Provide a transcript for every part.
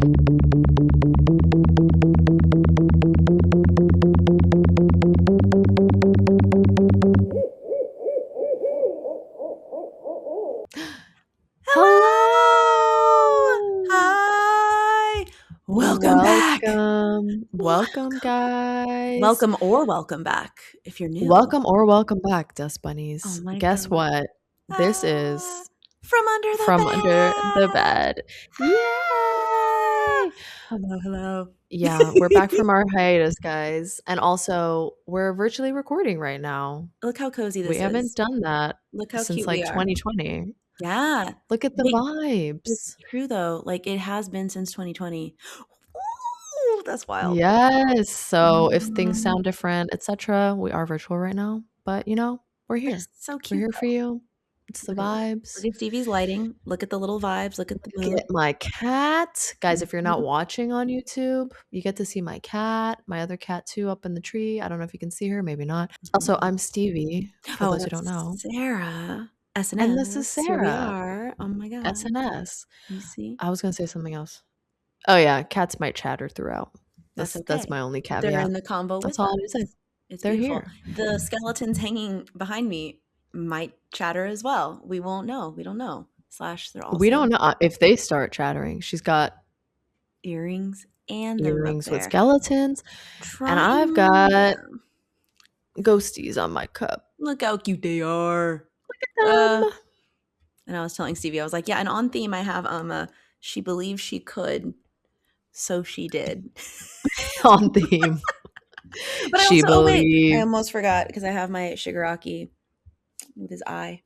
Hello! Hi! Welcome back! Welcome, guys. Welcome or welcome back if you're new. Welcome back, Dust Oh Bunnies. my Guess god. what? This is From under the From bed. Under the Bed. Ah! Yay! Hello. Yeah, we're back from our hiatus, guys. And also, we're virtually recording right now. Look how cozy We this haven't is. done that Look how since cute like we are. 2020. Yeah. Look at the Wait, vibes. it's true though. Like it has been since 2020. Ooh, that's wild. Yes. So if things Mhm. sound different, etc., we are virtual right now. But we're They're here. so We're cute here for though. you. It's the vibes. Look at Stevie's lighting. Look at the little vibes. Look at the mood. Get my cat. Guys, if you're not Mhm. watching on YouTube, you get to see my cat, my other cat too, up in the tree. I don't know if you can see her, maybe not. Also, I'm Stevie, for Oh, those who don't know. that's Sarah. And this is SNS. Here we Sarah, are. Oh my god. SNS. You see? I was gonna say something else. Oh yeah, cats might chatter throughout. That's That's okay. my only They're caveat. in the combo That's with all I need to say. us. It's They're beautiful. here. The skeletons hanging behind me might chatter as well. We won't know. We don't know. Slash, they're also We don't know if they start chattering. She's got earrings and the rug earrings with there. skeletons, and I've got ghosties on my cup. Look how cute they are. Um, And I was telling Stevie, I was like, yeah, and on theme I have she believed she could, so she did. on theme. But She I believed. almost forgot because I have my Shigaraki with his eye.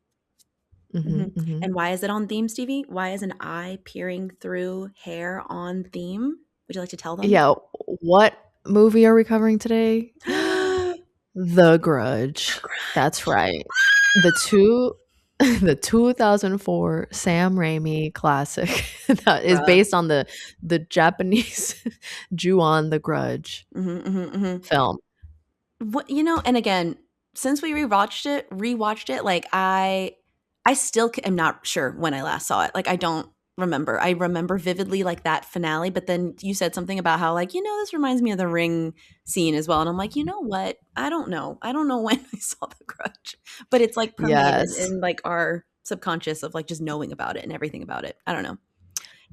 And why is it on theme, Stevie? Why is an eye peering through hair on theme? Would you like to tell them? Yeah, what movie are we covering today? The Grudge. That's right. The 2004 Sam Raimi classic that is based on the Japanese Ju-on the Grudge film. What and again, since we rewatched it, like I still am not sure when I last saw it. Like I don't remember. I remember vividly like that finale, but then you said something about how like, this reminds me of the ring scene as well. And I'm like, you know what? I don't know. I don't know when I saw The Grudge, but it's like permeated Yes. in like our subconscious of like just knowing about it and everything about it. I don't know.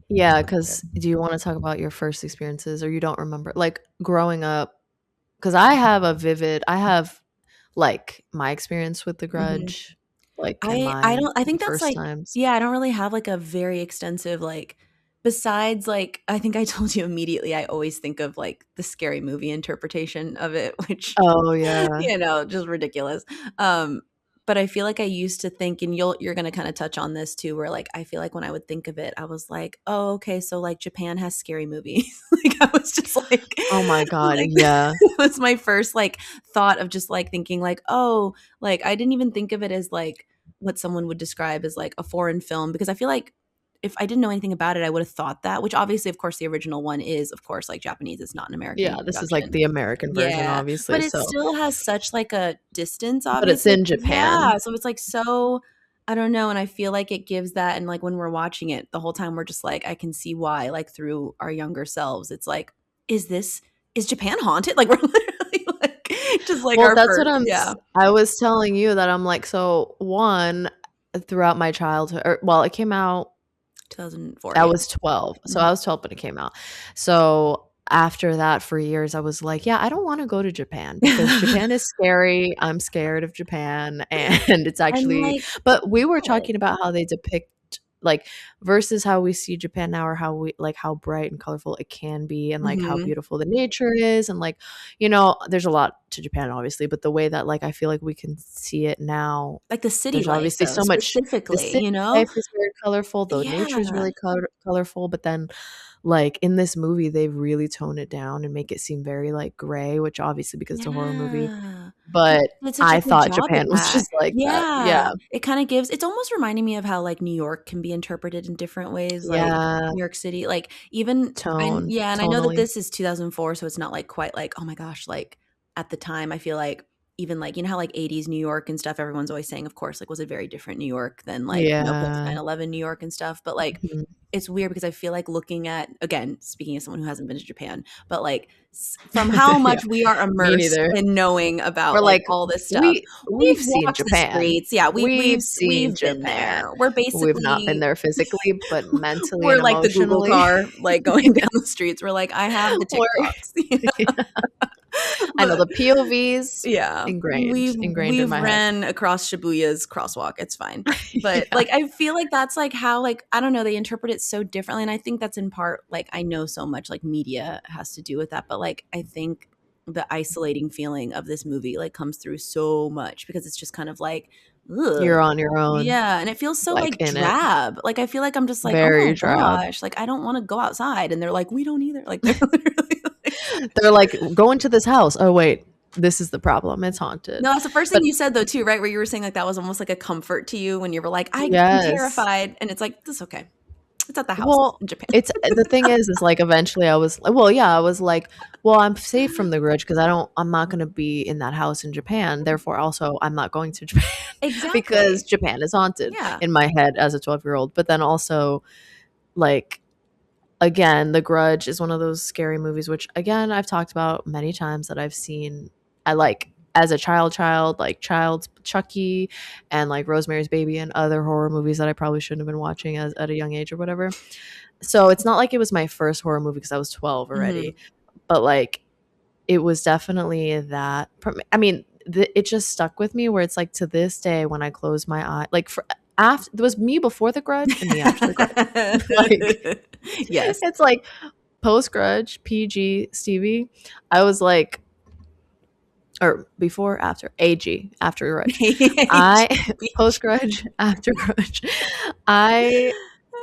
Yeah, because do you want to talk about your first experiences or you don't remember? Like growing up, because I have like my experience with The Grudge, like in I think that's first like, times. yeah, I don't really have like a very extensive like besides like I think I told you immediately I always think of like the Scary Movie interpretation of it, which Oh yeah. just ridiculous. But I feel like I used to think, and you're gonna kind of touch on this too, where like I feel like when I would think of it, I was like, oh, okay, so like Japan has scary movies. Like I was just like, Oh my god, like yeah. it was my first like thought of just like thinking like, oh, like I didn't even think of it as like what someone would describe as like a foreign film because I feel like if I didn't know anything about it, I would have thought that, which obviously, of course, the original one is, of course, like Japanese. It's not an American Yeah, this is like production. the American version, Yeah, obviously. but it So, still has such like a distance, but it's obviously. in Japan. Yeah, so it's like so I don't know, and I feel like it gives that and like when we're watching it, the whole time we're just like I can see why like through our younger selves. It's like is Japan haunted? Like we're literally like just like Well, our that's what first yeah. I was telling you that I'm like, so one, throughout my childhood, or well, it came out 2004. I Yeah. was 12. So I was 12 when it came out. So after that, for years, I was like, yeah, I don't want to go to Japan because Japan is scary. I'm scared of Japan. And it's And actually, like but we were what? talking about how they depict like versus how we see Japan now or how we like how bright and colorful it can be and like how beautiful the nature is and like there's a lot to Japan obviously, but the way that like I feel like we can see it now, Like the city there's life obviously though, so much. The specifically, city you know? life is very colorful, the nature is Yeah. really colorful, but then like in this movie they really tone it down and make it seem very like gray, which obviously because it's a horror movie, Yeah. but They did such a I good thought job at Japan was that. just like that. Yeah. Yeah. It kinda gives it's almost reminding me of how, like, New York can be interpreted in different ways, like, Yeah. New York City, like, even and yeah, and I know that Tonally. this is 2004, so it's not, like, quite like, oh my gosh, like, at the time, I feel like even like, you know how like 80s New York and stuff, everyone's always saying, of course, like was a very different New York than like, you know, post Yeah. 9/11 New York and stuff. But like, Mhm. it's weird because I feel like looking at, again, speaking of someone who hasn't been to Japan, but like from how Yeah, much we are me immersed neither. in knowing about We're like like, all this stuff, we've we've seen walked the Japan. streets. Yeah, We've seen we've been Japan. there. We're We've not been basically there physically, but mentally we're and like the Google emotionally, car, like going down the streets. We're like, I have the we're TikToks. You yeah. know? I know But the POVs yeah, ingrained in we've my head. ran across Shibuya's crosswalk. It's fine. But Yeah. like I feel like that's like how like I don't know, they interpret it so differently. And I think that's in part like I know so much like media has to do with that. But like I think the isolating feeling of this movie like comes through so much because it's just kind of like, ugh. You're on your own, Yeah. And it feels so like, like in it. drab. Like I feel like I'm just like, oh Very my drab. gosh, like I don't want to go outside. And they're like, we don't either. Like they're literally like They're like, "Go into this house." Oh, wait, this is the problem, it's haunted. no, that's the first thing But you said though too, right? Where you were saying like that was almost like a comfort to you when you were like, I'm yes. terrified. And it's like, that's okay. It's at the house Well, in Japan. it's the thing is, like, eventually I was well, yeah, I was like, "Well, I'm safe from the Grudge because I'm not gonna be in that house in Japan, therefore, also, I'm not going to Japan because Exactly. Japan is haunted," Yeah. in my head as a 12-year-old, but then also, like, again, The Grudge is one of those scary movies, which, again, I've talked about many times that I've seen. I like as a like Child's Chucky and like Rosemary's Baby and other horror movies that I probably shouldn't have been watching as at a young age or whatever. So it's not like it was my first horror movie because I was 12 Hmm. already, but like it was definitely that. I mean, it just stuck with me where it's like to this day when I close my eye, like for after there was me before The Grudge and me after The Grudge. Like Yes. it's like post Grudge, PG, Stevie. I was like, or before, after AG, after Grudge. I post Grudge, after Grudge. I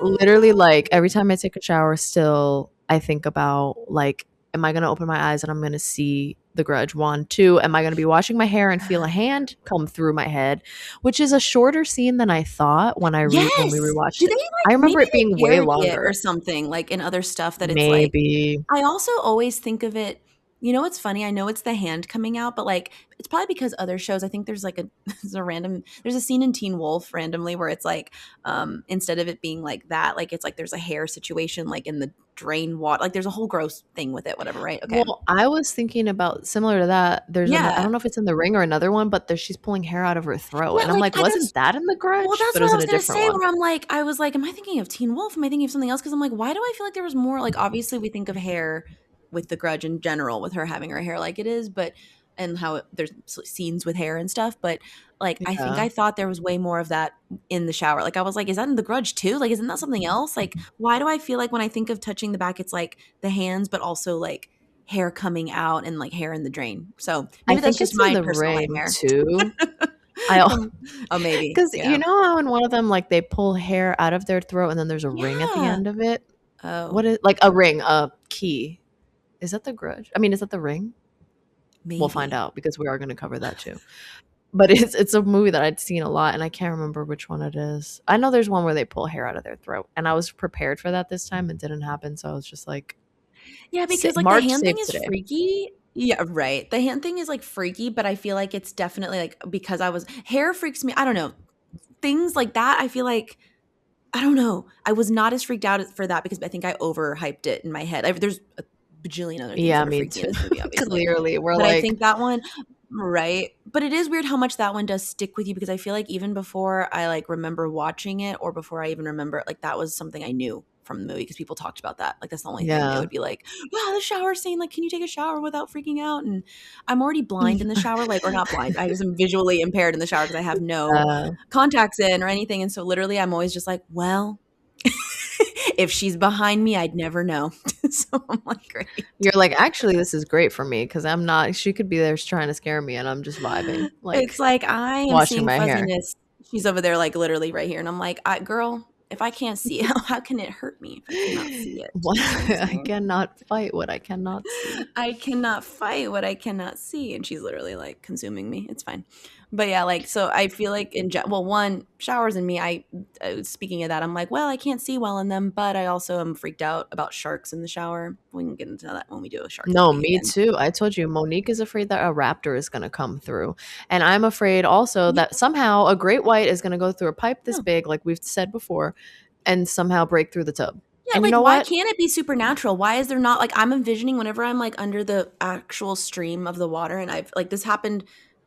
literally like every time I take a shower, still I think about like, am I gonna open my eyes and I'm gonna see the Grudge? One, two, am I gonna be washing my hair and feel a hand come through my head? Which is a shorter scene than I thought when we Yes. rewatched Do it. they I like remember maybe it being they way parody it or longer. something like in other stuff that it's like Maybe. I also always think of it you know what's funny? I know it's the hand coming out, but like it's probably because other shows I think there's like a there's a random there's a scene in Teen Wolf randomly where it's like instead of it being like that, like it's like there's a hair situation like in the drain water. Like there's a whole gross thing with it, whatever, right? Okay. Well, I was thinking about similar to that. I Yeah. don't know if it's in The Ring or another one, but she's pulling hair out of her throat, Yeah, and I'm like like, I wasn't that's that in The well, Grudge? that's But what is I it was a gonna different say. one? Where I'm like, I was like, am I thinking of Teen Wolf? Am I thinking of something else? Because I'm like, why do I feel like there was more? Like, obviously, we think of hair with the Grudge in general, with her having her hair like it is, but and how there's scenes with hair and stuff. But like, I think Yeah. I thought there was way more of that in the shower. Like, I was like, is that in the Grudge too? Like, isn't that something else? Like, why do I feel like when I think of touching the back, it's like the hands, but also like hair coming out and like hair in the drain. So I maybe that's think just it's in my The personal Ring nightmare. too. I Oh, maybe. because you Yeah. know how in one of them, like, they pull hair out of their throat and then there's a ring at the Yeah. end of it? Oh, What is like a ring, a key. Is that The Grudge? I mean, is that The Ring? We'll find maybe. out because we are gonna cover that too. But it's a movie that I'd seen a lot, and I can't remember which one it is. I know there's one where they pull hair out of their throat, and I was prepared for that this time. It didn't happen, so I was just like, Yeah, because, like, the March hand thing saved is today." freaky. Yeah, right. The hand thing is, like, freaky, but I feel like it's definitely, like, because I was hair freaks me I don't know. Things like that, I feel like I don't know. I was not as freaked out for that because I think I overhyped it in my head. There's a bajillion other things Yeah, that are me freaky in too. this movie, obviously. Clearly, we're But I like, think that one right. But it is weird how much that one does stick with you because I feel like even before I, like, remember watching it or before I even remember like, that was something I knew from the movie because people talked about that. Like, that's the only thing. They yeah. would be like, "Wow, the shower scene, like, can you take a shower without freaking out?" And I'm already blind in the shower, like or not blind. I just am visually impaired in the shower because I have no Uh, contacts in or anything, and so literally I'm always just like, "Well, if she's behind me, I'd never know." So I'm like, "Great." you're like, "Actually, this is great for me because 'cause I'm not she could be there trying to scare me, and I'm just vibing, It's like, like, I am washing seeing my hair." fuzziness. She's over there, like, literally right here, and I'm like, Girl, if I can't see it, how can it hurt me if I cannot see it?" What You know what I'm I saying? cannot fight what I cannot see. I cannot fight what I cannot see, and she's literally, like, consuming me. It's fine. But yeah, like, so I feel like well, one, showers and me, speaking of that, I'm like, well, I can't see well in them, but I also am freaked out about sharks in the shower. We can get into that when we do a shark No, movie me again. too. I told you, Monique is afraid that a raptor is gonna come through, and I'm afraid also Yeah, that somehow a great white is gonna go through a pipe this no. big, like we've said before, and somehow break through the tub. Yeah, And you like, know why what? can't it be supernatural? Why is there not, like, I'm envisioning whenever I'm, like, under the actual stream of the water, and I've like, this happened,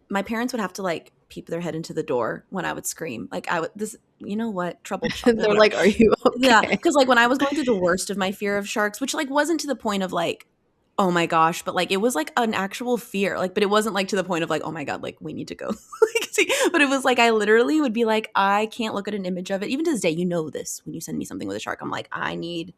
my parents would have to, like, peep their head into the door when I would scream. Like, I would this you know what? Troubled child, And they're whatever. like, "Are you Yeah, okay?" because like, when I was going through the worst of my fear of sharks, which, like, wasn't to the point of, like, "Oh my gosh," but, like, it was, like, an actual fear, like, but it wasn't, like, to the point of, like, "Oh my god, like, we need to go." Like, see, but it was, like, I literally would be like, "I can't look at an image of it." Even to this day, you know this, when you send me something with a shark, I'm like, "I need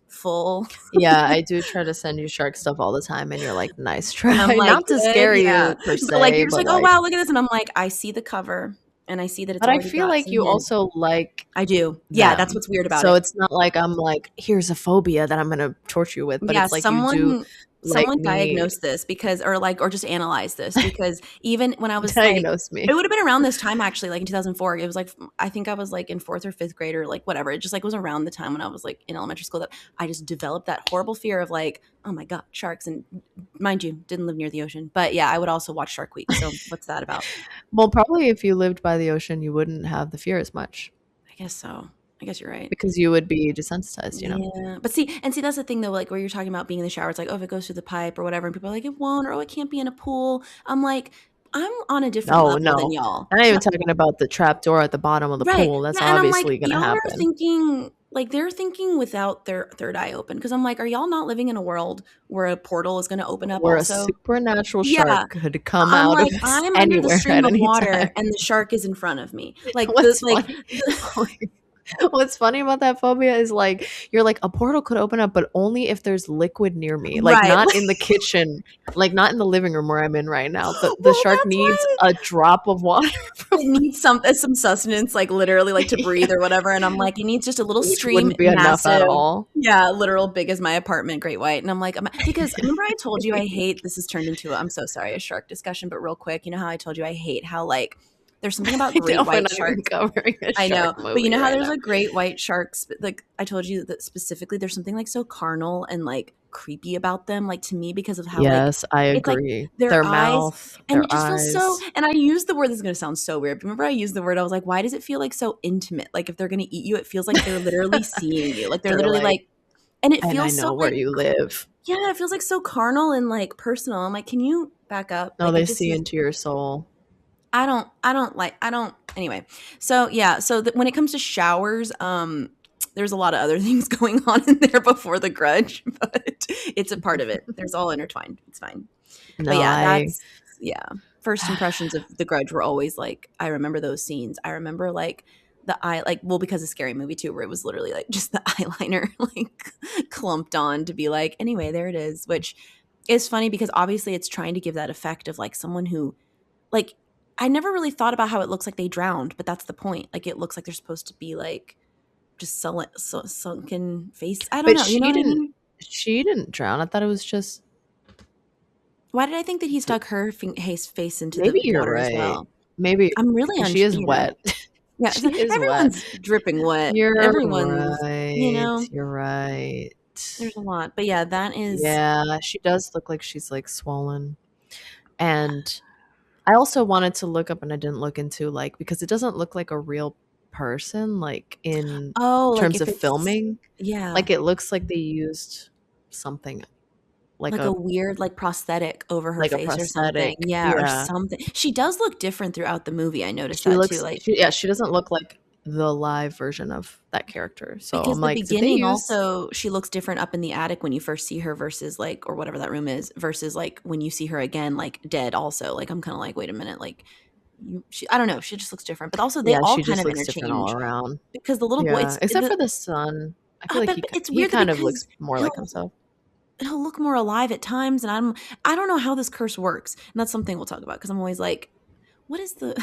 full." Yeah, I do try to send you shark stuff all the time, and you're like, "Nice And I'm try." like, Not to "Good, scare yeah." you per But, like, se, you're just but, like, "Oh, like wow, look at this," and I'm like, "I see the cover, and I see that it's but I already feel got like some you hint." also like I do. Yeah, that's them. what's weird about So it. it's not like I'm like, "Here's a phobia that I'm gonna torture you with," but Yeah, it's like you do like someone me. diagnosed this because, or just analyzed this, because even when I was, like, Diagnose me. it would've been around this time actually, like, in 2004. It was, like, I think I was, like, in 4th or 5th grade, or, like, whatever. It just, like, was around the time when I was, like, in elementary school, that I just developed that horrible fear of, like, "Oh my god, sharks," and mind you, didn't live near the ocean. But yeah, I would also watch Shark Week, so what's that about? Well, probably if you lived by the ocean, you wouldn't have the fear as much I guess so. I guess you're right. because you would be desensitized, you know? Yeah, but see, that's the thing though, like, where you're talking about being in the shower, it's like, "Oh, if it goes through the pipe or whatever," and people are like, "It won't," or, "Oh, it can't be in a pool." I'm like, "I'm on a different No, level than no. y'all." I'm not even So talking about the trap door at the bottom of the right. pool. That's Yeah, and I'm like, obviously gonna "Y'all are happen. thinking," like, they're thinking without their third eye open, because 'cause I'm like, "Are y'all not living in a world where a portal is gonna open up Where a also?" supernatural Yeah. shark could come I'm out of like, "I'm under the anywhere stream at of any water time. and the shark is in front of me." Like, What's funny the what's funny about that phobia is, like, you're like, "A portal could open up, but only if there's liquid near me." Like, right. not in the kitchen, like, not in the living room where I'm in right now. The Well, shark that's needs why a drop of water from it needs some sustenance, like, literally, like, to breathe or whatever, and I'm like, "It needs just a little which stream, wouldn't be enough at massive." all. Yeah, literal big as my apartment, great white, and I'm like, because remember I told you I hate, this has turned into I'm so sorry, a shark discussion, but real quick, you know how I told you I hate how, like, there's something about I great know we're white not even sharks. covering a I know, shark but you movie know how right there's now. a great white sharks, like, I told you that specifically there's something, like, so carnal and, like, creepy about them, like, to me, because of how, like, Yes, I it's like agree. their Their eyes, mouth, and their it just feels so, eyes. and I used the word, this is gonna sound so weird, but remember I used the word, I was like, "Why does it feel, like, so intimate?" Like, if they're gonna eat you, it feels like they're literally seeing you, like, they're They're literally, like, like, and it "And I feels so, know where like, you live." yeah, it feels, like, so carnal and, like, personal. I'm like, "Can you back up?" No, Like, it they just see is, into your soul. I don't anyway. So, yeah, so when it comes to showers, there's a lot of other things going on in there before the grudge, but it's a part of it. There's all intertwined. It's fine. But No, yeah, I that's yeah. First impressions of the grudge were always like, I remember those scenes. I remember, like, the eye, like, well, because of Scary Movie too, where it was literally like just the eyeliner like clumped on to be like, anyway, there it is, which is funny because obviously it's trying to give that effect of, like, someone who, like, I never really thought about how it looks like they drowned, but that's the point. Like, it looks like they're supposed to be, like, just sunken face. I don't but know, you know what I mean? she didn't drown. I thought it was just Why did I think that he stuck her his face into the maybe you're water as right. well? Maybe I'm really 'cause she is you know. wet. Yeah, She is wet. everyone's dripping wet. You're Everyone's, you right, know, you're right. there's a lot. But yeah, that is, Yeah, she does look like she's, like, swollen, and I also wanted to look up and I didn't look into, like, because it doesn't look like a real person, like, in oh, like, terms if of it's, filming. yeah, Like, it looks like they used something like like a weird, like, prosthetic over her a face or something. prosthetic. Yeah, or Yeah. something. She does look different throughout the movie. I noticed that too. Like, She doesn't look like the live version of that character. So because I'm the like, did they beginning use also, she looks different up in the attic when you first see her versus, like, or whatever that room is, versus, like, when you see her again, like, dead also. Like, I'm kinda like, "Wait a minute," like, I don't know, she just looks different. But also they Yeah, all she kind just of looks different all interchange around. because the little boy, Yeah, it's except the for the son. I feel like but it's he weird that kind of because looks more like he'll himself. he'll look more alive at times, and I don't know how this curse works, and that's something we'll talk about because 'cause I'm always like, "What is the"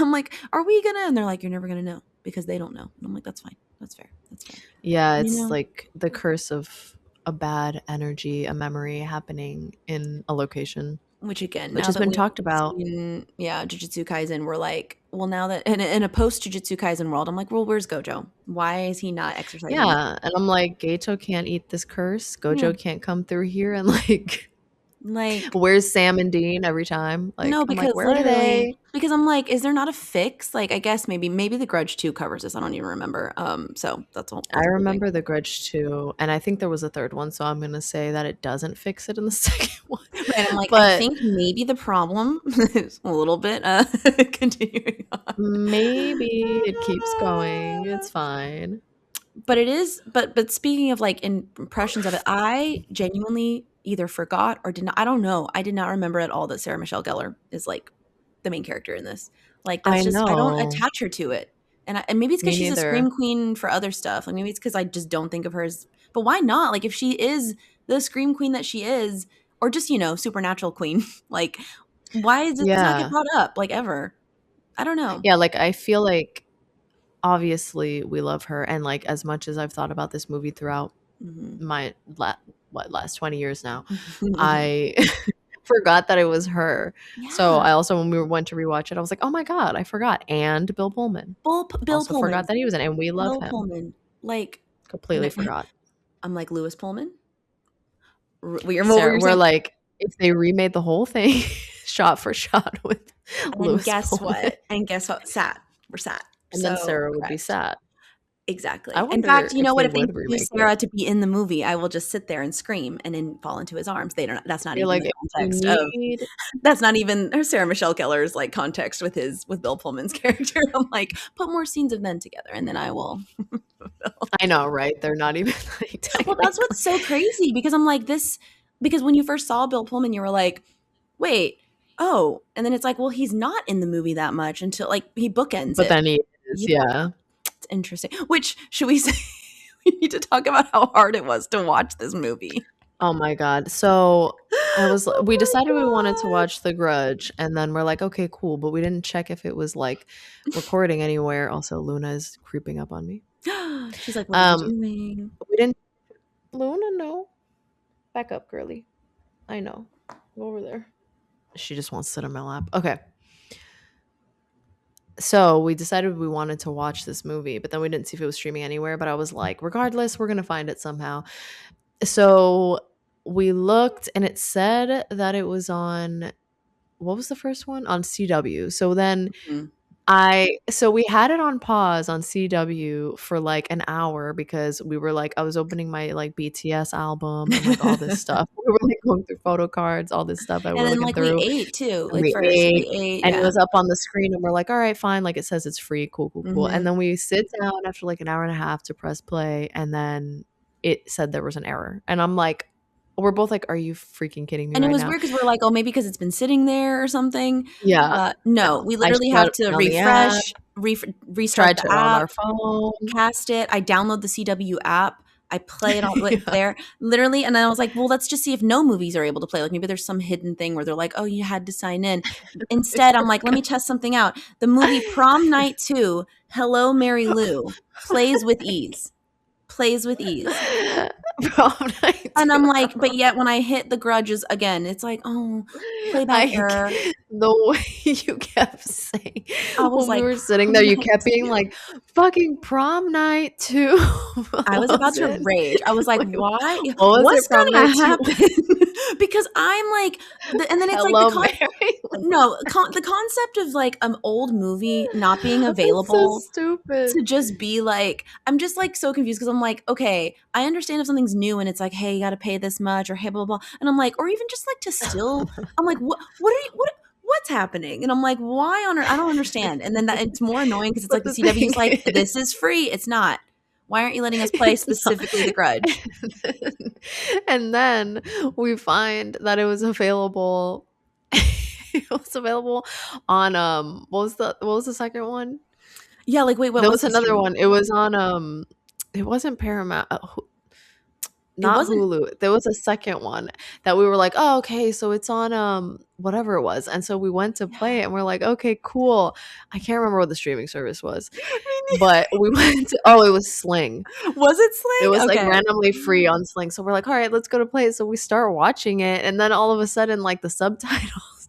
I'm like, "Are we gonna," and they're like, "You're never gonna know because they don't know." And I'm like, "That's fine. That's fair. That's fair." Yeah, You it's know? like the curse of a bad energy, a memory happening in a location. Which again, which now has that been we've talked about. seen, yeah, Jujutsu Kaisen, we're like, well, now that in a post Jujutsu Kaisen world, I'm like, well, where's Gojo? Why is he not exercising? Yeah, and I'm like, Gato can't eat this curse. Yeah, Gojo can't come through here, and like, like where's Sam and Dean every time? no, Like, I'm like, because where are literally, they? because I'm like, is there not a fix? Like, I guess maybe the Grudge 2 covers this. I don't even remember. So I that's a whole thing. remember the Grudge too, and I think there was a third one, so I'm gonna say that it doesn't fix it in the second one. Right, I'm like, I But think maybe the problem is a little bit continuing on. maybe it keeps going. It's fine. But it is but speaking of, like, impressions of it, I genuinely either forgot or did not I don't know, I did not remember at all that Sarah Michelle Gellar is, like, the main character in this. Like, that's I just I don't know. attach her to it. And maybe it's because Me she's a neither. scream queen for other stuff, like, maybe it's because I just don't think of her as but why not? Like, if she is the scream queen that she is, or just, supernatural queen, like, why does this not get Yeah. brought up, like, ever? I don't know. Yeah, like, I feel like obviously we love her, and, like, as much as I've thought about this movie throughout Mhm. my last 20 years now, I forgot that it was her. So, Yeah. I also when we went to rewatch it, I was like, "Oh my god, I forgot." And Bill Pullman. Bill Also Pullman. forgot that he was in it, and we love Bill him. Pullman, like, and Completely I forgot. I'm like, "Lewis Pullman? What were Sarah, you we're saying?" like, if they remade the whole thing shot for shot with And Lewis guess Pullman, what? And guess what? Sad. We're sad. and then So, Sarah would be correct. sad. I Exactly. In fact, wonder you if know what? they If they would introduce remake it. Sarah to be in the movie, I will just sit there and scream and then fall into his arms. They don't that's not You're even like, the if you context of need that's not even Sarah Michelle Gellar's, like, context with Bill Pullman's character. I'm like, "Put more scenes of them together, and then I will." I know, right? They're not even, like, Well, that's what's technically. so crazy because I'm like, this because when you first saw Bill Pullman, you were like, "Wait, oh," and then it's like, well, he's not in the movie that much until, like, he bookends But it. then he is, Yeah, yeah. it's interesting. Which should we say we need to talk about how hard it was to watch this movie. Oh my god. So, Oh we decided we wanted to my watch The Grudge, and then we're like, "Okay, cool," but we didn't check if it was, like, recording anywhere. Also, Luna is creeping up on me. god. She's like, "What are you Um, doing?" we didn't Luna, no. Back up, girly. I know. Go over there. She just wants to sit on my lap. Okay. So we decided we wanted to watch this movie, but then we didn't see if it was streaming anywhere. But I was like, regardless, we're gonna find it somehow. So we looked and it said that it was on what was the first one? On CW. So then Mhm. we had it on pause on CW for like an hour because we were like I was opening my like BTS album and like all this stuff. We were like going through photo cards, all this stuff that And we're then, looking like, we through. ate too, And like, we first we ate ate, and it yeah. was up on the screen and we're like, all right, fine. Like it says it's free. Cool, cool, cool. And Mhm. then we sit down after like an hour and a half to press play and then it said there was an error. And I'm like, we're both like, are you freaking kidding me And it right was now? weird because 'cause we're like, "Oh, maybe because 'cause it's been sitting there or something." Yeah. No, No. we I literally have shut to it on the app, refresh, restart tried the to on app, our phone. cast it, I download the CW app, I play it on with Yeah. there, literally, and then I was like, "Well, let's just see if no movies are able to play." Like, maybe there's some hidden thing where they're like, "Oh, you had to sign in." We Instead, I'm like, "Let me forgot. test something out." The movie Prom Night 2, Hello, Mary Lou, plays with ease. Plays with ease. Prom night And I'm too. like, but yet when I hit the grudges again, it's like, "Oh, playback I error." the way you kept saying I was when we like, were sitting "Prom there, you Night kept being 2." like, "Fucking prom night too." I was What about was to it? rage. I was like, Wait, "Why? what was it? What's Prom gonna night two? happen?" Because I'm like and then it's like Hello, Mary. no, the concept of, like, an old movie not being It's so available stupid. to just be like I'm just, like, so confused because 'cause I'm like, "Okay, I understand if something's new and it's like, 'Hey, you gotta pay this much,' or 'Hey, blah, blah, blah,' and I'm like or even just, like, to still I'm like, What are you what's happening?" And I'm like, "Why on earth?" I don't understand, and then that it's more annoying because it's But like the the thing CW's like, is, "This is free." It's not. Why aren't you letting us play it's not. specifically The Grudge? And then we find that it was available. It was available on what was the second one? Yeah, like, wait, what There was was the another streaming? one. It was on it wasn't Paramount. It not wasn't. Hulu. There was a second one that we were like, "Oh, okay, so it's on, whatever it was." And so we went to play it and we're like, "Okay, cool." I can't remember what the streaming service was, but we went to it was Sling. Was it It Sling? was, like, Okay. randomly free on Sling, so we're like, "Alright, let's go to play it." So we start watching it, and then all of a sudden, like, the subtitles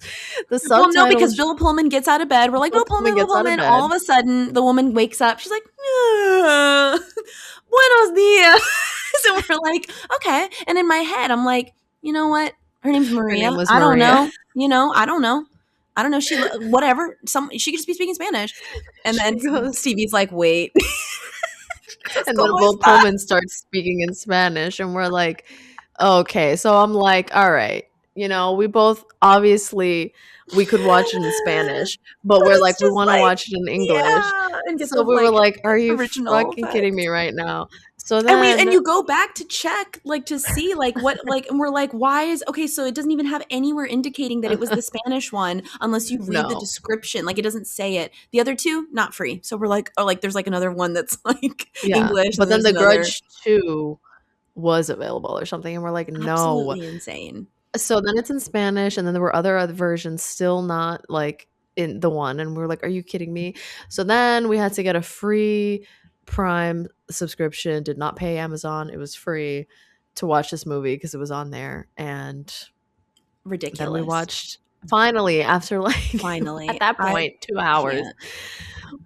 the Well, no, because subtitles Bill Pullman gets out of bed. We're like, Bill Bill Pullman Pullman, Bill gets out of Pullman. All bed. of a sudden, the woman wakes up. She's like, Buenos dias. So we're like, okay. And in my head, I'm like, you know what? Her name's Her Maria. name was I don't Maria. know. I don't know. I don't know. Whatever. She could just be speaking Spanish. And then She goes Stevie's like, wait. and then Will Pullman starts speaking in Spanish, and we're like, "Okay." So I'm like, "Alright." We both obviously we could watch it in Spanish, but But we're it's like, "We just wanna like, watch it in English." yeah, and get So the we were like, "Are you original fucking kidding effects. me right now?" So And then you go back to check, like, to see, like, what, like, and we're like, why is okay, so it doesn't even have anywhere indicating that it was the Spanish one unless you read the no. description. Like, it doesn't say it. The other two, not free. So we're like, oh, like, there's like another one that's like Yeah, English, but and then there's The another. Grudge 2 was available or something, and we're like, "No." Absolutely insane. So then it's in Spanish, and then there were other versions still not, like, in the one, and we're like, "Are you kidding me?" So then we had to get a free Prime subscription, did not pay Amazon, it was free to watch this movie because it was on there, and then we Ridiculous. watched finally, after, like at Finally. that I point, 2 hours. can't.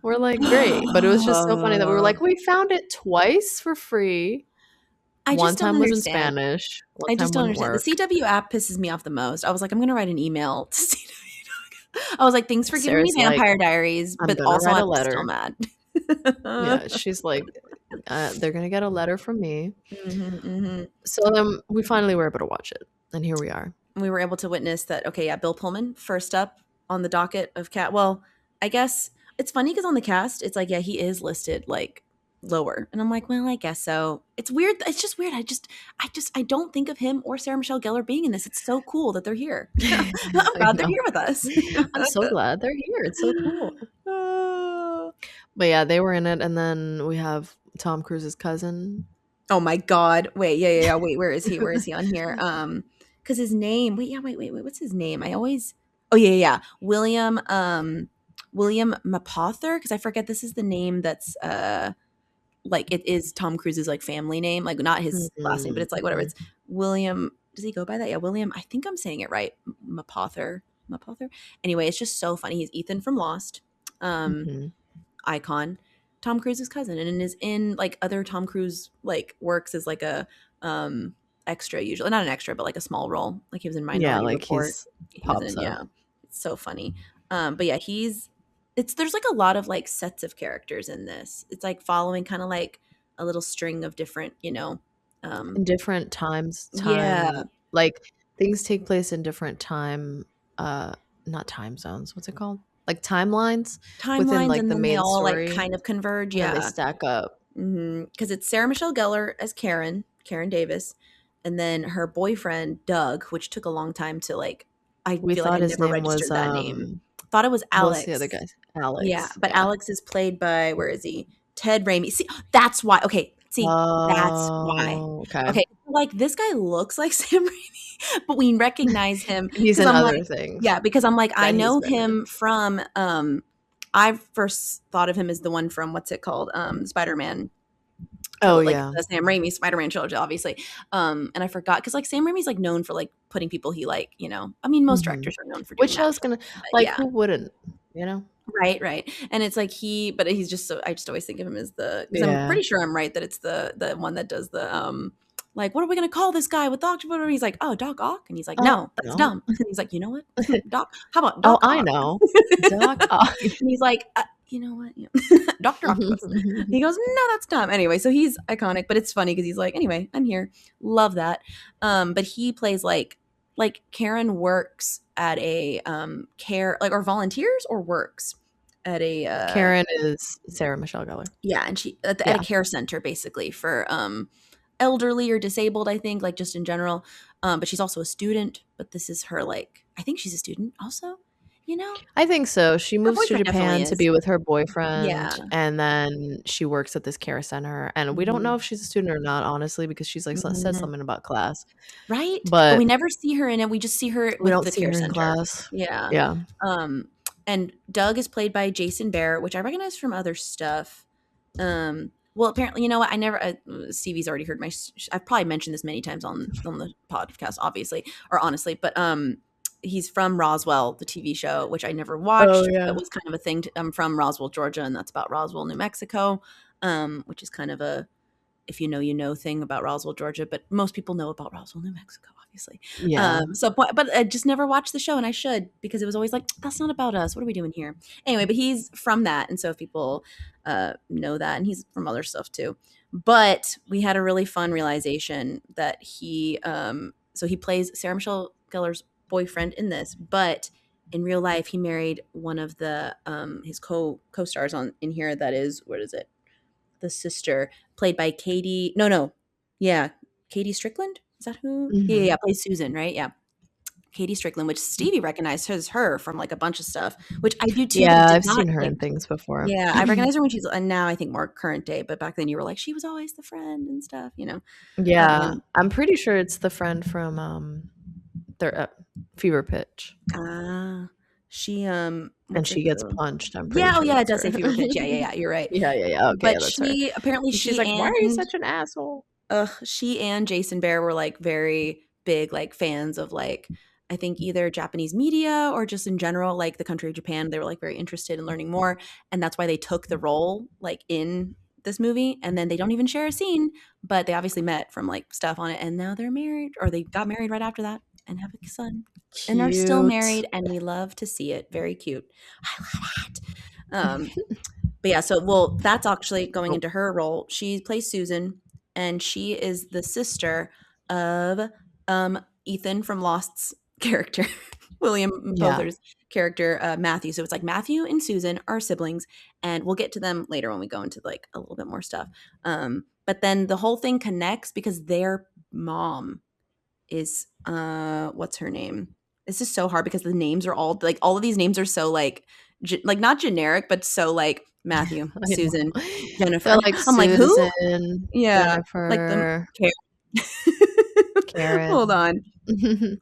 We're like, "Great," but it was just so funny that we were like, "We found it twice for free." I One just don't time was in understand. Spanish, one I time just don't wouldn't understand. The work. CW app pisses me off the most. I was like, I'm gonna write an email to CW. I was like, thanks for giving me Sarah's like, Vampire Diaries, "I'm but gonna also write a I'm still letter." mad. Yeah, she's like, "They're gonna get a letter from me." Mhm, mhm. So then we finally were able to watch it, and here we are. We were able to witness that. Okay, yeah, Bill Pullman first up on the docket of cat. Well, I guess it's funny because on the cast, it's like, yeah, he is listed like lower, and I'm like, well, I guess so. It's weird. It's just weird. I don't think of him or Sarah Michelle Gellar being in this. It's so cool that they're here. I'm I glad they're know. here with us. I'm so glad they're here, it's so cool. Oh But yeah, they were in it, and then we have Tom Cruise's cousin. Oh my God. Wait, yeah. Wait, where is he? Where is he on here? Because his name, wait. What's his name? Oh yeah. William Mapother, because I forget this is the name that's like it is Tom Cruise's like family name, like not his last name, but Mhm, it's like whatever. mhm, It's William. Does he go by that? Yeah, William. I think I'm saying it right. Mapother. Mapother. Anyway, it's just so funny. He's Ethan from Lost. Um, mhm. Icon, Tom Cruise's cousin, and is in like other Tom Cruise like works as like a extra, usually not an extra, but like a small role. Like he was in Yeah, Minority like Report. he's He was pops in, up. yeah. It's so funny. But yeah, there's like a lot of like sets of characters in this. It's like following kind of like a little string of different, In different times yeah, like, things take place in different time, uh, not time zones, what's it called? Like, timelines within, timelines, like, and the then they main all like story, kind of converge. and then they Yeah. stack up. Because it's Sarah Michelle Gellar as Karen Davis, and then her boyfriend Doug, which took a long time to like. I We feel like I thought his never name was, registered that name. Ththought it was what's the other Alex. guy? Yeah, Alex, but yeah. Alex is played by, where is he? Ted Raimi. See, that's why. Okay, see, that's why. Oh, okay. Okay, like this guy looks like Sam Raimi, but we recognize him He's because in I'm other like, things yeah, because I'm like, I that he's know been in. him from. I first thought of him as the one from what's it called? Spider-Man Oh, like yeah. the Sam Raimi Spider-Man trilogy, obviously. And I forgot because like Sam Raimi's like known for like putting people he like, I mean, most Mhm. directors are known for doing Which I that, was gonna but like, yeah, who wouldn't, you know? right. And it's like but he's just so I just always think of him as because I'm Yeah. pretty sure I'm right that it's the one that does the like what are we gonna call this guy with Doctor? Whatever. He's like, oh, Doc Ock, and he's like, Oh, no, that's no. dumb. And he's like, you know what, Doc? How about Oh, Doc I Ock? know. Doc Ock. And he's like, you know what? Yeah. Dr. Octopus. He goes, no, that's dumb. Anyway, so he's iconic, but it's funny because he's like, anyway, I'm here. Love that. But he plays like Karen works at a care like or volunteers or works at a Karen is Sarah Michelle Gellar. yeah, and she at a Yeah. care center basically for elderly or disabled, I think, like just in general. But she's also a student, but this is her like I think she's a student also. You know? I think so. She Her moves to boyfriend definitely Japan to is. be with her Yeah. boyfriend, and then she works at this care center, and we don't know Mhm. if she's a student or not, honestly, because she's, like, said Mhm. something about class, Right? But but we never see her in it, we just see her we with don't the see care her in center. class. Yeah. Yeah. Um, and Doug is played by Jason Bear, which I recognize from other stuff. Well, apparently, you know what? I never. Stevie's already heard my. I've probably mentioned this many times on the podcast, obviously or honestly, but he's from Roswell, the TV show, which I never Oh, watched, but yeah. was kind of a thing. I'm from Roswell, Georgia, and that's about Roswell, New Mexico, which is kind of a if you know, you know thing about Roswell, Georgia, but most people know about Roswell, New Mexico, obviously. Yeah. But I just never watched the show, and I should because it was always like, that's not about us. What are we doing here? Anyway, but he's from that, and so if people know that, and he's from other stuff too. But we had a really fun realization that so he plays Sarah Michelle Gellar's boyfriend in this, but in real life, he married one of the his co-stars on in here. That is, what is it? The sister played by Katie. No, no, yeah, Katie Strickland. Is that who? Yeah, yeah, Mhm. yeah, plays Susan, right? Yeah, Katie Strickland, which Stevie recognizes her from like a bunch of stuff, which I do too, but Yeah, did I've not seen her like. in things before. Yeah, I recognize her when she's and now I think more current day, but back then you were like she was always the friend and stuff, you know. Yeah, Um, I'm pretty sure it's the friend from, their, Fever Pitch, ah, she and what's she it gets called? punched, I'm pretty Yeah, oh sure yeah, it that's does her. say Fever Pitch. Yeah, yeah, yeah, you're right. Yeah, yeah, yeah, okay, But yeah, that's her. she apparently And she's like, "Why are you such an asshole?" She and Jason Bear were like very big like fans of like I think either Japanese media or just in general like the country of Japan. They were like very interested in learning more, and that's why they took the role like in this movie. And then they don't even share a scene, but they obviously met from like stuff on it, and now they're married or they got married right after that and have a son and are still Cute. married, and we love to see it. Very cute. I love it. But yeah, so well, that's actually going Oh, into her role. She plays Susan, and she is the sister of Ethan from Lost's character, William yeah. Pother's character, Matthew. So it's like Matthew and Susan are siblings, and we'll get to them later when we go into like a little bit more stuff. But then the whole thing connects because their mom is what's her name? This is so hard because the names are all of these names are so like like not generic but so like Matthew, I know. Susan, Jennifer. They're like I'm like, "Who?" Susan, Yeah, like the Jennifer, Karen. Hold Karen. on.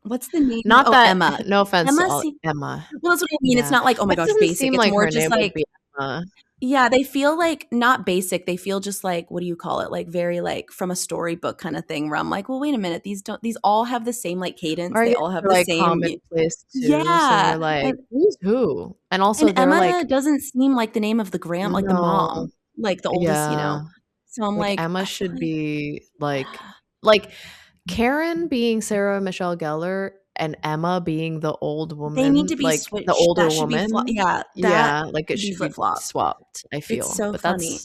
What's the name? Not Oh, that Emma. no offense to Emma all se Emma. Well, that's what I mean. It's Yeah. not like, "Oh my That gosh, doesn't basic." seem It's like more her just name would like be Emma. yeah, they feel like not basic. They feel just like what do you call it? Like very like from a storybook kind of thing where I'm like, well, wait a minute. These all have the same like cadence. Or I They guess all have they're, the like, same commonplace too, so yeah. you're like, "Who's who?" And And also they're Emma like, doesn't seem like the name of the like the "No." mom, like the oldest, you know. Yeah. So I'm Like, like, Emma I feel should like be, like, Karen being Sarah Michelle Gellar and Emma being the old they need woman, to be like, the switched. older That should be woman. yeah, that Yeah, like, it should be should be flip-flopped. swapped, I It's feel, so but funny.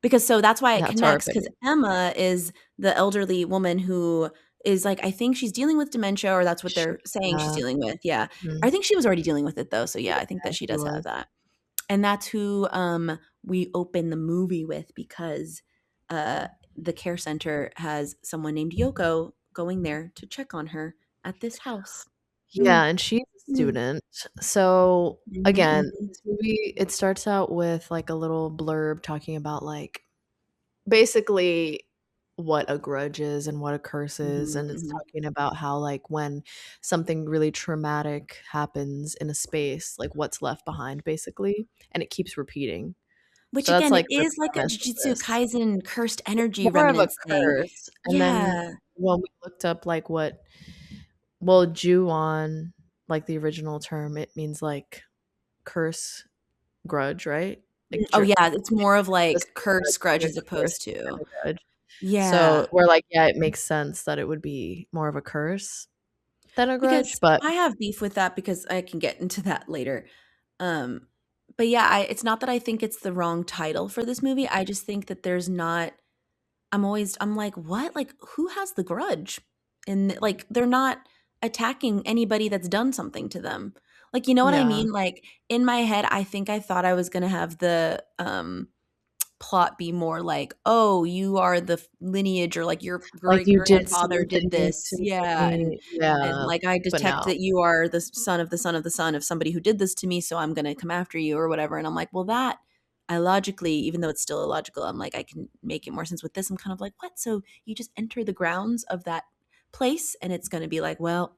Because so that's why it that's our connects because opinion. Emma is the elderly woman who is like I think she's dealing with dementia or that's what She they're saying she's yeah, dealing with, yeah. I mhm, think she was already dealing with it though, so yeah, I think yeah, that she she does have was. that. And that's who, we open the movie with because, uh, the care center has someone named Yoko going there to check on her at this house. Yeah, Mm, and she's a mm. student. So, Mhm, again, mhm. this movie, it starts out with, like, a little blurb talking about, like, basically what a grudge is and what a curse is, Mhm, and it's mhm. talking about how, like, when something really traumatic happens in a space, like, what's left behind, basically, and it keeps repeating. Which So that's, again, it like, the is like a premise of Jujutsu this. Kaisen cursed energy More of a remnants thing. curse, and then Yeah. when we looked up, like, what well, Ju-on, like, the original term, it means, like, curse, grudge, right? Like, Oh, jer yeah, it's more of this like grudge, curse grudge like as a curse opposed to kinda grudge. So, yeah. we're like, yeah, it makes sense that it would be more of a curse than a grudge, Because but I have beef with that because I can get into that later. Um, but yeah, it's not that I think it's the wrong title for this movie. I just think that there's not I'm like, "What? Like, who has the grudge?" And, like, they're not attacking anybody that's done something to them. Like, you know what I yeah. mean? Like, in my head, I think I thought I was gonna have the, plot be more like, oh, you are the lineage, or like your Like, great you did grandfather did something this. to Yeah. me. And Yeah, like, I but detect no. that you are the son of the son of the son of somebody who did this to me, so I'm going to come after you or whatever. And I'm like, well, that I logically, even though it's still illogical, I'm like, I can make it more sense with this. I'm kind of like, what? So you just enter the grounds of that place and it's going to be like, well,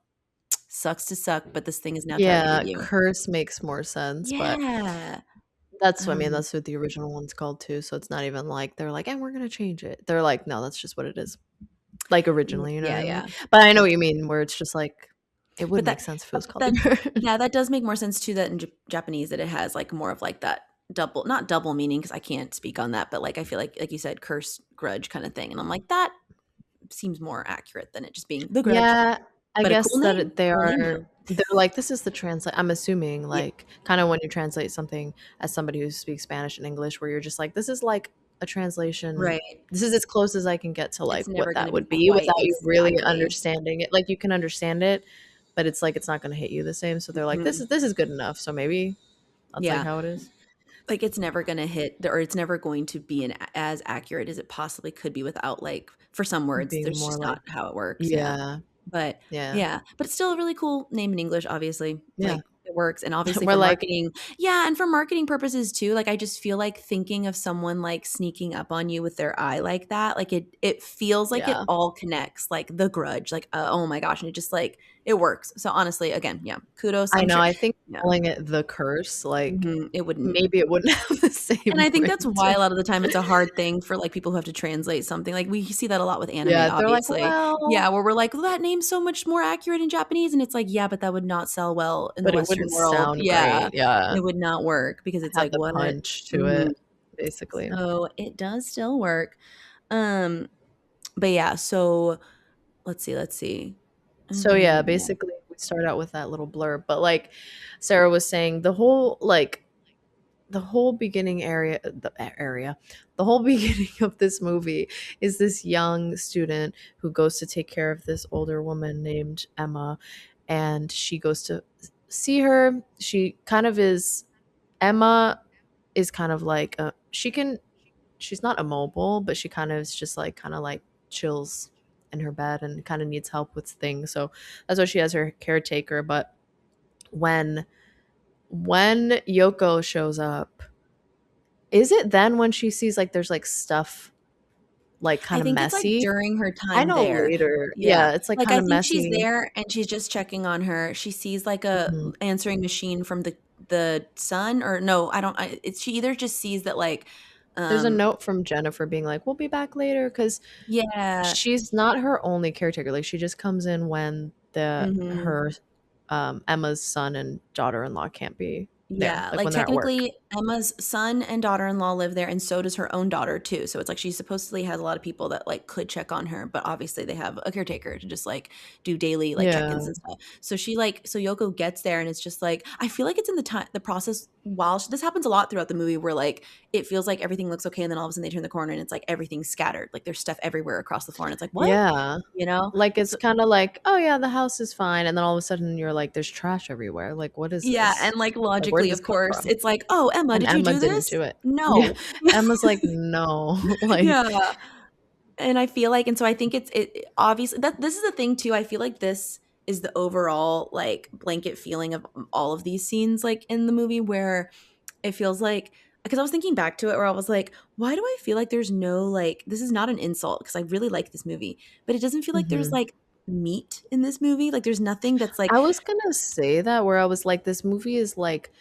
sucks to suck, but this thing has now targeted Yeah, you. curse makes more sense, but Yeah. that's what I mean, Um, that's what the original one's called too, so it's not even like they're like, "And we're gonna change it." They're like, "No, that's just what it is." Like, originally, you know what yeah, I mean? yeah. But I know what you mean, where it's just like, it would But make sense if it was called the then curse. yeah, that does make more sense too, that in Japanese that it has like more of like that double, not double meaning because I can't speak on that, but like I feel like you said, curse, grudge kind of thing. And I'm like, that seems more accurate than it just being the grudge. Yeah, I But a guess cool that name. they Cool name are though. they're like, "This is the translate." I'm assuming, Yeah. like, kinda when you translate something as somebody who speaks Spanish and English, where you're just like, "This is like a translation. Right. This is as close as I can get to, It's like, what never that gonna be would be quite without you really exactly. understanding it." Like, you can understand it, but it's like, it's not gonna hit you the same, so they're like, Mhm. this is good enough, so maybe that's, like, Yeah. how it is." Like, it's never gonna hit or it's never going to be as accurate as it possibly could be without, like, for some words, Being there's more just not like, how it works, yeah. yeah, But yeah, yeah, but it's still a really cool name in English, obviously, yeah. like, it works, and obviously We're for like, marketing, yeah, and for marketing purposes too, like, I just feel like thinking of someone, like, sneaking up on you with their eye like that, like, it feels like it yeah. all connects, like, The Grudge, like, oh my gosh, and it just, like, it works. So, honestly, again, yeah, kudos, I I'm know, sure I think yeah, calling it The Curse, like, it wouldn't. maybe it wouldn't have the And same I think that's ring why to a lot of the time it's a hard thing for, like, people who have to translate something, like, we see that a lot with anime, yeah, they're like, obviously. "Well," Yeah, where we're like, "Well, that name's so much more accurate in Japanese," and it's like, "Yeah, but that would not sell well in the but it Western wouldn't world." sound Yeah, great, yeah. it would not work because it's Have like, the "What?" punch to Mhm. it, basically. So, it does still work. Um, but yeah, so let's see. So, yeah, Yeah. basically, we start out with that little blurb, but, like Sarah was saying, the whole, like, the whole beginning area, the whole beginning of this movie is this young student who goes to take care of this older woman named Emma, and she goes to see her. She kind of is Emma is kind of like she's not immobile, but she kind of is just like kind of like chills in her bed and kind of needs help with things. So that's why she has her caretaker. But when Yoko shows up, is it then when she sees like there's like stuff like I kind of think it's, like, messy? during her I time know there. later. Yeah. Yeah, it's like Like, kind I of think she's messy. there and she's just checking on her. She sees, like, a Mhm. answering machine from the son or no, I don't it's she either just sees that, like, There's a um note from Jennifer being like, "We'll be back later," because yeah. she's not her only caretaker. Like she just comes in when the Mhm. her Emma's son and daughter-in-law can't be there, Yeah, like like, when they're at work. technically, Emma's son and daughter-in-law live there, and so does her own daughter, too, so it's like she supposedly has a lot of people that, like, could check on her, but obviously they have a caretaker to just, like, do daily, like, check-ins Yeah. and stuff. So so Yoko gets there, and it's just like I feel like it's in the process while this happens a lot throughout the movie where, like, it feels like everything looks okay, and then all of a sudden they turn the corner, and it's like everything's scattered, like, there's stuff everywhere across the floor, and it's like, "What?" Yeah. You know? Like it's So kind of like, "Oh yeah, the house is fine." And then all of a sudden you're like, "There's trash everywhere. Like what is yeah, this? and, like, Like where logically, did this of come course, from?" it's like, "Oh, Emma, And did you Emma do didn't this?" do it. Yeah. No. Emma's like, "No." Like Yeah. And I feel like and so I think it obviously that this is the thing too, I feel like this is the overall, like, blanket feeling of all of these scenes, like, in the movie where it feels like because I was thinking back to it where I was like, "Why do I feel like there's no, like" this is not an insult because I really like this movie, but it doesn't feel like there's, mhm. like, meat in this movie, like, there's nothing that's like I was gonna say that where I was like, this movie is like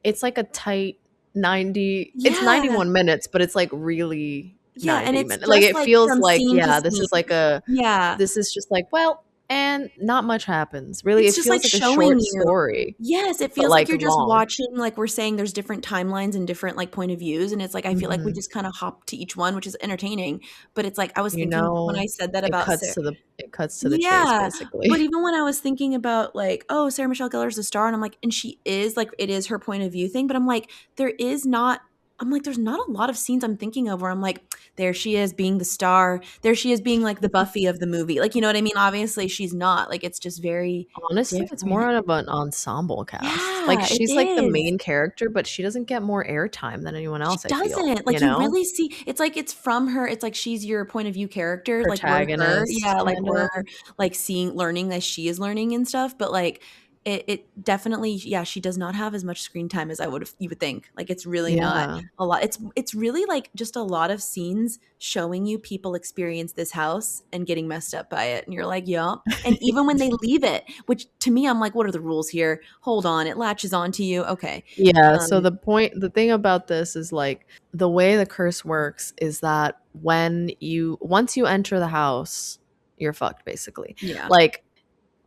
it's like a tight 90, it's yeah, 91 minutes, but it's like really yeah, and 90 it's minutes. Like just, it like, feels from like, scene to yeah, this scene. is like a Yeah. this is just like, well, and not much happens. Really, It's it just, like, feels like a showing short you story, yes, it but feels like like you're just long. watching like we're saying there's different timelines and different, like, point of views, and it's like, I feel like we Mhm. just kinda hop to each one, which is entertaining, but it's like, I was You thinking when know, I said that about Sarah it cuts to the chase, yeah, but basically. even when I was thinking about, like, "Oh, Sarah Michelle Gellar's a star," and I'm like and she is, like, it is her point of view thing, but I'm like, there is not I'm like, there's not a lot of scenes I'm thinking of where I'm like, there she is being the star. There she is being like the Buffy of the movie. Like, you know what I mean? Obviously, she's not. Like, it's just very Honestly, it's more different. of an ensemble cast. Like, Yeah, it she's, like, the is. main character, but she doesn't get more airtime than anyone She else, I feel, doesn't. you Like, you know? really see it's like it's from her. It's like she's your point of view character, like, we're her. Protagonist, Yeah, like, kind we're, of. like, learning as she is learning and stuff, but, like, it definitely yeah, she does not have as much screen time as you would think. Like, it's really not Yeah. a lot. It's really, like, just a lot of scenes showing you people experience this house and getting messed up by it, and you're like, "Yeah." And even when they leave it, which to me, I'm like, "What are the rules here? Hold on, it latches onto you. Okay." Yeah, so Um, the thing about this is, like, the way the curse works is that once you enter the house, you're fucked, basically. yeah. Like,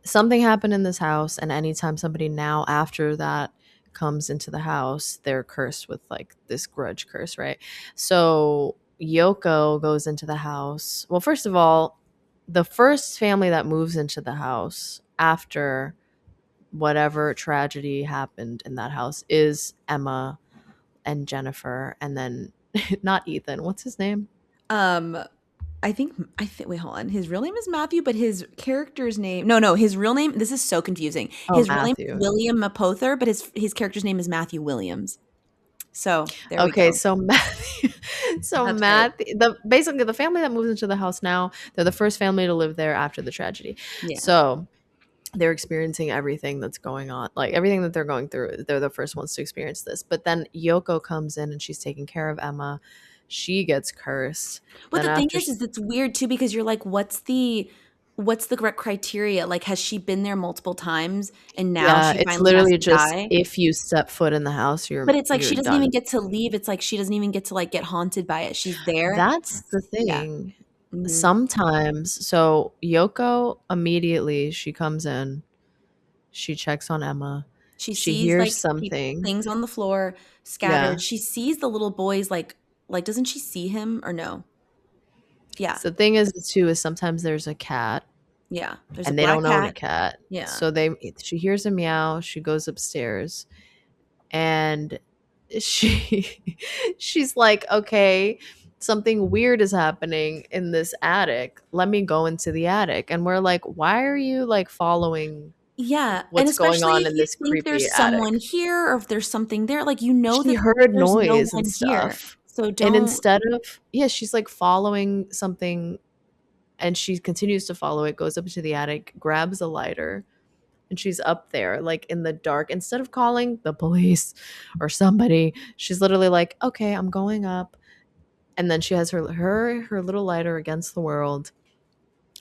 something happened in this house, and anytime somebody now after that comes into the house, they're cursed with, like, this grudge curse, right? So Yoko goes into the house. Well, first of all, the first family that moves into the house after whatever tragedy happened in that house is Emma and Jennifer, and then not Ethan. What's his name? Um, I think wait, hold on. His real name is Matthew, but his character's name no, his real name, this is so confusing. Oh, His real name is Matthew. William Mapother, but his character's name is Matthew Williams. So, there we Okay, go. so Matthew, so That's great. Matthew, the basically the family that moves into the house now, they're the first family to live there after the tragedy. Yeah. So they're experiencing everything that's going on, like everything that they're going through. They're the first ones to experience this. But then Yoko comes in and she's taking care of Emma. She gets cursed. But Then the thing after, is it's weird too because you're like, what's the correct criteria? Like, has she been there multiple times and now yeah, she it's finally has literally to just die? if you step foot in the house, But it's like you're she doesn't even done. get to leave. It's like she doesn't even get to, like, get haunted by it. She's there. That's the Yeah. thing. Mhm. Sometimes, so Yoko immediately she comes in, she checks on Emma, She she sees, hears like, something. things on the floor Yeah. scattered. She sees the little boys, like, doesn't she see him or no? Yeah, So the thing is too is sometimes there's a cat yeah. There's a and they black don't own a cat. cat. Yeah. So she hears a meow, she goes upstairs and she she's like, "Okay, something weird is happening in this attic. Let me go into the attic." And we're like, "Why are you like following Yeah, and what's going especially on if in you this think creepy there's someone attic?" here or if there's something there, like, you know She that heard there's no noise and one here. stuff. So And don't instead of yeah, she's like following something and she continues to follow it, goes up into the attic, grabs a lighter, and she's up there like in the dark. Instead of calling the police or somebody, she's literally like, "Okay, I'm going up." And then she has her little lighter against the world,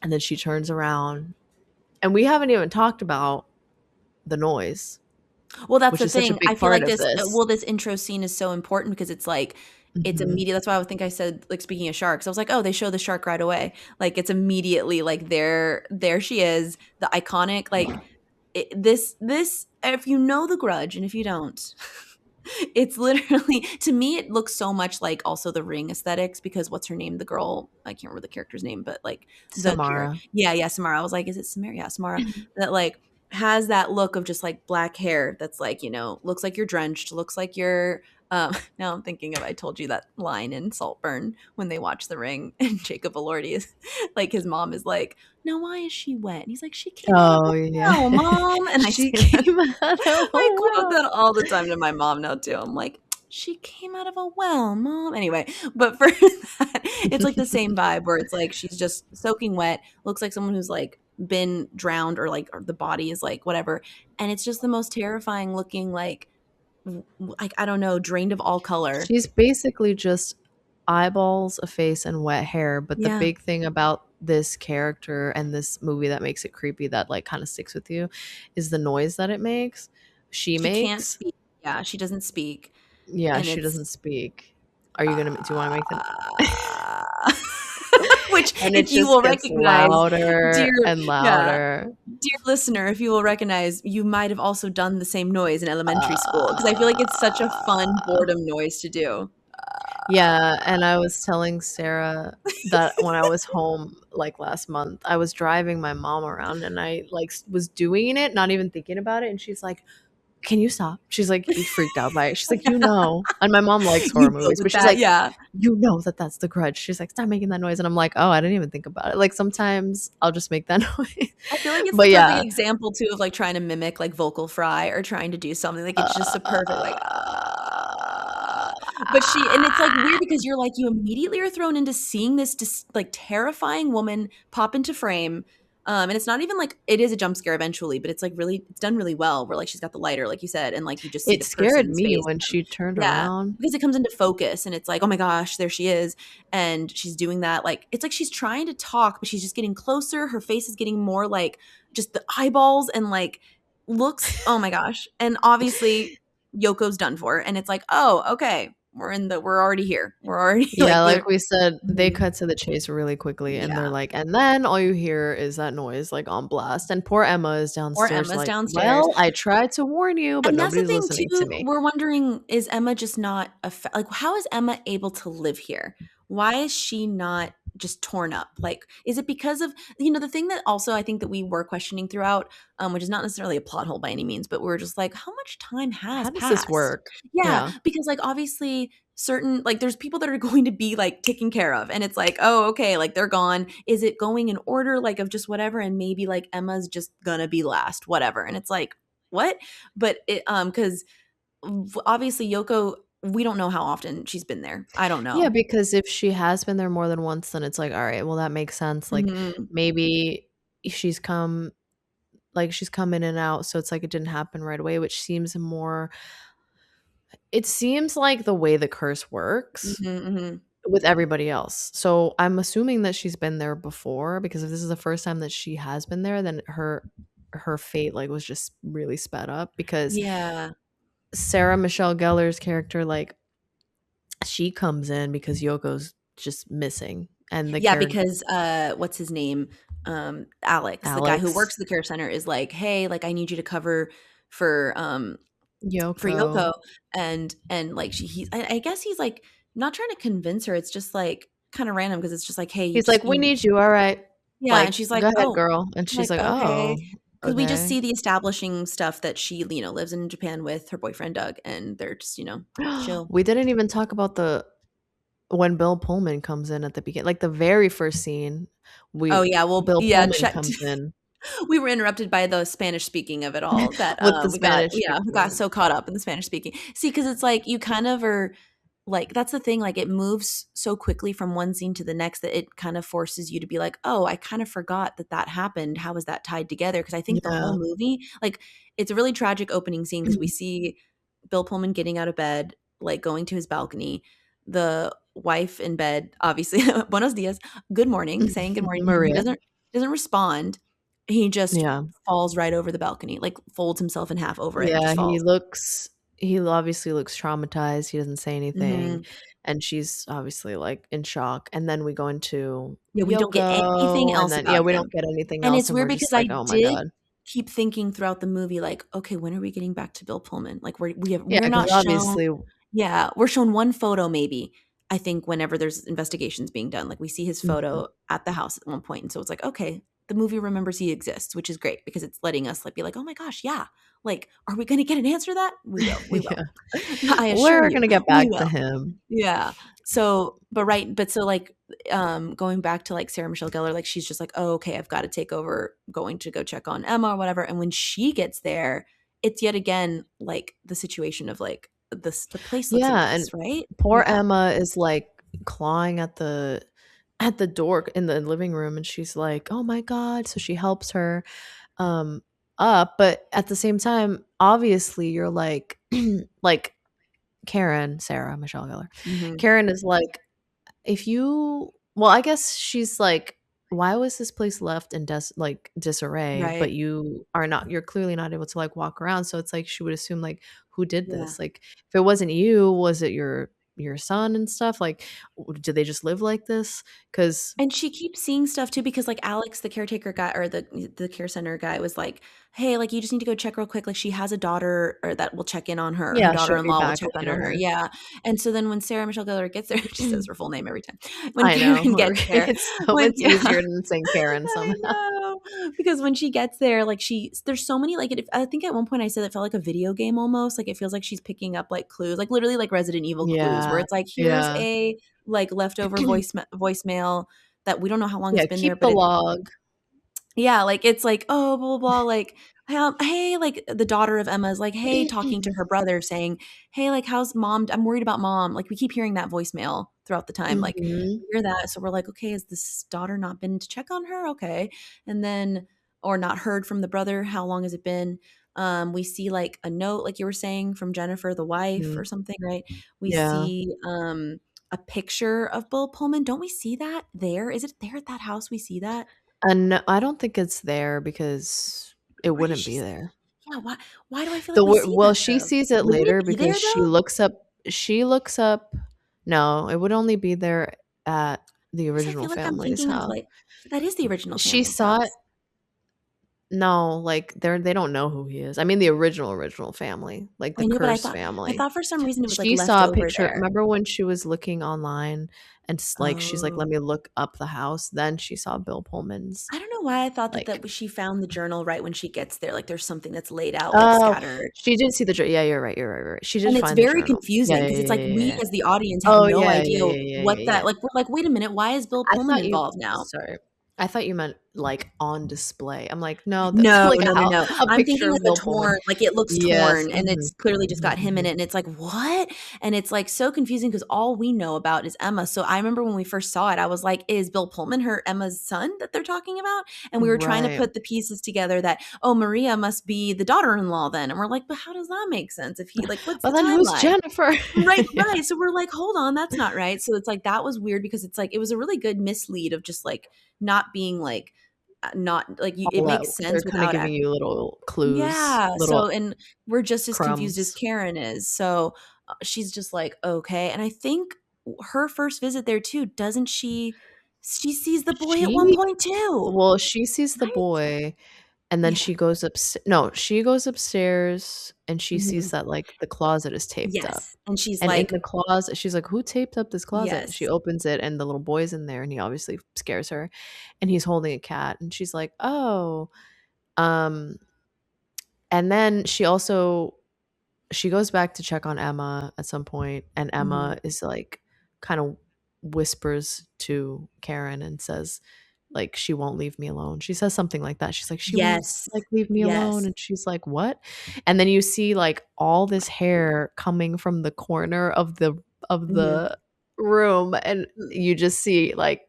and then she turns around. And we haven't even talked about the noise, Well, that's which the is such a thing. I big feel part like of this this. this intro scene is so important because it's like it's Mhm. immediate. That's why I would think I said, like, speaking of sharks, I was like, "Oh, they show the shark right away." Like, it's immediately like there she is, the iconic like this if you know The Grudge and if you don't, it's literally to me it looks so much like also the Ring aesthetics because what's her name? The girl, I can't remember the character's name, but like Samara. yeah, Samara. I was like, is it Samara? Yeah, Samara. That like has that look of just like black hair that's like, looks like you're drenched, looks like you're now I'm thinking of I told you that line in Saltburn when they watch The Ring and Jacob Elordi is like his mom is like, now why is she wet? And he's like, she came out of a Oh, yeah. well, mom. And I She say that came out of a I quote well. that all the time to my mom now too. I'm like, she came out of a well, mom. Anyway, but for that, it's like the same vibe where it's like she's just soaking wet, looks like someone who's like been drowned or like or the body is like whatever. And it's just the most terrifying looking like I don't know, drained of all color. She's basically just eyeballs, a face, and wet hair. But the Yeah. big thing about this character and this movie that makes it creepy, that like kind of sticks with you, is the noise that it makes. She She can't makes. speak. Yeah, she doesn't speak. Yeah, And she it's doesn't speak. Are you gonna? Do you want to make the? uh, which And it if you just will gets recognize, louder dear and yeah, louder. dear listener, if you will recognize, you might have also done the same noise in elementary school because I feel like it's such a fun Uh, boredom noise to do. Yeah, and I was telling Sarah that when I was home like last month, I was driving my mom around and I like was doing it, not even thinking about it, and she's like, "Can you stop?" She's like freaked out by it. She's like, "You know," and my mom likes You horror know movies, that but she's like, yeah. "You know that that's the Grudge." She's like, "Stop making that noise," and I'm like, "Oh, I didn't even think about it." Like sometimes I'll just make that noise, I feel like it's the but perfect yeah. example too of, like, trying to mimic, like, vocal fry or trying to do something, like, it's just a perfect, like, but she and it's, like, weird because you're, like, you immediately are thrown into seeing this like, terrifying woman pop into frame, and it's not even, like it is a jump scare eventually, but it's, like, really it's done really well where, like, she's got the lighter, like you said, and, like, you just see It the scared person's me face. when she turned Yeah, around. because it comes into focus and it's like, "Oh my gosh, there she is," and she's doing that, like it's like she's trying to talk, but she's just getting closer, her face is getting more, like, just the eyeballs and, like, looks oh my gosh, and obviously, Yoko's done for, and it's like, "Oh, okay, we're already here. We're already, Yeah, like, like we said, they mhm, cut to the chase really quickly, and they're yeah." like, and then all you hear is that noise, like, on blast, and poor Emma is Poor downstairs Emma's like, downstairs. "Well, I tried to warn you, but And that's the nobody's thing listening to too, me." we're wondering, is Emma just not like, how is Emma able to live here? Why is she not just torn up? Like, is it because of the thing that also I think that we were questioning throughout, which is not necessarily a plot hole by any means, but we're just like, how much time has How does this passed? work? Yeah, Yeah. because, like, obviously certain like, there's people that are going to be, like, taken care of, and it's like, "Oh, okay, like, they're gone." Is it going in order, like, of just whatever, and maybe, like, Emma's just gonna be last, whatever, and it's like, "What?" But it because obviously Yoko, we don't know how often she's been there. I don't Yeah, know. because if she has been there more than once, then it's like, alright, well, that makes sense, like, Mhm. maybe she's come she's come in and out, so it's like it didn't happen right away, which seems more it seems like the way the curse works Mhm, mhm. with everybody else. So, I'm assuming that she's been there before because if this is the first time that she has been there, then her fate, like, was just really sped up because Yeah. Sarah Michelle Gellar's character, like, she comes in because Yoko's just missing, and the Yeah, character because, what's his name? Alex, the guy who Alex, works at the care center is like, "Hey, like, I need you to cover for, for Yoko. Yoko," and, like, I guess he's, like, not trying to convince her, it's just, like, kinda random because it's just like, "Hey, you He's like, just "We you." need you, alright." Yeah, and Like, she's "Go like, ahead, "Oh." girl," and she's Like, like, "Okay," "Oh, because we just okay." see the establishing stuff that she, lives in Japan with her boyfriend, Doug, and they're just, chill. We didn't even talk about the when Bill Pullman comes in at the beginning, like, the very first scene, Oh, we yeah, well, Bill yeah, Pullman checked. comes in We were interrupted by the Spanish speaking of it all that, with the we got Spanish-speaking so caught up in the Spanish speaking. See, because it's like you kind of are like, that's the thing, like, it moves so quickly from one scene to the next that it kind of forces you to be like, "Oh, I kind of forgot that that happened. How is that tied together?" Because I think the whole Yeah. movie like, it's a really tragic opening scene because we see Bill Pullman getting out of bed, like, going to his balcony, the wife in bed, obviously, "Buenos dias," good morning, saying good morning to him. He Maria. doesn't respond. He just Yeah. falls right over the balcony, like, folds himself in half over it and Yeah, just falls. he obviously looks traumatized, he doesn't say anything, Mhm. and she's obviously, like, in shock, and then we go into Yeah, we don't get anything Yoko, and else then yeah, about we him. don't get anything And else, it's and weird we're because just I like, "Oh my did god." keep thinking throughout the movie, like, "Okay, when are we getting back to Bill Pullman?" Like, Yeah, we're because not shown. obviously Yeah, we're shown one photo maybe, I think whenever there's investigations being done, like, we see his Mhm. photo at the house at one point, and so it's like, okay, the movie remembers he exists, which is great because it's letting us, like, be like, "Oh my gosh, yeah." Like, are we gonna get an answer to that? We will. Yeah. I assure We're you, gonna get we back to will. him. Yeah. So, but so, like, going back to, like, Sarah Michelle Gellar, like, she's just like, "Oh, okay, I've gotta take over, going to go check on Emma," or whatever, and when she gets there, it's yet again, like, the situation of, like, the place looks a Yeah, and mess, right? poor Yeah. Emma is, like, clawing at the door in the living room, and she's like, "Oh my god," so she helps her, um, up, but at the same time, obviously, you're like like, Sarah Michelle Gellar, Mhm. Karen is like, if you well, I guess she's like, "Why was this place left in disarray, but Right. you're clearly not able to, like, walk around," so it's like she would assume, like, "Who did Yeah. this?" Like, if it wasn't you, was it your son and stuff? Like, did they just live like this? Because And she keeps seeing stuff too because, like, Alex, the caretaker guy or the care center guy was like, "Hey, like, you just need to go check real quick, like, she has a daughter or that will check in on her, her yeah, she'll be daughter-in-law will back check in on her." later. Yeah, and so then when Sarah Michelle Gellar gets there she says her full name every time. When I know, Karen gets there it's so when much yeah, easier than saying Karen I somehow. know. Because when she gets there, like, there's so many, like, I think at one point I said it felt like a video game almost, like, it feels like she's picking up, like, clues, like, literally like Resident Evil clues, where Yeah, it's like, here's yeah. a, like, leftover voicemail that we don't know how long it's Yeah, been there, keep but the it's log. yeah, like, it's like, "Oh, blah, blah, blah," like, "Hey," like, the daughter of Emma is like, "Hey," talking to her brother saying, "Hey, like, how's mom? I'm worried about mom." Like, we keep hearing that voicemail throughout the time, like, Mhm. we hear that, so we're like, "Okay, has this daughter not been to check on her? Okay." And then or not heard from the brother, how long has it been? We see, like, a note, like you were saying, from Jennifer, the wife Mm, or something, right? We yeah. see, a picture of Bill Pullman. Don't we see that there? Is it there at that house we see that? And I don't think it's there because it Where does wouldn't she be s there. yeah, why do I feel like we see Well, that she though? sees it Wouldn't it later be because there though? she looks up no, it would only be there at the 'Cause I original feel like I'm family's thinking of, house. like that is the original She family's saw it house. no, like, they don't know who he is. I mean, the original family, like, the I know, but Curse I family. thought for some reason it was, like, She left saw a over picture there. remember when she was looking online and she's like, "Let Oh. me look up the house," then she saw Bill Pullman's, I don't know why I thought that like she found the journal right when she gets there, like, there's something that's laid out, like, oh, scattered. she did see the yeah, you're right. She did And it's find the very journal. Yeah, confusing yeah, because it's yeah, like yeah, we yeah. as the audience have Oh, no yeah, idea yeah, yeah, yeah, what yeah, that yeah. like, we're like, "Wait a minute, why is Bill I Pullman thought you involved now?" sorry. I thought you meant, like, on display. I'm like, "No, that's No, like no, no, no. a I'm picture thinking of like a Bill Pullman." torn like, it looks Yes, torn, and mhm, it's clearly just mhm, got him in mhm. it, and it's like, "What?" And it's, like, so confusing because all we know about is Emma, so I remember when we first saw it, I was like, "Is Bill Pullman her Emma's son that they're talking about?" And we were trying to Right. put the pieces together that, "Oh, Maria must be the daughter-in-law then," and we're like, "But how does that make sense if he like, what's Well, the then who's timeline?" Jennifer? Right, Yeah. right, so we're like, "Hold on, that's not right." So it's like, that was weird because it's like, it was a really good mislead of just, like, not being, like, not like, you it All that makes they're sense kinda without giving act you little clues, yeah, little so and we're just as confused as crumbs. Karen is, so, she's just like, "Okay," and I think her first visit there too, doesn't she sees the boy at one She point too, well, she sees the right? boy, and then Yeah, she goes no, she goes upstairs, and she sees mhm, that, like, the closet is taped up, yes, and she's and in like the closet she's like, "Who taped up this closet?" She yes, opens it, and the little boy's in there, and he obviously scares her, and he's holding a cat, and she's like, "Oh," um, and then she goes back to check on Emma at some point, and Emma mhm, is like kind of whispers to Karen and says like she won't leave me alone. She says something like that. She's like she won't yes, like leave me alone yes, and she's like what? And then you see like all this hair coming from the corner of mhm, the room and mm, you just see like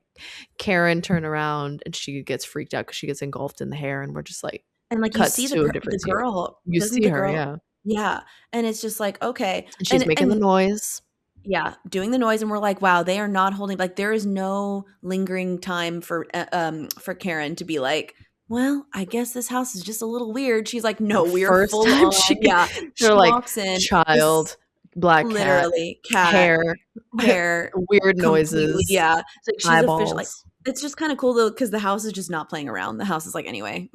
Karen turn around and she gets freaked out cuz she gets engulfed in the hair and we're just like and, like, you see cuts to a the different scene. girl You doesn't see the her, girl yeah. yeah, and it's just like, okay, And she's making the and noise. yeah, doing the noise, and we're like, "Wow, they are not holding" like, there is no lingering time for Karen to be like, "Well, I guess this house is just a little weird." She's like, The "No, we are first full time on" yeah. they're She like, walks in, this child, black cat, literally, cat, hair, hair, weird completely noises, yeah. It's like she's official like, eyeballs. it's just kinda cool though because the house is just not playing around. The house is like, "Anyway."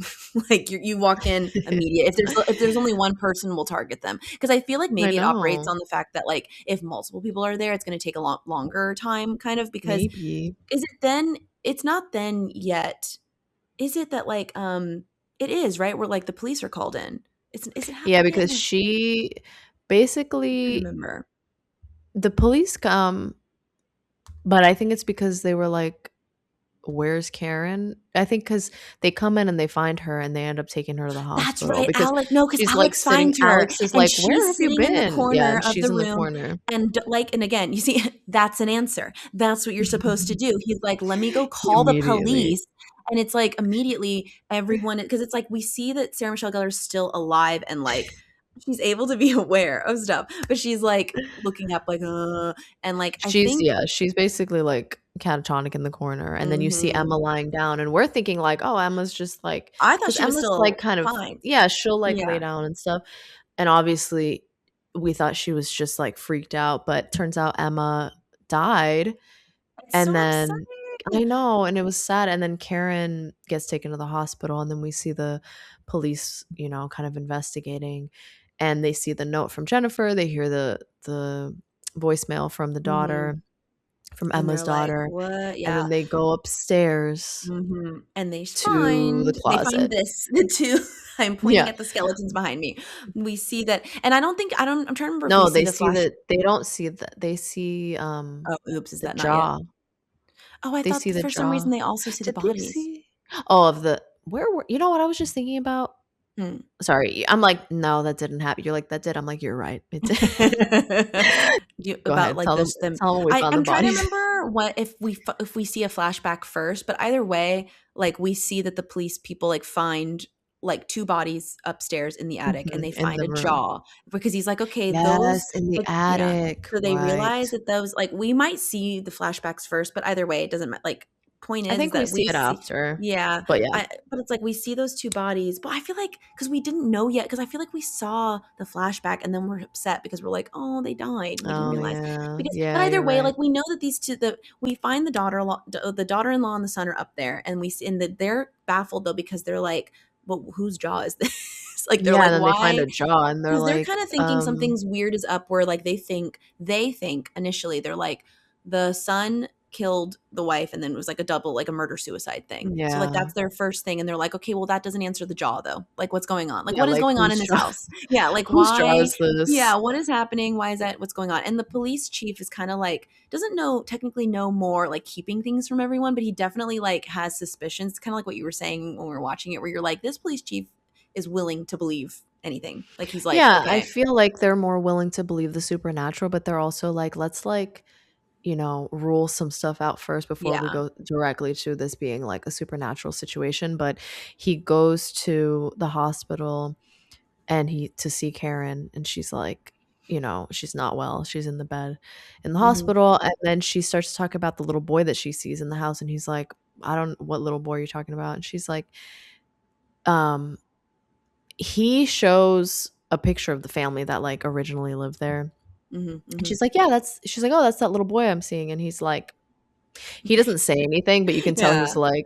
Like, you walk in immediate if there's only one person, we'll target them. Because I feel like I maybe it operates know. on the fact that, like, if multiple people are there, it's gonna take a lot longer time kind of because Maybe. is it then it's not then yet. Is it that, like, it is, right? Where, like, the police are called in. Is it Yeah, happened yet? because No, she I basically remember. the police come, but I think it's because they were like, "Where's Karen?" I think because they come in and they find her and they end up taking her to the That's hospital right, because Alex no, because she's, like, Alex sitting finds her, Alex is and like, "Where she's have you sitting in the been?" Yeah, corner and of she's the in the room, corner. and, like and again, you see, that's an answer. That's what you're supposed to do. He's like, "Let me go call the Immediately. police," and it's like, immediately, everyone because it's like, we see that Sarah Michelle Gellar's still alive and, like, she's able to be aware of stuff, but she's, like, looking up, like, and, like, I She's think yeah, she's basically, like, catatonic in the corner, and then you see mhm. Emma lying down, and we're thinking, like, "Oh, Emma's just, like" I thought because she was Emma's, like, still kind of fine. yeah, she'll, like, lay Yeah. down and stuff, and obviously, we thought she was just, like, freaked out, but turns out Emma died, It's and so then I upsetting. know, and it was sad, and then Karen gets taken to the hospital, and then we see the police, kind of investigating, and they see the note from Jennifer, they hear the voicemail from the Mhm. daughter, from And Emma's they're like, daughter, "What?" and Yeah. then they go upstairs And to the they find closet. this the 2 I'm pointing Yeah. at the skeletons behind me. We see that and I don't I'm trying to remember if we No, see they the see flash. they don't see they see, Oh, oops, is the that not yet? jaw. Oh, I They thought see that the for some reason jaw. they also see the Did they bodies. see Oh, of the where were you know what I was just thinking about? Hmm. Sorry, I'm like, "No, that didn't happen." You're like, "That did." I'm like, "You're right, it did." You Go about, ahead, like, those them tell them we found the I'm trying to bodies. remember what if we see a flashback first, but either way, like, we see that the police people, like, find, like, 2 bodies upstairs in the attic, and Mhm, they in find the a room. jaw because he's like, "Okay, those" Yes, in the like yeah. attic, So they right. realize that those like, we might see the flashbacks first, but either way, it doesn't like, point I is think we that see we it see after, yeah, but yeah. but it's like we see those 2 bodies, but I feel like because we didn't know yet, because I feel like we saw the flashback and then we're upset because we're like, "Oh, they died. We didn't Oh, realize." yeah. Because but Yeah, either you're way, right. like, we know that these 2 we find the daughter-in-law and the son are up there, and we see and they're baffled, though, because they're like, "Well, whose jaw is this?" Like, they're Yeah, like, and then they find "Why?" a jaw, and they're Because they're like, kinda thinking something's weird is up where, like, they think initially, they're like, the son killed the wife and then it was like a double, like a murder-suicide thing. So, like, yeah. that's their first thing, and they're like, "Okay, well, that doesn't answer the jaw, though. Like, what's going on? Like, Yeah, what is like, going on whose in this jaw house?" Yeah, like, whose jaw why is this? yeah, what is happening? Why is that what's going on? And the police chief is kinda like doesn't technically know more, like, keeping things from everyone, but he definitely, like, has suspicions. Kinda like what you were saying when we were watching it, where you're like, "This police chief is willing to believe anything." Like, he's like, Yeah, I "Okay." feel like they're more willing to believe the supernatural, but they're also like, "Let's, like, rule some stuff out first before we Yeah. go directly to this being, like, a supernatural situation," but he goes to the hospital and he to see Karen, and she's like, she's not well. She's in the bed in the Mhm. hospital, and then she starts to talk about the little boy that she sees in the house, and he's like, "I don't what little boy are you talking about?" And she's like, um, he shows a picture of the family that, like, originally lived there, Mhm, and mhm. she's like, she's like, "Oh, that's that little boy I'm seeing," and he's like he doesn't say anything, but you can tell Yeah. he's like,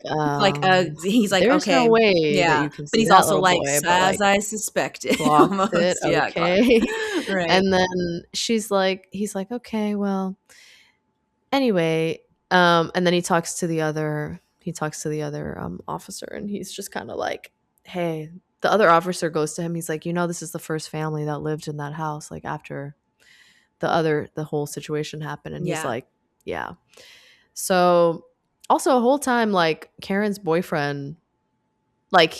He's like, "There's no "Okay." way that Yeah, you can but see he's that also little like, boy," but, "As like, I suspected," clocked it, almost. Yeah, clock. okay. Right. And then he's like, "Okay, well, anyway," and then he talks to the other, officer, and he's just kinda like, "Hey," the other officer goes to him, he's like, this is the first family that lived in that house, like, after the whole situation happened," and he's Yeah. like, "Yeah." So, also, a whole time, like, Karen's boyfriend, like,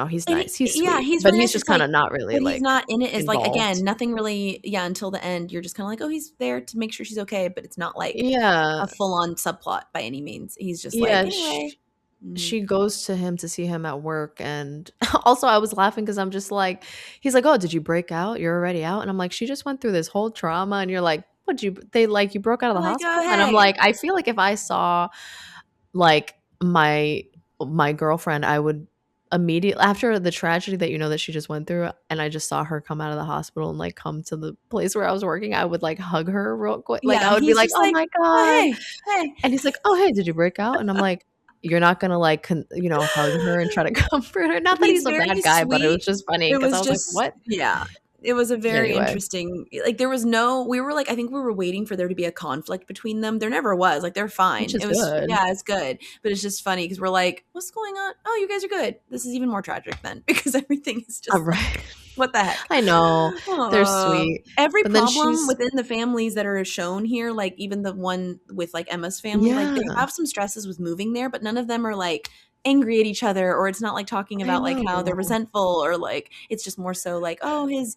he's And nice, he's yeah, sweet, he's but really he's nice, just just like kinda not really, but he's like, not in it as like involved. again, nothing really yeah, until the end, you're just kinda like, "Oh, he's there to make sure she's okay," but it's not like Yeah. a full-on subplot by any means. He's just like, Yeah, "Anyway." Mhm. she goes to him to see him at work, and also I was laughing because 'cause I'm just like he's like, "Oh, did you break out? You're already out?" And I'm like, "She just went through this whole trauma," and you're like, "What'd you they like, you broke out of You're the like, "Oh, hospital?" And I'm hey." like, I feel like if I saw, like, my girlfriend, I would immediately after the tragedy that that she just went through, and I just saw her come out of the hospital and, like, come to the place where I was working, I would, like, hug her real quick. Like, Yeah, I would be he's like, just "Oh like, my "Oh, god." hey, hey." And he's like, "Oh, hey, did you break out?" And I'm like, "You're not gonna, like, hug her and try to comfort her?" Not that He's he's a very bad guy, but it was sweet. just funny It because I was was like, just "What?" yeah. It was a very Anyway, interesting like, there was no we were like I think we were waiting for there to be a conflict between them. There never was, like, they're which fine. is It was good. yeah, it's good, but it's just funny because 'cause we're like, "What's going on? Oh, you guys are good." This is even more tragic then because everything is just Right. like, "What the heck?" I know. They're sweet. Every But then problem she's within the families that are shown here, like, even the one with, like, Emma's family, like, they Yeah, have some stresses with moving there, but none of them are, like, angry at each other, or it's not, like, talking I about, like, how they're know. resentful or, like it's just more so, like, oh, his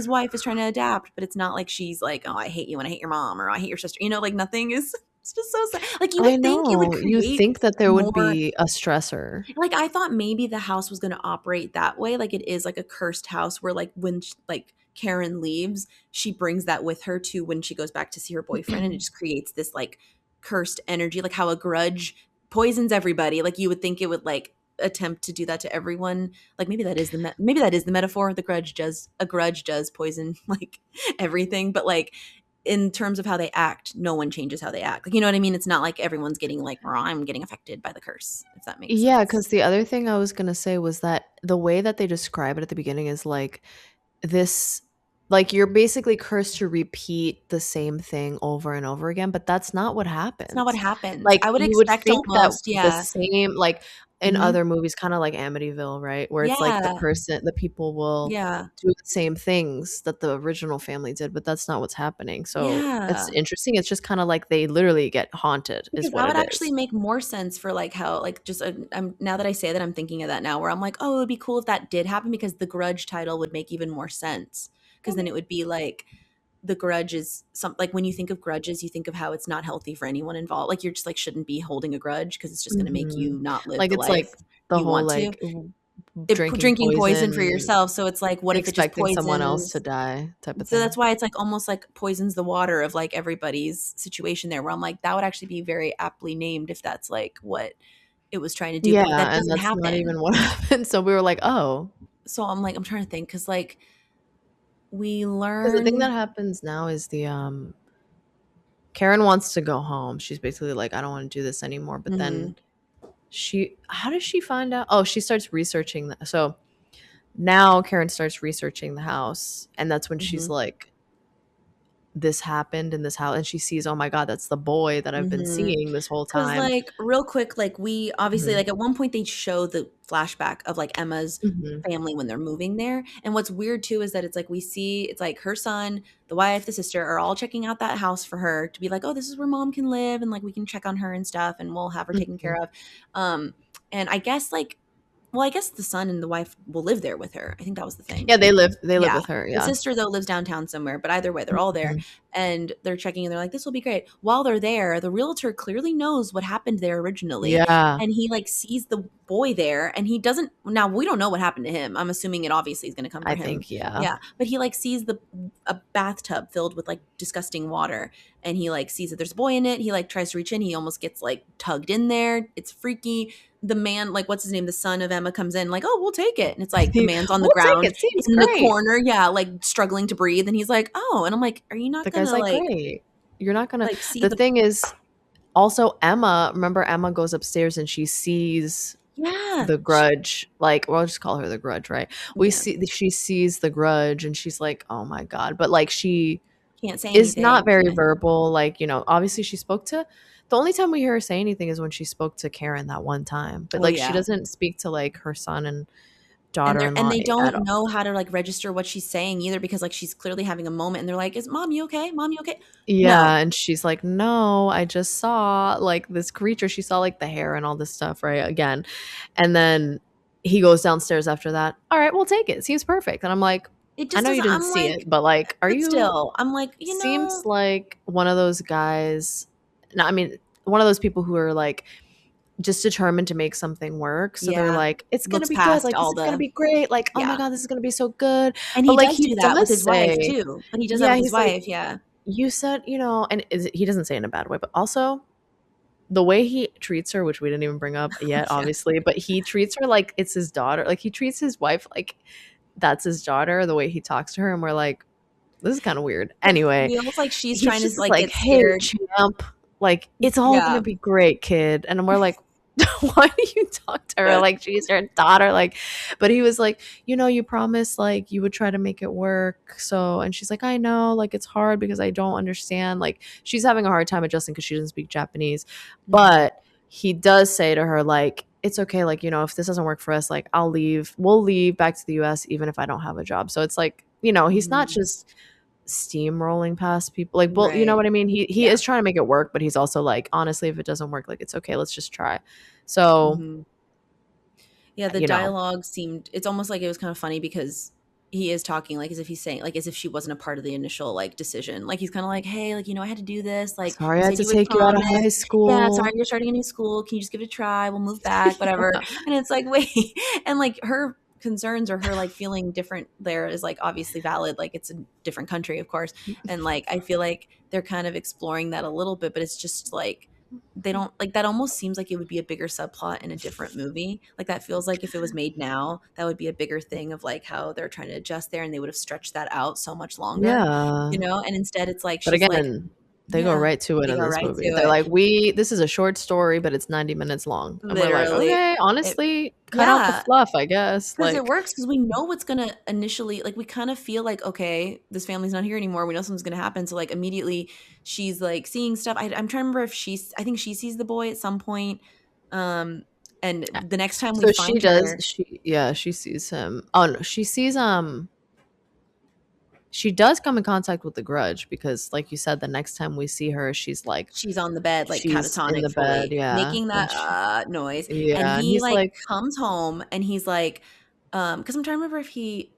wife is trying to adapt, but it's not like she's like, "Oh, I hate you and I hate your mom," or "I hate your sister," like, nothing is it's just so sad. Like, you I would think it would know. You create think that there would more be a stressor. like, I thought maybe the house was gonna operate that way, like, it is, like, a cursed house where, like, when sh like, Karen leaves, she brings that with her to when she goes back to see her boyfriend, and it just creates this, like, cursed energy, like how a grudge poisons everybody, like, you would think it would, like, attempt to do that to everyone, like, maybe that is the metaphor, a grudge does poison, like, everything, but, like, in terms of how they act, no one changes how they act. Like, you know what I mean? It's not like everyone's getting like, "Oh, I'm getting affected by the curse," if that makes Yeah, sense. because the other thing I was gonna say was that the way that they describe it at the beginning is, like, this like, you're basically cursed to repeat the same thing over and over again, but that's not what It's not what happens. happens. Like, I would you would expect think that almost, the yeah. same like, in Mhm. other movies, kinda like Amityville, right? Where it's like Yeah, the people will yeah, do the same things that the original family did, but that's not what's happening, so it's yeah. interesting, it's just kinda like they literally get haunted is Because what that would it actually is. make more sense for, like, how, like, just, now that I say that, I'm thinking of that now where I'm like, "Oh, it would be cool if that did happen," because the Grudge title would make even more sense. Because then Mhm. it would be like, the grudge is some like, when you think of grudges, you think of how it's not healthy for anyone involved. Like, you're just, like, shouldn't be holding a grudge because it's just gonna make Mhm. you not live Like, the it's life like the you whole, want to. like, w drinking Drinking poison for poison, yourself, so it's like, what if it just expecting someone else to poisons. die type of So that's thing. why it's, like, almost like poisons the water of, like, everybody's situation there, where I'm like, that would actually be very aptly named if that's, like, what it was trying to do, Yeah, but that and doesn't that's not happen. even what happened, so we were like, "Oh." So I'm like, I'm trying to think because, like, we 'Cause the thing that learn. happens now is Karen wants to go home. She's basically like, "I don't wanna do this anymore," but then Mhm, she how does she find out? Oh, she starts researching the so now Karen starts researching the house, and that's when she's mhm. like, "This happened in this house," and she sees, "Oh my god, that's the boy that I've been Mhm. seeing this whole 'Cause, time." like, real quick, like, we obviously, Mhm, like, at one point, they show the flashback of, like, Emma's mhm, family when they're moving there, and what's weird too is that it's like we see it's like her son, the wife, the sister are all checking out that house for her to be like, "Oh, this is where mom can live, and, like, we can check on her and stuff, and we'll have her taken mhm. care of." Um, and I guess, like, well, I guess the son and the wife will live there with her. I think that was the thing. Yeah, they live Yeah. with her, The yeah. sister, though, lives downtown somewhere, but either way, they're all there, Mhm. and they're checking, and they're like, "This will be great." While they're there, the realtor clearly knows what happened there originally, Yeah, and he, like, sees the boy there, and he doesn't now, we don't know what happened to him. I'm assuming it obviously is gonna come for I him. think, yeah. Yeah, but he, like, sees a bathtub filled with, like, disgusting water, and he, like, sees that there's a boy in it. He, like, tries to reach in. He almost gets, like, tugged in there. It's freaky. The man, like, what's his name? The son of Emma comes in like, "Oh, we'll take it." And it's like the man's on the "We'll take ground it, seems in the great." corner, yeah, like, struggling to breathe, and he's like, "Oh," and I'm like, "Are you not The guy's gonna, like, "Great. You're not gonna." see The the." thing is, also, Emma remember Emma goes upstairs and she sees Yeah, the Grudge, like, we'll just call her the Grudge, right? yeah, She sees the Grudge and she's like, "Oh my god," but, like, she can't say is not anything, very yeah. verbal, like, obviously she spoke to the only time we hear her say anything is when she spoke to Karen that one time, but, Oh, like, she yeah, doesn't speak to, like, her son and and daughter-in-law they at don't all. know how to, like, register what she's saying either because, like, she's clearly having a moment, and they're like, "Is mom, you okay? Mom, you okay?" Yeah, No. and she's like, "No, I just saw, like, this creature." She saw, like, the hair and all this stuff, right, again, and then he goes downstairs after that, "Alright, we'll take it, seems perfect," and I'm like, It "I just know you doesn't. didn't I'm see like, it, but, like, are but you" still, I'm like, seems like one of those guys no, I mean, one of those people who are, like, just determined to make something work, so they're yeah, like, "It's gonna looks be good, past like, this all is gonna the, be great, like, oh my yeah, god, this is gonna be so good," and but, he like, does he do that with does his wife say too, but he does that yeah, with his he's like, wife, yeah. "You said" and he doesn't say it in a bad way, but also the way he treats her, which we didn't even bring up yet, Yeah. obviously, but he treats her like it's his daughter. Like, he treats his wife like that's his daughter, the way he talks to her, and we're like, "This is kinda weird." It Anyway, feels like she's he's trying to, just like, like, get "Hey, scared. champ, like, it's all Yeah. gonna be great, kid," and we're like, "Why do you talk to her like she's your daughter?" Like but he was like, you promised, like, you would try to make it work, so" and she's like, "I know, like, it's hard because I don't understand," like, she's having a hard time adjusting because she doesn't speak Japanese, Mhm, but he does say to her, like, "It's okay, like, if this doesn't work for us, like, we'll leave back to the US even if I don't have a job," so it's like, he's not mhm. just steamrolling past people, like, well, you know Right. what I mean? He Yeah. is trying to make it work, but he's also like, "Honestly, if it doesn't work, like, it's okay, let's just try." So, Mhm. Yeah, the you know dialogue seemed, it's almost like it was kind of funny because he is talking, like, as if he's saying, like, as if she wasn't a part of the initial, like, decision. Like, he's kinda like, "Hey, like, I had to do this, like, "Sorry you I had said to you would take you out of promise. high Yeah, sorry, school." you're starting a new school. Can you just give it a try? We'll move back, whatever." Yeah. And it's like, "Wait." And, like, her concerns or her, like, feeling different there is, like, obviously valid. Like, it's a different country, of course. And, like, I feel like they're kind of exploring that a little bit, but it's just, like, they don't, like, that almost seems like it would be a bigger subplot in a different movie. Like, that feels like if it was made now, that would be a bigger thing of, like, how they're trying to adjust there, and they would have stretched that out so much longer, Yeah. And instead it's like But she's like, again, They go Yeah, right to it they in go this right movie. to They're it. like, this is a short story, but it's 90 minutes long." And we're like, Literally. "Okay, It honestly, cut out the yeah. fluff, I guess." 'Cause it Like, works, because we know what's gonna initially like, we kinda feel like, "Okay, this family's not here anymore, we know something's gonna happen," so, like, immediately, she's, like, seeing stuff. I'm trying to remember if I think she sees the boy at some point, um, and the next time we so she find does, her she sees him. Oh, no, she sees, she does come in contact with the Grudge because, like you said, the next time we see her, she's on the bed, like, she's in catatonic the bed, fully, yeah, making and that, she noise, and yeah, and he, he's like, like comes home, and he's like, 'cause I'm trying to remember if he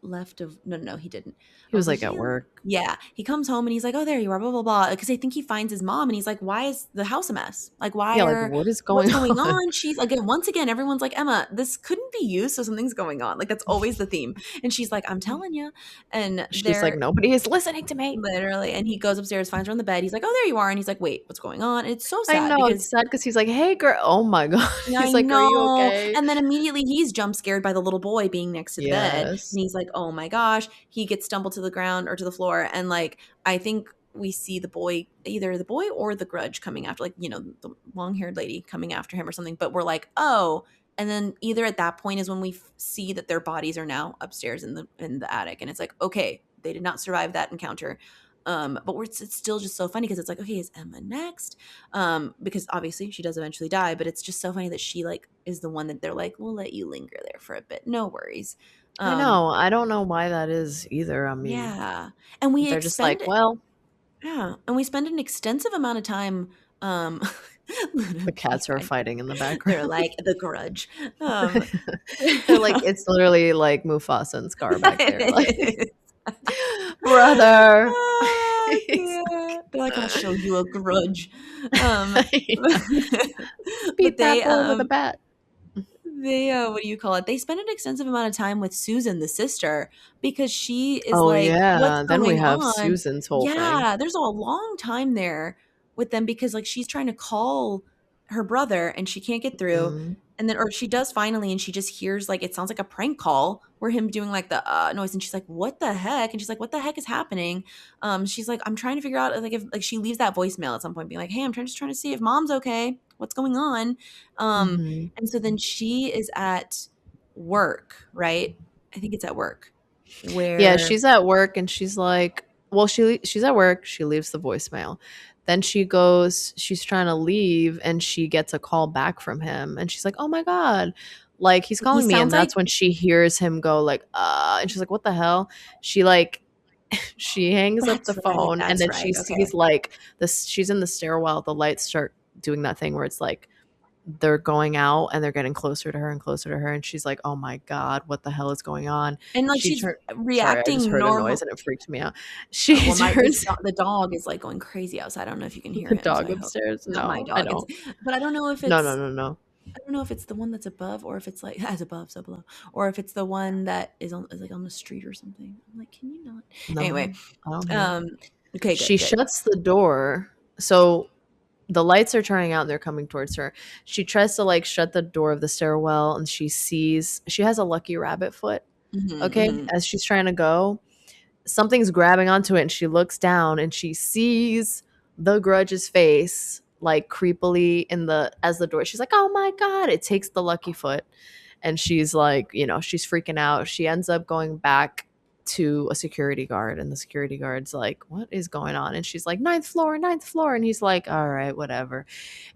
left of no, he didn't. he I was, was like, like, "Did at he?" work. Yeah, he comes home, and he's like, "Oh, there you are, blah, blah, blah," because I think he finds his mom, and he's like, "Why is the house a mess? Like, Yeah, like, what is what's going going on? on?" She's again, once again, everyone's like, "Emma, this couldn't be you, so something's going on." Like, that's always the theme, and she's like, "I'm telling you," and She's like, "Nobody is listening to me." literally, and he goes upstairs, finds her on the bed. He's like, "Oh, there you are." And he's like, "Wait, what's going on?" And it's so I sad know, because it's sad because he's like, "Hey, girl." Oh my god. I He's like, "Are you know. okay?" And then immediately he's jump scared by the little boy being next to the bed. Yes. And he's like, "Oh my gosh." He gets stumbled to the ground or to the floor. And like, I think we see the boy, either the boy or the Grudge coming after, like, the long haired lady coming after him or something. But we're like, oh. And then either at that point is when we see that their bodies are now upstairs in the attic. And it's like, okay, they did not survive that encounter. But it's still just so funny because it's like, okay, is Emma next? Because obviously she does eventually die, but it's just so funny that she like is the one that they're like, we'll let you linger there for a bit, no worries. I um know, I don't know why that is either, I mean, yeah, and we they're just like, expend "Well." yeah, and we spend an extensive amount of time um The these cats are guys, fighting in the they're background. like the Grudge. um They're like, it's literally like Mufasa and Scar back there, like, it is. "Brother." Oh, He's yeah. like They're like, "I'll show you a grudge." Um, yeah. but "Beat that boy with a bat." what do you call it? They spend an extensive amount of time with Susan, the sister, because she is Oh, like, "What's yeah, then we going have on?" Susan's whole thing. Yeah, there's a long time there with them because, like, she's trying to call her brother and she can't get through, Mhm. and then or she does finally, and she just hears, like, it sounds like a prank call where him doing, like, the, noise, and she's like, "What the heck?" And she's like, "What the heck is happening?" She's like, "I'm trying to figure out," like, if like, she leaves that voicemail at some point being like, "Hey, I'm just trying to see if mom's okay. What's going on?" Um, Mhm. and so then she is at work, right? I think it's at work Yeah, where she's at work and she's like, well, she's at work, she leaves the voicemail. Then she's trying to leave and she gets a call back from him and she's like, "Oh my god." Like, he's he calling me, sounds and like that's when she hears him go like, and she's like, "What the hell?" She like she hangs up the phone and that's then right, she okay. sees like this, she's in the stairwell, the lights start doing that thing where it's like they're going out and they're getting closer to her and closer to her, and she's like, "Oh my god, what the hell is going on?" And, like, She she's turned Sorry, I just reacting heard a noise normal. and it freaked me out. She Well, turns the dog is, like, going crazy outside. I don't know if you can hear the him, so dog I hope upstairs? not my No, I dog, it's don't. but No, no, no, no. I don't know if it's the one that's above or if it's, like as above, so below, or if it's the one that is, like, on the street or something. I'm like, "Can you not?" Anyway, No, I don't hear it. um, okay, good, She good. shuts the door, so the lights are turning out and they're coming towards her. She tries to, like, shut the door of the stairwell, and she has a lucky rabbit foot, Mhm, okay, mhm. as she's trying to go. Something's grabbing onto it and she looks down and she sees the Grudge's face like creepily in the as the door. She's like, "Oh my god." It takes the lucky foot and she's like, she's freaking out. She ends up going back to a security guard and the security guard's like, "What is going on?" And she's like, "Ninth floor, ninth floor." And he's like, "All right, whatever."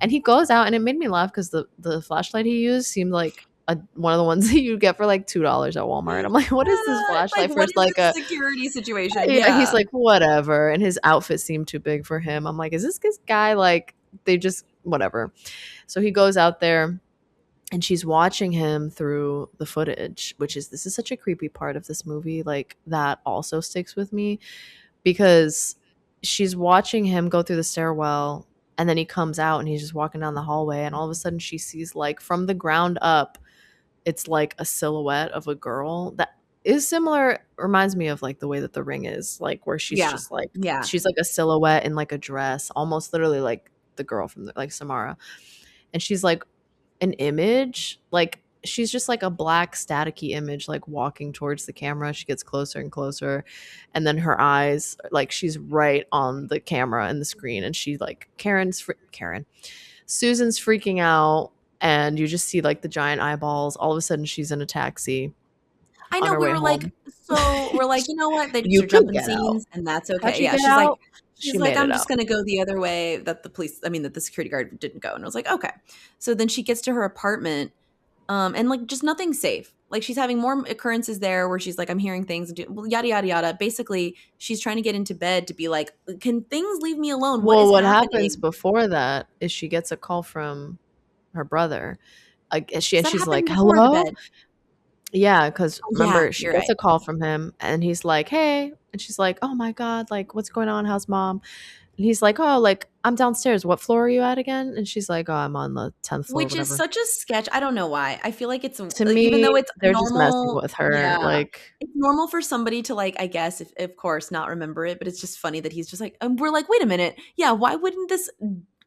And he goes out and it made me laugh because the flashlight he used seemed like one of the ones that you get for like $2 at Walmart. I'm like, what is this Like, flashlight for? what It's is like this a security situation? yeah, he's Yeah. like, "Whatever," and his outfit seemed too big for him. I'm like, "Is this guy, like, they just whatever." So he goes out there, and she's watching him through the footage, which is this is such a creepy part of this movie, like, that also sticks with me because she's watching him go through the stairwell, and then he comes out, and he's just walking down the hallway, and all of a sudden, she sees, like, from the ground up, it's like a silhouette of a girl that is similar, reminds me of like the way that The Ring is, like where Yeah. Yeah. she's like a silhouette in like a dress, almost literally like the girl from like Samara. And she's like an image, like she's just like a black staticky image like walking towards the camera. She gets closer and closer, and then her eyes, like she's right on the camera and the screen, and she like Karen Susan's freaking out, and you just see like the giant eyeballs. All of a sudden she's in a taxi I on know, her we way were like, home. so we're like, you know what? These You are could jumping get out. scenes, and that's How'd okay. you Yeah, get out? she's She like, made it I'm just out. gonna go the other way that the security guard didn't go. And I was like, okay. So then she gets to her apartment, and like just nothing's safe. Like she's having more occurrences there where she's like, I'm hearing things, and well, yada yada yada. Basically, she's trying to get into bed to be like, can things leave me alone? What Well, is what happens happening? before that is she gets a call from her brother. Like, Does that she's happen like, before the "Hello?" bed? Yeah, because Oh, yeah, remember, she you're gets right. a call from him, and he's like, "Hey," and she's like, "Oh my god, like, what's going on? How's mom?" And he's like, "Oh, like, I'm downstairs. What floor are you at again?" And she's like, "Oh, I'm on the 10th floor, Which is whatever." such a sketch. I don't know why. I feel like it's To like, even me, though it's they're just messing normal, with her. yeah, Like, it's normal for somebody to like, I guess, if of course, not remember it, but it's just funny that he's just like, and we're like, wait a minute, yeah, why wouldn't this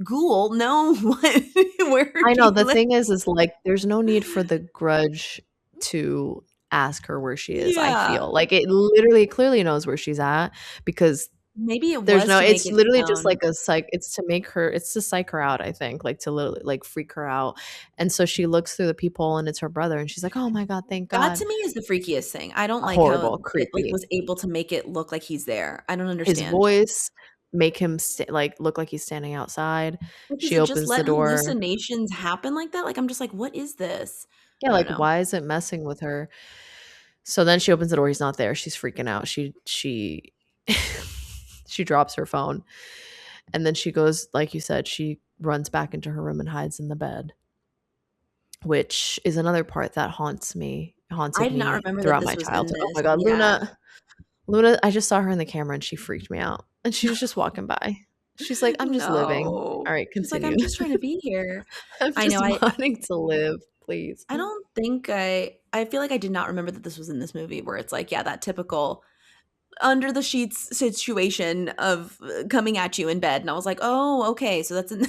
ghoul know what where I know he the lives? thing is like, there's no need for the grudge to ask her where she is. I Yeah, feel like it literally clearly knows where she's at because maybe it there's was no to make it's it literally just sound. like a psych it's to make her it's to psych her out, I think, like to literally like freak her out. And so she looks through the peephole and it's her brother and she's like, "Oh my god, thank That God." to me is the freakiest thing. I don't like how Horrible, it like creepy. was able to make it look like he's there. I don't His understand. voice make him like look like he's standing outside. Like, does She it just opens the let door. hallucinations happen like that? Like, I'm just like, what is this? Yeah, I don't like know. why is it messing with her? So then she opens the door, he's not there. She's freaking out. She she drops her phone. And then she goes, like you said, she runs back into her room and hides in the bed, which is another part that I haunted did not me remember that throughout this my was in childhood. Oh my this. god, Yeah. Luna, I just saw her in the camera and she freaked me out. And she was just walking by. She's like, "I'm just living. No. All right, She's like, continue." "I'm just trying to be here." I'm I just know, wanting to live, please. I don't think I feel like I did not remember that this was in this movie where it's like, yeah, that typical under the sheets situation of coming at you in bed, and I was like, "Oh, okay, so that's in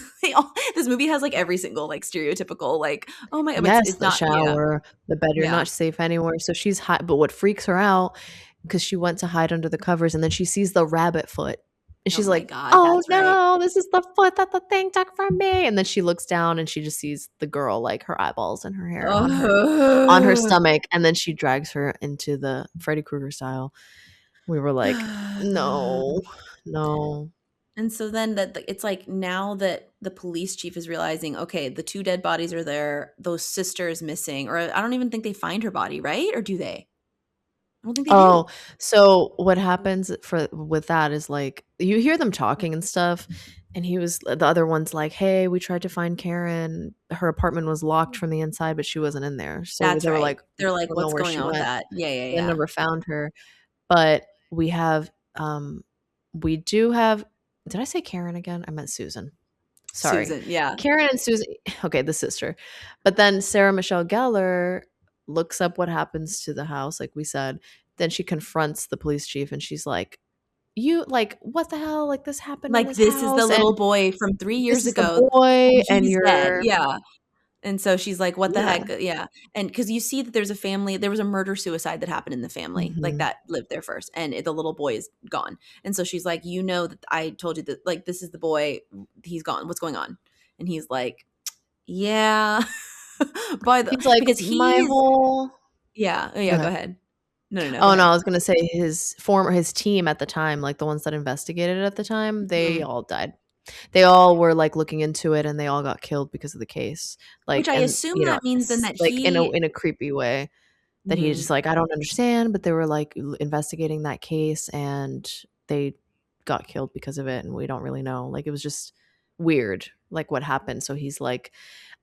this movie has, like, every single, like, stereotypical, like, oh my Yes, it's the not yeah, shower, the bed, you're yeah. not safe anywhere. So she's but what freaks her out because she went to hide under the covers and then she sees the rabbit foot. And Oh she's my like, god, "Oh that's right. no, this is the foot that the thing took from me." And then she looks down and she just sees the girl, like her eyeballs and her hair on her Ugh. stomach. And then she drags her into the Freddy Krueger style. We were like, "No, no." And so then it's like now that the police chief is realizing, okay, the 2 dead bodies are there, those sisters missing, or I don't even think they find her body, right? Or do they? I don't think they do. Oh, so what happens for with that is, like, you hear them talking and stuff, and the other one's like, "Hey, we tried to find Karen. Her apartment was locked from the inside, but she wasn't in there." So That's they were right. like, "We They're like, don't know "What's where going she on with went." that?" Yeah, yeah, They yeah. never found her. But um we do have did I say Karen again? I meant Susan. Sorry. Susan, yeah. Karen and Susan okay, the sister. But then Sarah Michelle Gellar looks up what happens to the house, like we said. Then she confronts the police chief and she's like, "You like, what the hell? Like, this happened in Like, this this is the house, and little boy from 3 this years is the ago, boy, and and he's dead. you're." Yeah. And so she's like, "What the Yeah. heck?" Yeah. And because you see that there was a murder-suicide that happened in the family, like, Mhm. that lived there first, and the little boy is gone. And so she's like, "You know that I told you that, like, this is the boy, he's gone. What's going on?" And he's like, "Yeah." He's like, because "My he's whole" yeah. Oh, Go yeah, go ahead. ahead. No, go Oh, no, ahead. I was gonna say his team at the time, like, the ones that investigated it at the time, they Mhm. all died. They all were, like, looking into it, and they all got killed because of the case. Which Like, I and, assume that means then that like, in he a creepy way that he's Mhm. just like, "I don't understand," but they were, like, investigating that case, and they got killed because of it, and we don't really know. Like, it was just weird, like, what happened. So he's, like,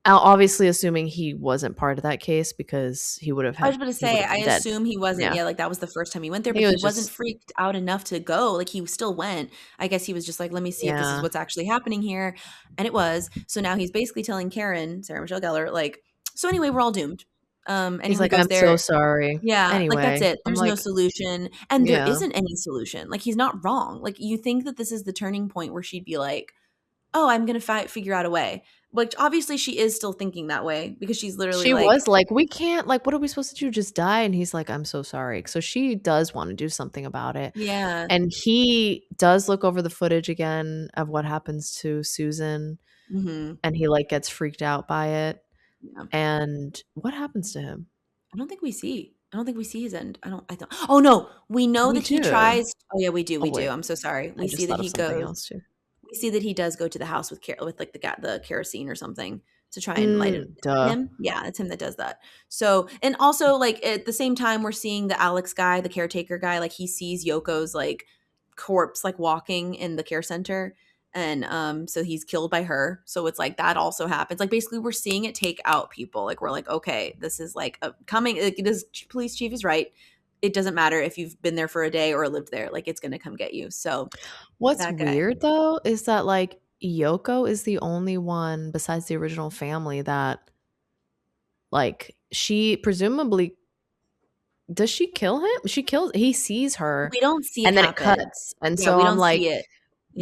obviously assuming he wasn't part of that case because I was gonna he say, would have I been dead. assume he wasn't Yeah. yeah, like, that was the first time he went there, He but he was wasn't just freaked out enough to go, like, he still went. I guess he was just like, "Let me see if this is yeah. what's actually happening here," and it was. So now he's basically telling Karen, Sarah Michelle Gellar, like, "So anyway, we're all doomed." He's Anyone who like, goes "I'm so there sorry." yeah, like, that's Anyway, it. I'm There's no like, solution, and there yeah. isn't any solution. Like, he's not wrong. Like, you think that this is the turning point where she'd be like, "Oh, I'm gonna figure out a way." Which obviously she is still thinking that way because she's literally She like, was like, "We can't, like, what are we supposed to do? Just die?" And he's like, "I'm so sorry." So she does wanna do something about it, yeah. and he does look over the footage again of what happens to Susan, Mhm. and he, like, gets freaked out by it, Yeah. and what happens to him? I don't think we see his end. I don't Oh, no, we know We that he do. tries Oh, yeah, Oh, we do, wait, I'm so sorry. I We see just that thought of he something goes else too. we see that he does go to the house with, like, the kerosene or something to try and light it. Mm, Is that duh. him? Yeah, it's him that does that. So and also, like, at the same time, we're seeing the Alex guy, the caretaker guy, like, he sees Yoko's, like, corpse, like, walking in the care center, and, so he's killed by her. So it's like that also happens. Like, basically, we're seeing it take out people. Like, we're like, "Okay, this is, like, a coming" like, this police chief is right. It doesn't matter if you've been there for a day or lived there, like, it's gonna come get you. So, What's that guy. weird, though, is that, like, Yoko is the only one besides the original family that, like, she presumably does she kill him? She kills he sees her, We don't see it and then it happen. cuts, and Yeah, so we I'm don't like see it.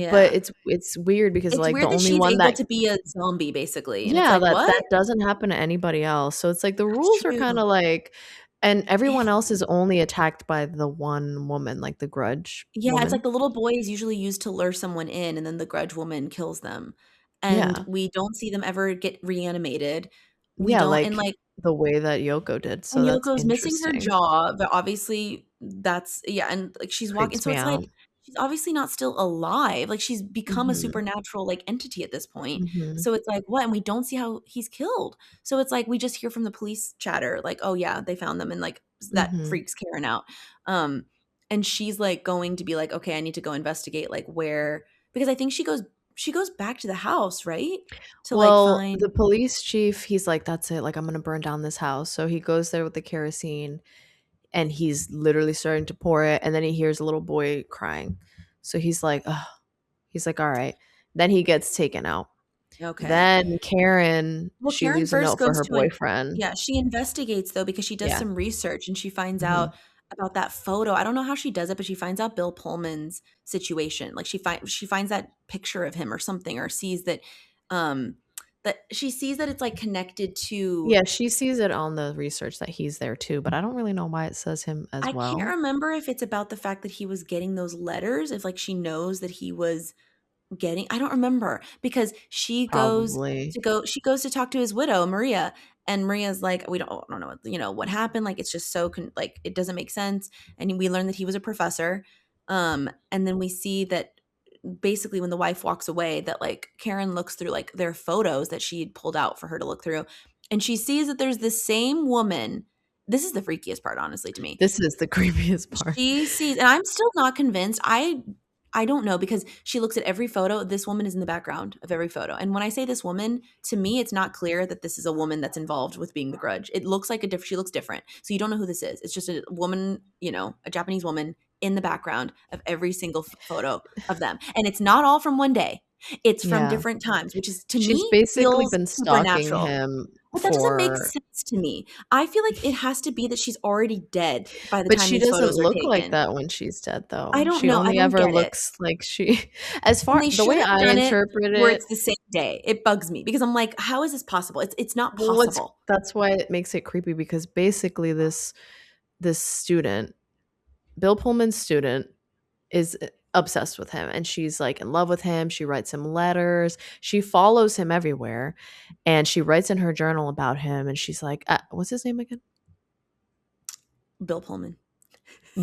but Yeah. it's weird because, It's like, the weird that only she's one able that to be a zombie, basically, and it's yeah, like, that "What?" that doesn't happen to anybody else, so it's like the That's rules are kinda true. like and Eh, everyone else is only attacked by the one woman, like, the Grudge yeah, it's like woman. the little boy is usually used to lure someone in, and then the Grudge woman kills them, and Yeah. we don't see them ever get reanimated. We Yeah, don't and, like, like the way that Yoko did, and so that's Yoko's missing her interesting. jaw, but obviously that's yeah, and, like, she's walking Creeps so me it's out. like, she's obviously not still alive, like, she's become a Mhm. supernatural, like, entity at this point, Mhm. so it's like, what? And we don't see how he's killed, so it's like, we just hear from the police chatter, like, "Oh, yeah, they found them," and, like, that Mhm. freaks Karen out, um, and she's, like, going to be like, "Okay, I need to go investigate, like, where" because I think she goes back to the house, right? To, like, Well, the find police chief, he's like, "That's it, like, I'm gonna burn down this house." So he goes there with the kerosene, and he's literally starting to pour it, and then he hears a little boy crying. So he's like, "Ugh." He's like, "Alright." Then he gets taken out. okay. Then Karen, Well, she Karen leaves a first note for goes her to an boyfriend. yeah, she investigates though because she does Yeah. some research and she finds out Mhm. about that photo. I don't know how she does it, but she finds out Bill Pullman's situation. Like she finds that picture of him or something or sees um that she sees that it's like connected to Yeah, she sees it on the research that he's there too, but I don't really know why it says him as I can't well. remember if it's about the fact that he was getting those letters, if like she knows that he was getting I don't remember because Probably. she goes to talk to his widow, Maria, and Maria's like, "We don't I don't know what, you know, what happened, like, it's just so like, it doesn't make sense," and we learn that he was a professor, and then we see that basically when the wife walks away that, like, Karen looks through, like, their photos that she'd pulled out for her to look through, and she sees that there's this same woman this is the freakiest part, honestly, to me. This is the creepiest part. She sees and I'm still not convinced. I don't know because she looks at every photo. This woman is in the background of every photo. And when I say this woman, to me, it's not clear that this is a woman that's involved with being the Grudge. It looks like she looks different. So you don't know who this is. It's just a woman, you know, a Japanese woman in the background of every single photo of them. And it's not all from one day. It's from Yeah. different times, which is to She's me basically feels been stalking supernatural. him But that doesn't make for sense to me. I feel like it has to be that she's already dead by the but time she these doesn't photos are look like taken. that when she's dead, I though. don't She know, I only don't ever get it. looks like she as And far they the should way have I done it interpret where it it's the same day. It bugs me because I'm like, "How is this possible?" It's not well, what's possible. that's why it makes it creepy because basically this student, Bill Pullman's student, is obsessed with him, and she's, like, in love with him, she writes him letters, she follows him everywhere, and she writes in her journal about him, and she's like, what's his name again? Bill Pullman.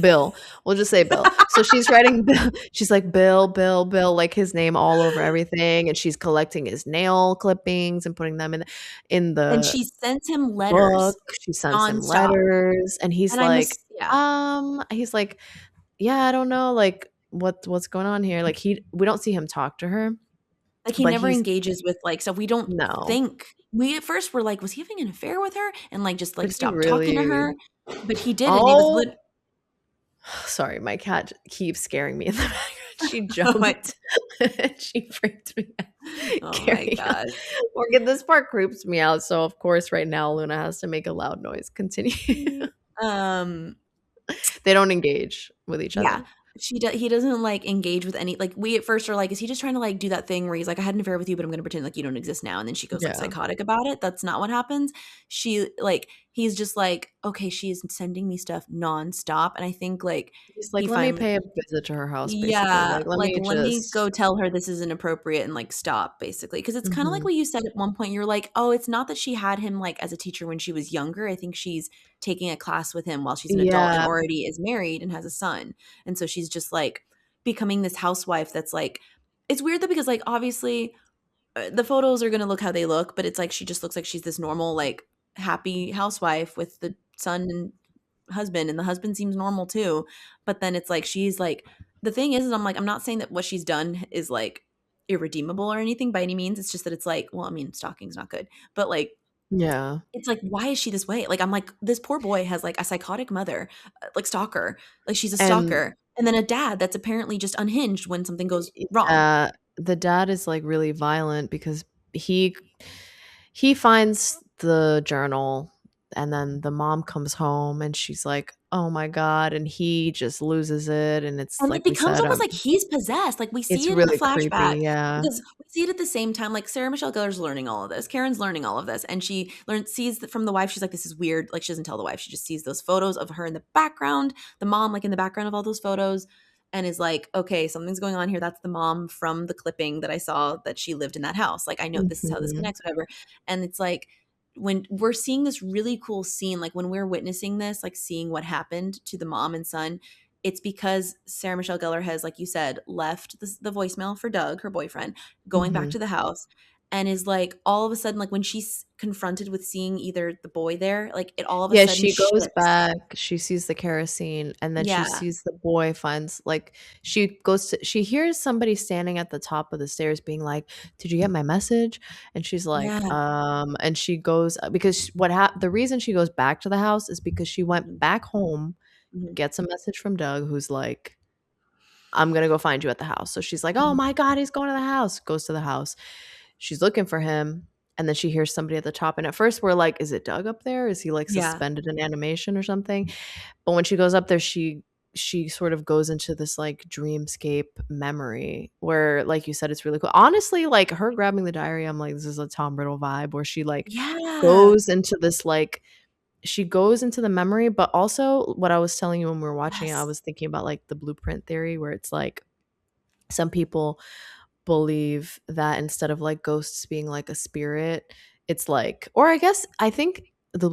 Bill. We'll just say Bill. So she's writing Bill she's like, "Bill, Bill, Bill," like, his name all over everything, and she's collecting his nail clippings and putting them in And the she sends him letters book, she sends him nonstop. letters, and And I'm ass yeah. he's like, "Yeah, I don't know, like, what's going on here?" Like, we don't see him talk to her, Like, he but never he's engages with, like stuff we don't no. think we at first were like, "Was he having an affair with her?" And, like, just, But like, he stopped talking to really her, but he didn't. He was oh, lit sorry, my cat keeps scaring me in the background. She Oh my jumped. She freaked me out. oh my Carry on. gosh. This part creeps me out, so of course right now Luna has to make a loud noise. Continue. Um They don't engage with each Yeah. other. he doesn't, like, engage with any like, we at first are like, "Is he just trying to, like, do that thing where he's like, 'I had an affair with you, but I'm gonna pretend like you don't exist now,' and then she goes, like, Yeah. psychotic about it?" That's not what happens. He's just like, "Okay, she is sending me stuff nonstop," and I think, like, He's he like, "Let me finally pay a visit to her house," basically, yeah, like, "Let like, me let me just." go tell her this is inappropriate and, like, stop, basically. Because it's kinda like Mhm. what you said at one point, you're like, "Oh, it's not that she had him, like, as a teacher when she was younger, I think she's taking a class with him while she's an adult and Yeah, already is married and has a son." And so she's just, like, becoming this housewife that's, like it's weird though because, like, obviously, the photos are gonna look how they look, but it's like she just looks like she's this normal, like, happy housewife with the son and husband, and the husband seems normal too. But then it's like she's like the thing is I'm like, I'm not saying that what she's done is like irredeemable or anything by any means. It's just that it's like, well, I mean, stalking's not good, but like yeah, it's like, why is she this way? Like, I'm like, this poor boy has like a psychotic mother, like stalker, like she's a and stalker, and then a dad that's apparently just unhinged when something goes wrong. yeah, the dad is, like, really violent because he he finds the journal, and then the mom comes home, and she's like, "Oh my god," and he just loses it, and it's And it like we becomes said, almost like he's possessed, like, we it's see it in the really flashback creepy, yeah. because we see it at the same time, like, Sarah Michelle Gellar's learning all of this, Karen's learning all of this, and she learns sees that from the wife, she's like, "This is weird," like, she doesn't tell the wife, she just sees those photos of her in the background, the mom, like, in the background of all those photos, and is like, "Okay, something's going on here, that's the mom from the clipping that I saw that she lived in that house, like, I know this is how this Mhm. connects, whatever," and it's like, when we're seeing this really cool scene, like, when we're witnessing this, like, seeing what happened to the mom and son, it's because Sarah Michelle Gellar has, like you said, left the voicemail for Doug, her boyfriend, going back Mhm. to the house, and is like all of a sudden, like when she's confronted with seeing either the boy there, like it all of a Yeah, sudden she goes shifts. back, she sees the kerosene, and then she Yeah, sees the boy finds like, she hears somebody standing at the top of the stairs being like, "Did you get my message?" And she's like, yeah, and she goes because the reason she goes back to the house is because she went mhm, back home, mhm, gets a message from Doug who's like, "I'm gonna go find you at the house." So she's like, "Oh mhm. my god, he's going to the house." Goes to the house. She's looking for him, and then she hears somebody at the top, and at first we're like, "Is it Doug up there? Is he, like, Yeah, suspended in animation or something?" But when she goes up there, she sort of goes into this, like, dreamscape memory where, like you said, it's really cool. Honestly, like, her grabbing the diary, I'm like, "This is a Tom Riddle vibe," where she, like, yeah, goes into this, like she goes into the memory, but also what I was telling you when we were watching it, I yes, was thinking about, like, the blueprint theory where it's like some people believe that instead of, like, ghosts being like a spirit, it's like, or I guess I think the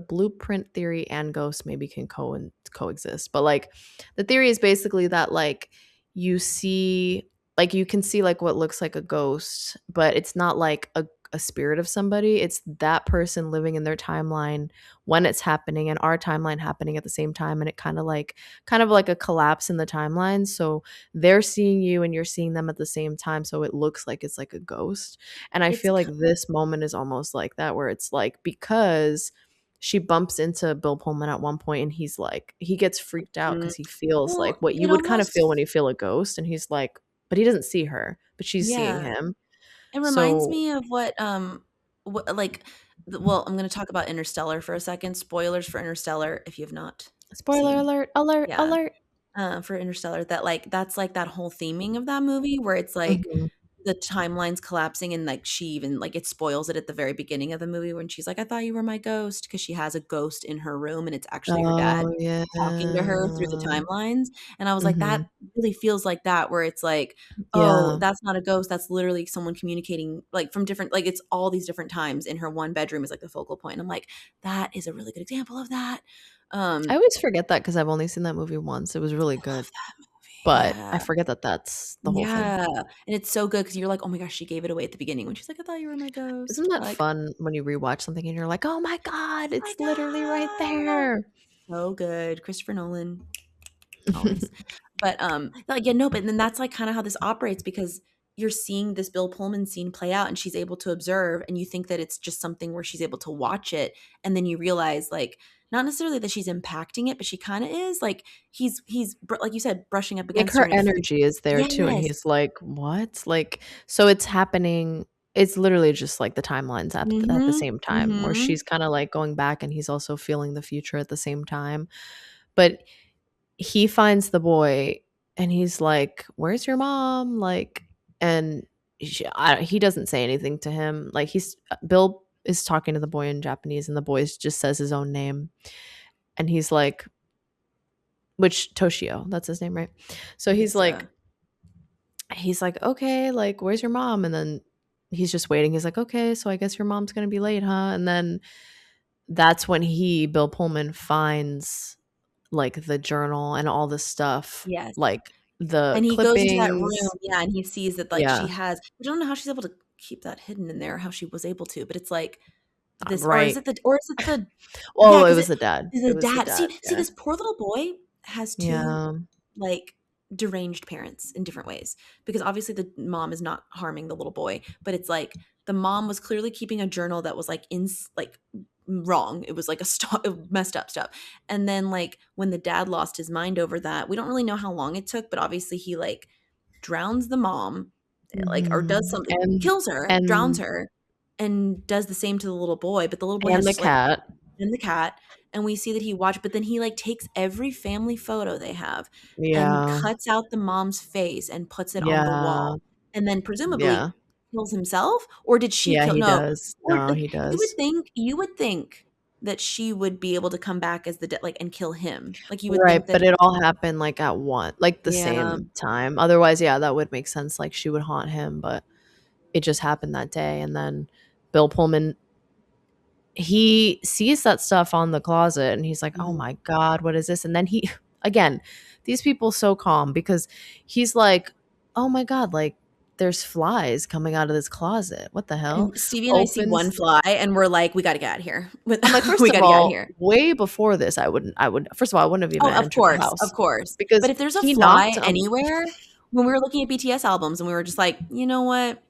blueprint theory and ghosts maybe can coexist, but, like, the theory is basically that, like, you see like, you can see, like, what looks like a ghost, but it's not like a spirit of somebody, it's that person living in their timeline when it's happening and our timeline happening at the same time, and it kind of like a collapse in the timeline, so they're seeing you and you're seeing them at the same time, so it looks like it's like a ghost. And I it's feel like this moment is almost like that, where it's like because she bumps into Bill Pullman at one point and he's like he gets freaked out mhm. because he feels like Well, what you it would kind of feel almost when you feel a ghost, and he's like, but he doesn't see her, but she's seeing yeah. him. It reminds So me of what like, well, I'm gonna talk about Interstellar for a second. Spoilers for Interstellar if you have not spoiler seen. alert, alert, Yeah, alert. for Interstellar, that like that's like that whole theming of that movie where it's like Mhm. the timeline's collapsing and like she even like it spoils it at the very beginning of the movie when she's like, "I thought you were my ghost," because she has a ghost in her room and it's actually her dad Oh, yeah. talking to her through the timelines. And I was like, that Mhm. really feels like that, where it's like, oh, Yeah. that's not a ghost. That's literally someone communicating like from different, like it's all these different times in her one bedroom is like the focal point. And I'm like, that is a really good example of that. I Um, always forget that because 'cause I've only seen that movie once, it was really I love good. that movie. But Yeah. I forget that that's the whole thing. Yeah. And it's so good because you're like, oh my gosh, she gave it away at the beginning when she's like, I thought you were my Isn't ghost. that Like, fun when you rewatch something and you're like, "Oh my god, I it's literally right know. there." So good. Christopher Nolan, always. But, like, yeah, no, but then that's, like, kinda how this operates because you're seeing this Bill Pullman scene play out, and she's able to observe, and you think that it's just something where she's able to watch it, and then you realize, like, not necessarily that she's impacting it, but she kinda is, like, like you said, brushing up Like, against her, her and it fe energy is there too, and Yes. he's like, "What?" Like, so it's happening it's literally just, like, the timelines at the Mhm. same time, where Mhm. she's kinda, like, going back and he's also feeling the future at the same time. But he finds the boy and he's like, "Where's your mom?" Like, and he doesn't say anything to him. Like, Bill is talking to the boy in Japanese, and the boy just says his own name, and he's like, which Toshio, that's his name, right? So I think so. he's like, "Okay, like, where's your mom?" And then he's just waiting. He's like, "Okay, so I guess your mom's gonna be late, huh?" And then that's when Bill Pullman, finds like the journal and all this stuff, Yes. like the And he goes into that room, clippings. yeah, and he sees that, like, she Yeah, has I don't know how she's able to keep that hidden in there, how she was able to, but it's like this right. or is it the yeah, Well, it 'cause was it the dad. is It the was the dad. dad, See, yeah. this poor little boy has 2, Yeah. like, deranged parents in different ways, because obviously the mom is not harming the little boy, but it's like the mom was clearly keeping a journal that was, like, wrong. It was like messed up stuff, and then, like, when the dad lost his mind over that, we don't really know how long it took, but obviously he, like, drowns the mom, like, or does Mhm. something, kills her, drowns And her, and does the same to the little boy, but the little boy and has the just, like, cat. and the cat, and we see that he watched, but then he, like, takes every family photo they have and Yeah. cuts out the mom's face and puts it on the Yeah. wall, and then presumably Yeah. kills himself, or did she Yeah, kill he no, does. or, No, like, he does. you would think that she would be able to come back as like, and kill him. Like, you would Right, think that but it all happened, like, at the yeah, same time. Otherwise, yeah, that would make sense, like, she would haunt him, but it just happened that day, and then Bill Pullman, he sees that stuff on the closet, and he's like, "Oh mhm. my god, what is this?" And then he again, these people so calm, because he's like, "Oh my god, like, there's flies coming out of this closet. What the hell?" And Stevie and I see one Opens fly, and we're like, "We gotta get out of here. I'm like, first We of gotta get out of all, here." way before this, I would first of all, I wouldn't have even Oh, entered the of house course. But because if there's a he fly knocked on anywhere, when we were looking at BTS albums and we were just like, "You know what?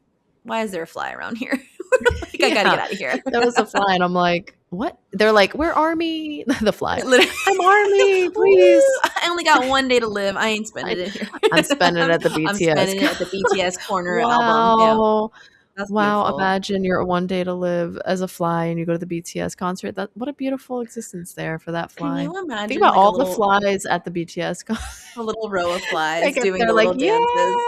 Why is there a fly around here?" We're like, "I gotta yeah, get out of here." there was a fly, and I'm like, "What?" They're like, "We're Army." The fly, It literally "I'm Army, Woo! please." I only got 1 day to live. I ain't spending I it here. I'm spending it at the I'm BTS spending con it at the BTS corner album. Yeah, Wow. that's Wow, beautiful. imagine your one day to live as a fly and you go to the BTS concert. That What a beautiful existence there for that Can fly. you Think imagine, about like, all the flies at the BTS concert. a little row of They flies get doing there the like, little "Yeah!" dances?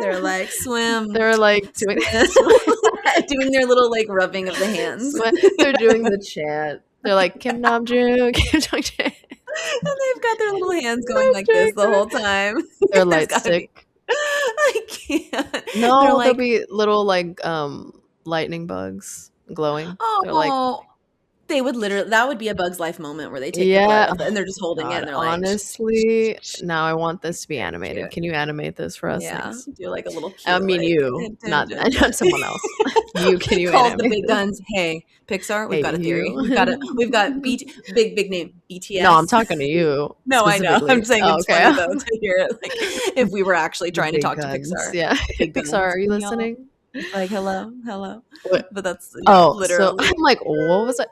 They're like, "Swim, They're, like, doing swim," swim doing their little, like, rubbing of the hands. they're doing the chant. They're like, "Kim Namjoon, Kim Jong-jae, And they've got their little hands going like this the Namjoon." whole time. Their There's light gotta be stick. I can't. They're No, there'll like, be little, like, lightning bugs glowing. They're like "Oh." They would literally that would be a Bug's Life moment where they take the yeah. blood of the and they're just holding it God, and they're like, honestly, now I want this to be very animated. cute. Can you animate this for us? Yeah, Thanks. do like a little I cute, mean like, you, hint, hint, not hint, not hint. someone else. You, can you Calls the animate big this? guns, "Hey, Pixar, we've Hey, got a theory. you. We've got big name, No, I'm BTS." talking to you No, I know. specifically. I'm saying Oh, it's okay. funny though to hear it, like, if we were actually The trying to big talk to guns, Pixar. yeah. Big Pixar, guns, are you "Can y'all" listening? it's like, "Hello, hello." What But that's yeah, Oh, so literally. I'm like, "What was it?"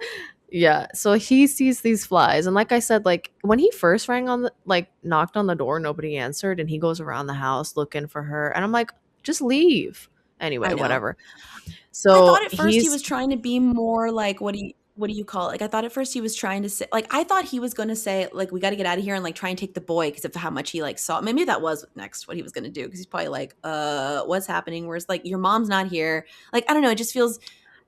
Yeah, so he sees these flies, and like I said, like, when he first knocked on the door, nobody answered, and he goes around the house looking for her, and I'm like, "Just leave." Anyway, I know. whatever. I So thought at first he he's was trying to be more like, what do you call it? Like, I thought at first he was trying to say like, I thought he was gonna say, like, "We gotta get out of here," and, like, try and take the boy because of how much he, like, saw maybe that was next what he was gonna do because he's probably like, what's happening?" Whereas, like, your mom's not here. Like, I don't know, it just feels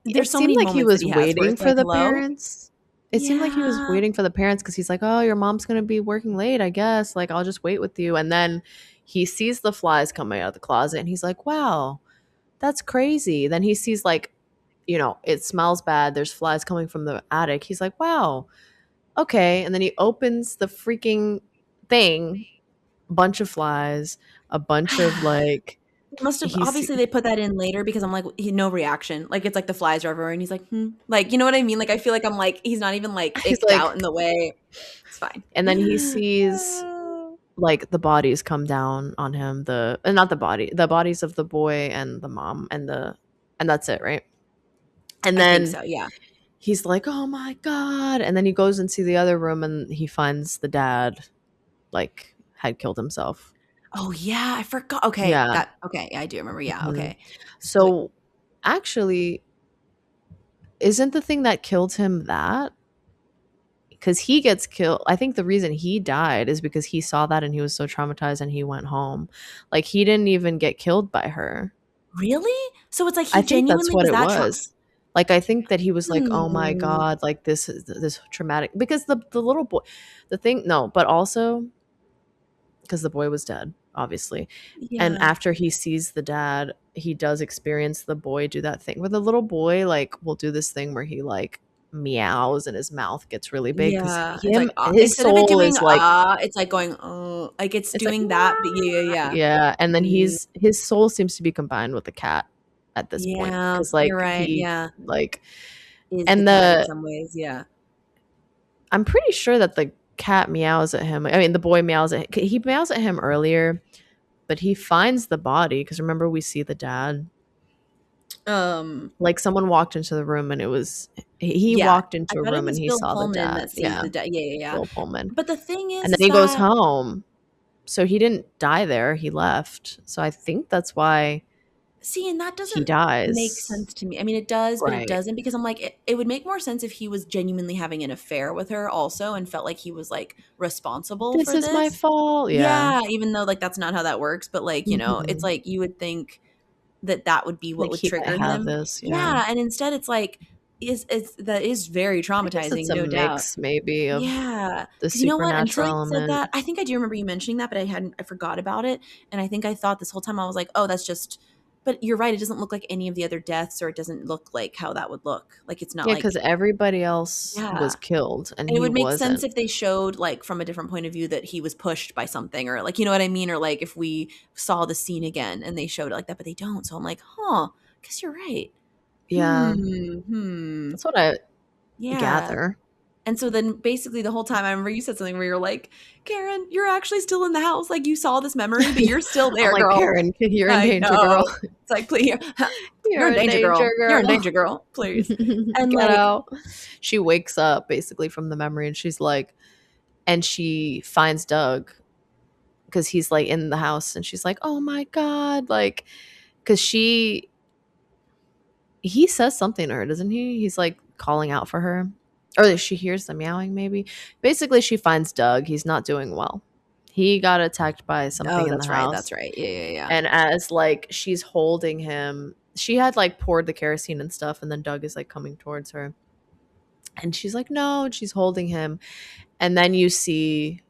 there's It so seemed many like he moments that was he has where waiting it's for like, the "Hello?" parents. It seemed like he was Yeah. waiting for the parents because he's like, "Oh, your mom's gonna be working late, I guess. Like, I'll just wait with you." And then he sees the flies coming out of the closet, and he's like, "Wow, that's crazy." Then he sees, like, it smells bad. There's flies coming from the attic. He's like, "Wow, okay." And then he opens the freaking thing, bunch of flies, a bunch of like Must have he's obviously they put that in later because I'm like, he no reaction. Like, it's like the flies are everywhere and he's like, "Hmm." Like, you know what I mean? Like, I feel like I'm like, he's not even like he's icked out like in the way. It's fine. and then he sees like the bodies come down on him, not the bodies of the boy and the mom and that's it, right? And I think then so, yeah. he's like, "Oh my god." And then he goes into the other room and he finds the dad, like, had killed himself. Oh, yeah, I forgot. Okay, Yeah. that okay, yeah, I do remember. Yeah, Mhm. okay. Wait, So, actually, isn't the thing that killed him that? because he gets killed. I think the reason he died is because he saw that and he was so traumatized and he went home. Like, he didn't even get killed by her. Really? So it's like I he think that's genuinely what was it that was. Like, I think that he was like, "Oh my Hmm. god, like, this is this traumatic," because the little boy, the thing, no, but also because the boy was dead, obviously. And Yeah. after he sees the dad, he does experience the boy do that thing where the little boy, like, will do this thing where he, like, meows and his mouth gets really big because Yeah. It's him like, his instead of it soul doing, is like, it's like going, oh, like it's it's like, doing that, but yeah, "Wah." yeah, Yeah, and then yeah. his soul seems to be combined with the cat at this point Yeah, because, you're like, right, he, yeah. like, Is the and cat in the some ways, yeah. I'm pretty sure that the cat meows at him. I mean, the boy meows at he meows at him earlier, but he finds the body because remember we see the dad. Um, Like, someone walked into the room and it was he yeah, walked I into a thought it room and was he Bill saw the Pullman dad. that sees Yeah, the yeah, yeah, yeah. Bill Pullman. But the thing And then is he goes that home. So he didn't die there, he left. So I think that's why see, and that he doesn't make dies. sense to me. I mean, it does, but it Right. doesn't because I'm like, it would make more sense if he was genuinely having an affair with her also and felt like he was like responsible This for is my this. fault. Yeah. Yeah, even though like that's not how that works, but like, it's Mhm. like you would think that that would be what Like, would he might trigger have him. this, yeah. Yeah, and instead it's like is that is very I guess it's traumatizing, a no doubt. mix maybe of Yeah, the because you know what? Until supernatural you said element. that, I think I do remember you mentioning that, but I forgot about it, and I think I thought this whole time I was like, "Oh, that's just," but you're right, it doesn't look like any of the other deaths, or it doesn't look like how that would look. Like, it's not Yeah, because like everybody else was yeah. killed and And it he would make sense wasn't. if they showed, like, from a different point of view that he was pushed by something or, like, you know what I mean? Or, like, if we saw the scene again and they showed it like that, but they don't, so I'm like, "Huh, guess you're right." Yeah, Hmm. that's what I Yeah. gather. And so then basically the whole time I remember you said something where you're like, "Karen, you're actually still in the house. Like you saw this memory, but you're still I'm there, like, girl." "Karen, you're in I danger, girl. know. It's like, "Please, you're You're in in danger, danger, girl. You're in girl. danger, girl. Please." And Get like, out." She wakes up basically from the memory and she's like, and she finds Doug because he's like in the house and she's like, "Oh my God." Like, because he says something to her, doesn't he? He's like calling out for her. Or she hears the meowing, maybe. Basically, she finds Doug. He's not doing well. He got attacked by something oh, in the that's right. house. That's right. Yeah, yeah, yeah. And as like she's holding him, she had like poured the kerosene and stuff, and then Doug is like coming towards her. And she's like, no, and she's holding him. And then you see,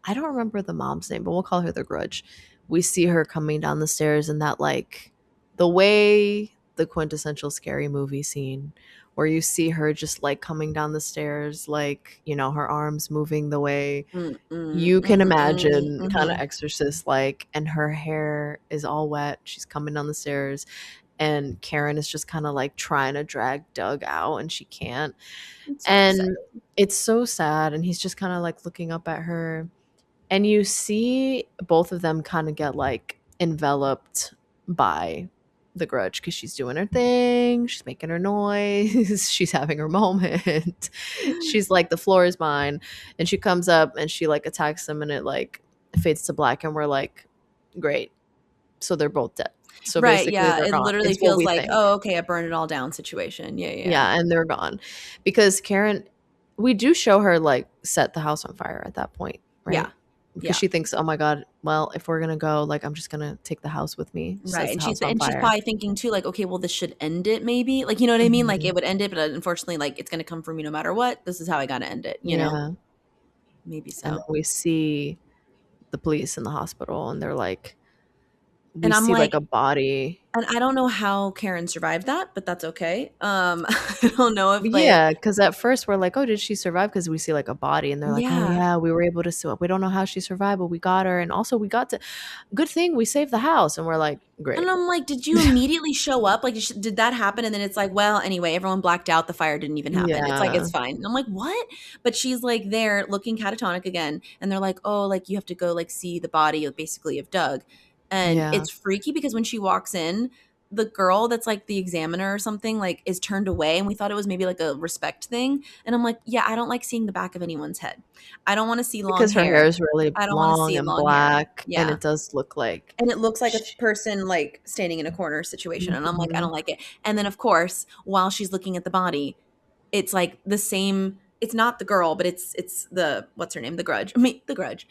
I don't remember the mom's name, but we'll call her the Grudge. We see her coming down the stairs in that, like, the way the quintessential scary movie scene where you see her just like coming down the stairs, like, her arms moving the way Mm, mm, you can mhm, mm, imagine, kind of mhm. exorcist like, and her hair is all wet. She's coming down the stairs, and Karen is just kind of like trying to drag Doug out, and she can't. It's so upsetting. And it's so sad. And he's just kind of like looking up at her, and you see both of them kind of get like enveloped by the Grudge because she's doing her thing, she's making her noise, she's having her moment. She's like, the floor is mine. And she comes up and she like attacks them, and it like fades to black, and we're like, great. So they're both dead. So Right, basically yeah, they're it gone. literally It's what feels we like, think. "Oh, okay, I burned it all down" situation. Yeah, yeah. Yeah, and they're gone. Because Karen, we do show her like set the house on fire at that point, Yeah, right? Because yeah. she thinks, oh my God, well, if we're gonna go, like, I'm just gonna take the house with me. She Right, sets and the she's house on and she's fire. probably thinking too, like, "Okay, well, this should end it maybe." Like, you know what I mean? Like, Mhm. it would end it, but unfortunately, like, it's gonna come from me no matter what. This is how I gotta end it, you know? Yeah. Maybe And then so. we see the police in the hospital, and they're like, we And I'm see like like a body. and I don't know how Karen survived that, but that's okay. I don't know if, like Yeah, because at first we're like, oh, did she survive? Because we see like a body, and they're like, oh yeah. yeah, we were able to sue. We don't know how she survived, but we got her, and also we got to. Good thing we saved the house, and we're like, And great. I'm like, "Did you immediately show up? Like, did that happen?" And then it's like, "Well, anyway, everyone blacked out. The fire didn't even happen." It's like, Yeah, "It's fine." And I'm like, "What?" But she's like there looking catatonic again, and they're like, "Oh, like you have to go like see the body of basically of Doug." And yeah. it's freaky because when she walks in, the girl that's like the examiner or something like is turned away, and we thought it was maybe like a respect thing. And I'm like, "Yeah, I don't like seeing the back of anyone's head. I don't want to see long Because her hair hair. is really I don't want to long see and long hair." black, and Yeah. it does look like And it looks like a sh person, like, standing in a corner situation, and I'm like, "I Mhm. don't like it." And then, of course, while she's looking at the body, it's, like, the same it's not the girl, but it's the what's her name? The Grudge. I mean, the Grudge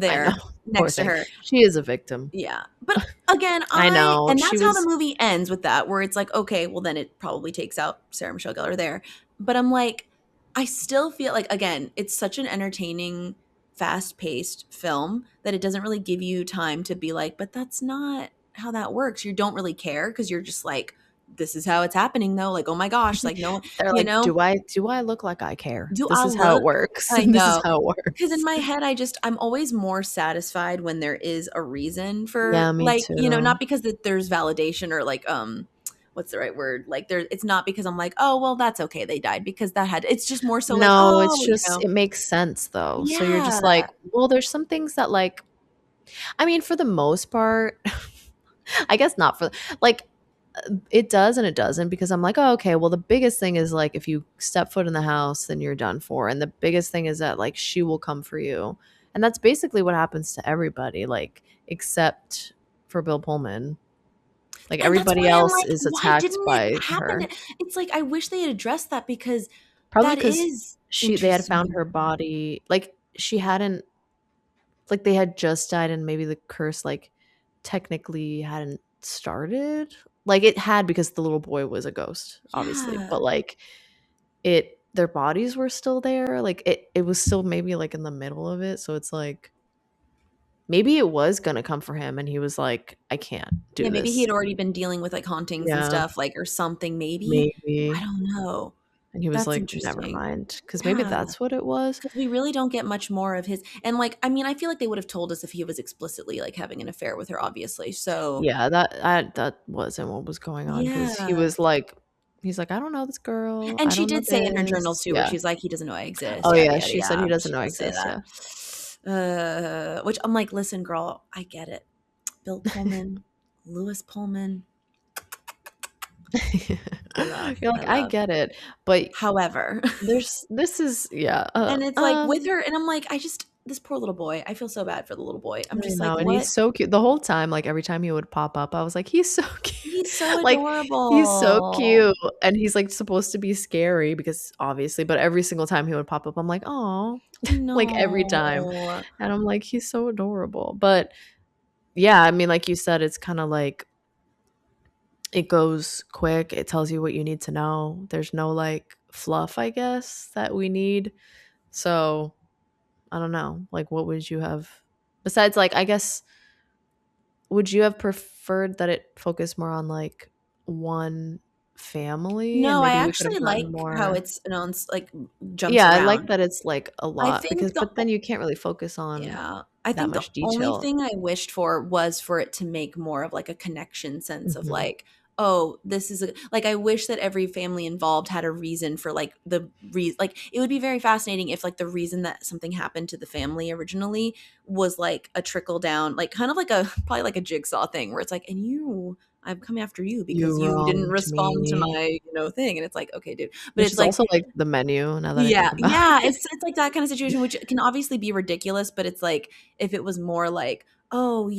I know. there Poor next to thing. her. She is a victim. Yeah. But again, I know. and She that's how the was movie ends with that, where it's like, okay, well then it probably takes out Sarah Michelle Gellar there. But I'm like, I still feel like, again, it's such an entertaining, fast-paced film that it doesn't really give you time to be like, but that's not how that works. You don't really care because you're just like, this is how it's happening though. Like, oh my gosh, like no one, they're you like, know, "Do I look like I care? do This I is how it look? works. I This is know. how it 'Cause in works." my head, I'm always more satisfied when there is a reason Yeah, for, me like, not too. because that there's validation or, like, what's the right word? Like, it's not because I'm like, "Oh, well, that's okay, they died," because that had it's just more so like, No, it's "Oh," just it makes sense though. So you're Yeah. just like, well, there's some things that like I mean, for the most part, I guess not for like it does and it doesn't because I'm like, "Oh, okay, well the biggest thing is like if you step foot in the house, then you're done for." And the biggest thing is that like she will come for you. And that's basically what happens to everybody like except for Bill Pullman. Like And that's everybody why I'm else like, is "Why attacked didn't it by happen to" her. it's like, I wish they had addressed that because Probably that because is they had found interesting. her body like she hadn't like they had just died and maybe the curse like technically hadn't started. Like it had because the little boy was a ghost, obviously. Yeah. But like it their bodies were still there. Like it was still maybe like in the middle of it. So it's like maybe it was gonna come for him and he was like, I can't Yeah, do maybe he this. had already been dealing with, like, hauntings and Yeah, stuff, like, or something maybe? I maybe. don't know. And he was That's like, never interesting. mind. Cause maybe Yeah, that's what it was. because we really don't get much more of his and, like, I mean, I feel like they would have told us if he was explicitly, like, having an affair with her, obviously, so Yeah, that wasn't what was going on because he yeah, was like he's like, "I don't know this girl. and I she don't know did say in her journals this." too, where Yeah. she's like, "He doesn't know I exist, Oh, yada, yeah, yada, she said he yada." doesn't She know I does say exist, that. yeah. Which I'm like, "Listen, girl, I get it. Bill Pullman, Lewis Pullman, You're I like, "I love." get it," but However there's this is yeah, and it's like with her and I'm like, I just this poor little boy, I feel so bad for the little boy. I'm I just like, know, and "What?" he's so cute. The whole time, like, every time he would pop up, I was like, "He's so cute." He's so Like, he's so adorable. cute, and he's, like, supposed to be scary because obviously but every single time he would pop up, I'm like, "Oh," like, every time, No. and I'm like, "He's so adorable." But, yeah, I mean, like you said, it's kinda like it goes quick, it tells you what you need to know. There's no, like, fluff, I guess, that we need. So, I don't know, like, what would you have besides, like, I guess would you have preferred that it focused more on, like, one family and No, I maybe we could have actually gotten like how more it's announced, like, jumps Yeah, I like around. that it's, like, a I lot think because the but then you can't really focus on Yeah. I that think the much only detail. thing I wished for was for it to make more of, like, a connection sense of, Mhm. like, "Oh, this is a" like, I wish that every family involved had a reason for, like, like, it would be very fascinating if, like, the reason that something happened to the family originally was, like, a trickle down, like, kind of like a probably like a jigsaw thing where it's like, "And you I'm coming after you You because you didn't wronged respond to me, my, thing." And it's like, "Okay, dude." But which it's is like also, like, the menu now that I yeah, think about yeah, it. it's like that kinda situation, which can obviously be ridiculous, but it's like, if it was more like, "Oh,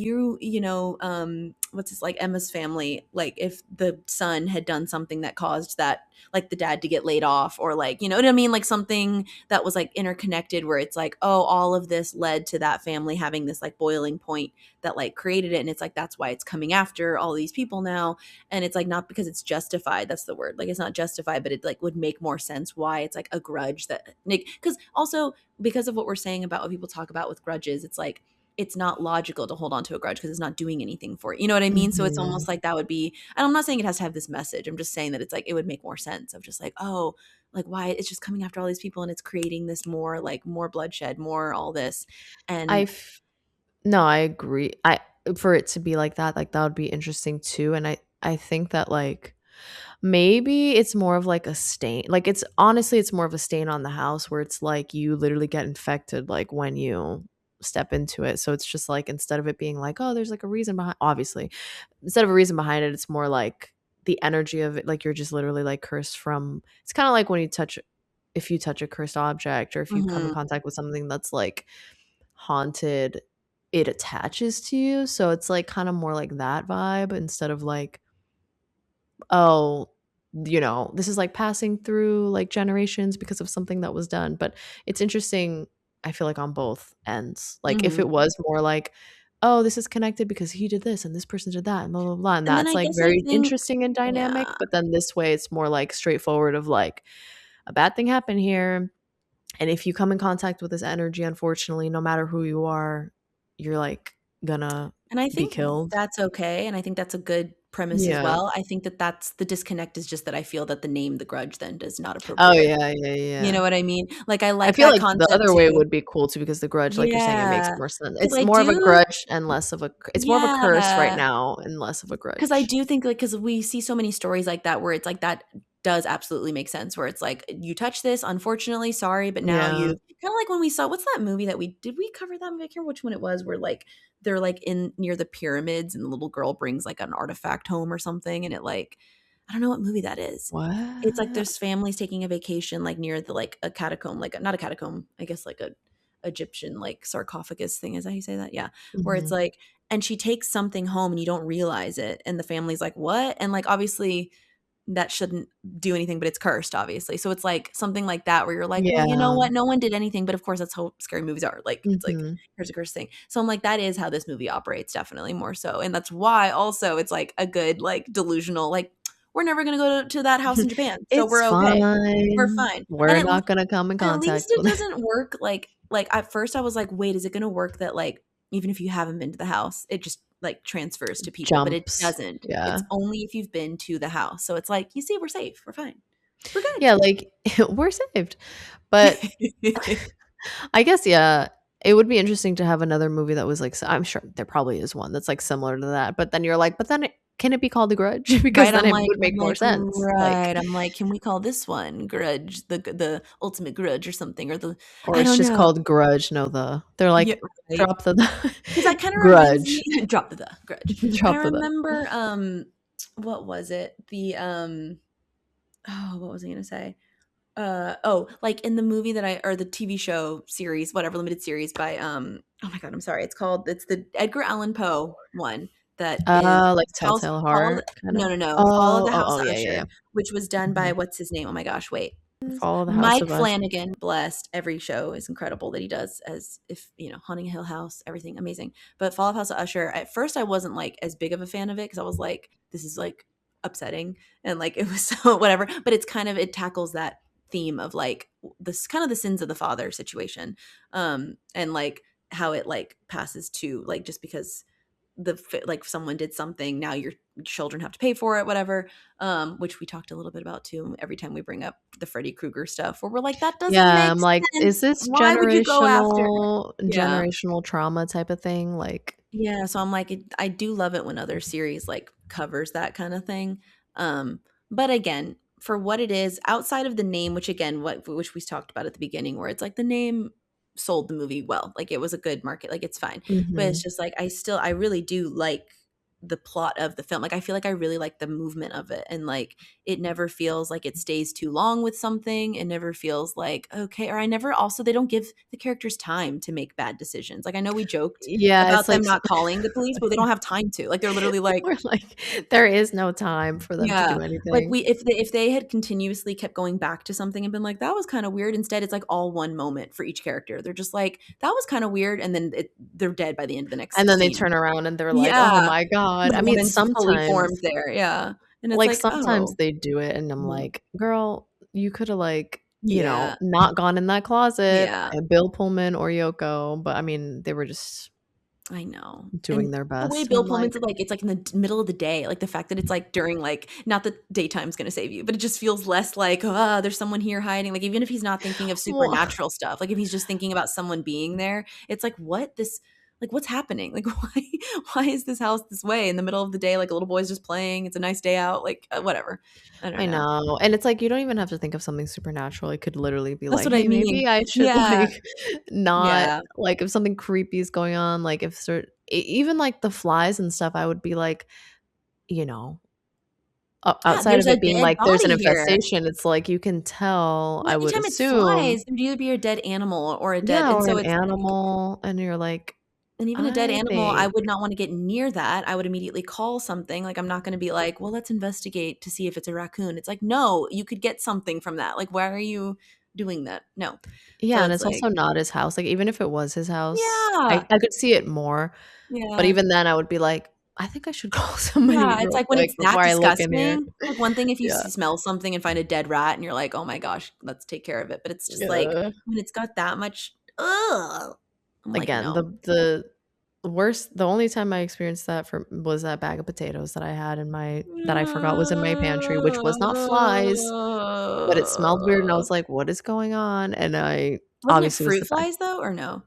what's this like, Emma's family, like, if the son had done something that caused that like, the dad to get laid off," or like, you know what I mean? Like, something that was, like, interconnected where it's like, "Oh, all of this led to that family having this, like, boiling point that, like, created it," and it's like, that's why it's coming after all these people now, and it's like not because it's justified, that's the word, like it's not justified, but it like would make more sense why it's like a grudge that Nick, because also because of what we're saying about what people talk about with grudges, it's like it's not logical to hold on to a grudge because it's not doing anything for you know what I mean? So it's almost Mhm. like that would be, and I'm not saying it has to have this message, I'm just saying that it's like it would make more sense of just like, oh, like why it's just coming after all these people and it's creating this more like more bloodshed, more all this. I And f No, I agree. I for it to be like, that would be interesting too, and I think that, like, maybe it's more of, like, a stain like, it's honestly, it's more of a stain on the house where it's, like, you literally get infected, like, when you step into it, so it's just, like, instead of it being like, "Oh, there's, like, a reason behind" obviously, instead of a reason behind it, it's more like the energy of it, like, you're just literally, like, cursed from it's kinda like when you touch if you touch a cursed object or if you come in mhm. contact with something that's, like, haunted, it attaches to you, so it's, like, kinda more like that vibe instead of, like, oh this is like passing through like generations because of something that was done. But it's interesting, I feel like, on both ends. Like if Mhm. it was more like, oh, this is connected because he did this and this person did that and blah blah blah, and And then that's I like guess I very think interesting and dynamic. yeah. But then this way it's more like straightforward of like, a bad thing happened here, and if you come in contact with this energy, unfortunately, no matter who you are, you're like gonna And I be think killed. that's okay, and I think that's a good premise as Yeah. well. I think that that's the disconnect is just that I feel that the name The Grudge then is not Oh, appropriate. yeah, yeah, You yeah. know what I mean? Like, I I like feel that like the concept other way too. would be cool too, because the grudge, like you're saying, it makes Yeah, more sense. because It's I more of a do grudge and less of a it's more of a curse right yeah. now and less of a 'Cause I grudge. do think, like, because we see so many stories like that where it's like that does absolutely make sense, where it's like, "You touched this, unfortunately, sorry, but now Yeah. you" kinda like when we saw what's that movie that we did we cover that movie? I can't remember which one it was, where, like, they're, like, in near the pyramids and the little girl brings, like, an artifact home or something, and it, like I don't know what movie that is. It's like What? there's families taking a vacation, like, near the, like, a catacomb, like, not a catacomb, I guess, like, a Egyptian, like, sarcophagus thing, is that how you say that? Yeah, where it's Mhm. like and she takes something home and you don't realize it, and the family's like, "What?" And, like, obviously, that shouldn't do anything, but it's cursed, obviously, so it's, like, something like that where you're like, "Well, you know Yeah. what? No one did anything," but, of course, that's how scary movies are, like, it's like, Mhm. "Here's a cursed thing." So I'm like, that is how this movie operates, definitely more so, and that's why also it's, like, a good, like, delusional, like, "We're never gonna go to that house in Japan, so It's we're okay. We're fine. fine." And We're not gonna come in at least contact it with it. doesn't work like, at first I was like, "Wait, is it gonna work that, like, even if you haven't been to the house, it just, like, transfers to people?" But it Jumps. doesn't. Yeah. It's only if you've been to the house. So it's like, "You see, we're safe. We're fine. We're Yeah, like, we're saved. But good." I guess, yeah, it would be interesting to have another movie that was like I'm sure there probably is one that's, like, similar to that, but then you're like, "But then can it be called The Grudge?" Because Right? then I'm it like would make I'm more like, sense, like "Right." I'm like, "Can we call this one Grudge, the ultimate grudge or something?" Or the or I it's don't just know. called Grudge, they're Yeah, like, right. "Drop the 'Cause that kinda reminds me Grudge. drop the grudge. I Drop the." remember, what was it? Oh, what was I gonna say? Oh, like in the movie that I or the TV show series, whatever, limited series by, oh my god, I'm sorry, it's the Edgar Allan Poe one that is Like House Telltale Fall Heart, kinda? no, Fall of Oh, the oh, House oh, of yeah, yeah, Usher, yeah. which was done by Mhm. what's his name? Oh my gosh, wait. Follow the House Mike of Usher. Flanagan, blessed, every show is incredible that he does as if, Haunting Hill House, everything amazing. But Fall of House of Usher, at first I wasn't like as big of a fan of it because I was like, this is like upsetting and like it was so whatever. But it's kind of it tackles that theme of like this kind of the sins of the father situation. And like how it like passes to like just because like someone did something now your children have to pay for it whatever which we talked a little bit about too every time we bring up the Freddy Krueger stuff where we're like that doesn't Yeah, make I'm like, is sense this why would you go after yeah generational trauma type of thing? Like yeah, so I'm like, I do love it when other series like covers that kind of thing. But again, for what it is, outside of the name, which again, what which we talked about at the beginning, where it's like the name sold the movie well, like it was a good market, like it's fine. But it's mhm. just like I really do like the plot of the film. Like I feel like I really like the movement of it, and like it never feels like it stays too long with something. It never feels like okay, or I never also they don't give the characters time to make bad decisions. Like I know we joked Yeah, about it's like them not calling the police, but they don't have time to. Like, they're literally like we're like, there is no time for them to yeah, do like, anything. we if they had continuously kept going back to something and been like, "That was kinda weird," instead, it's, like, all one moment for each character. They're just like, "That was kinda weird," and then they're dead by the end of the And next then they scene. turn around and they're like, "Oh Yeah, my god." the I mean, woman's fully formed sometimes there, yeah, and it's like, sometimes "Oh." they do it and I'm Mhm. like, "Girl, you coulda, like, Yeah, not gone in that closet, yeah. Bill Pullman or Yoko," but I mean, they were just I know, doing and their the way best, and Bill I'm Pullman's like, like, it's, like, in the middle of the day, like, the fact that it's, like, during, like not that daytime's gonna save you, but it just feels less like, "Ah, there's someone here hiding," like, even if he's not thinking of "Well." supernatural stuff, like, if he's just thinking about someone being there, it's like, "What? This like, what's happening? Like, why is this house this way in the middle of the day? Like, a little boy's just playing, it's a nice day out," like, whatever. I don't I know. know, and it's like, you don't even have to think of something supernatural, it could literally be That's like, what I "Hey, mean. maybe I should, Yeah, like, not" yeah. like, if something creepy is going on, like, if even, like, the flies and stuff, I would be like, you know, Yeah, outside there's of a it being dead like, there's an body here. infestation, it's like, you can tell, Well, I would anytime it assume. flies, it would either be a dead animal or a dead Yeah, and or so an it's like animal, and you're like, And even a dead I animal, I think would not wanna get near that. I would immediately call something, like, I'm not gonna be like, "Well, let's investigate to see if it's a raccoon." It's like, "No, you could get something from that. Like, why are you doing that?" No. yeah, So and it's it's like also not his house, like, even if it was his house, yeah, I could see it more, but yeah. even then, I would be like, "I think I should call somebody Yeah, it's real like when quick it's that before I look in here." disgusting, like, one thing if you Yeah. smell something and find a dead rat and you're like, "Oh my gosh, let's take care of it," but it's just like, Yeah. when it's got that much ugh, I'm like, Again, "No." the only time I experienced that for was that bag of potatoes that I had in my that I forgot was in my pantry, which was not flies, but it smelled weird, and I was like, "What is going on?" And I Wasn't it obviously was fruit the bag. flies though, or no?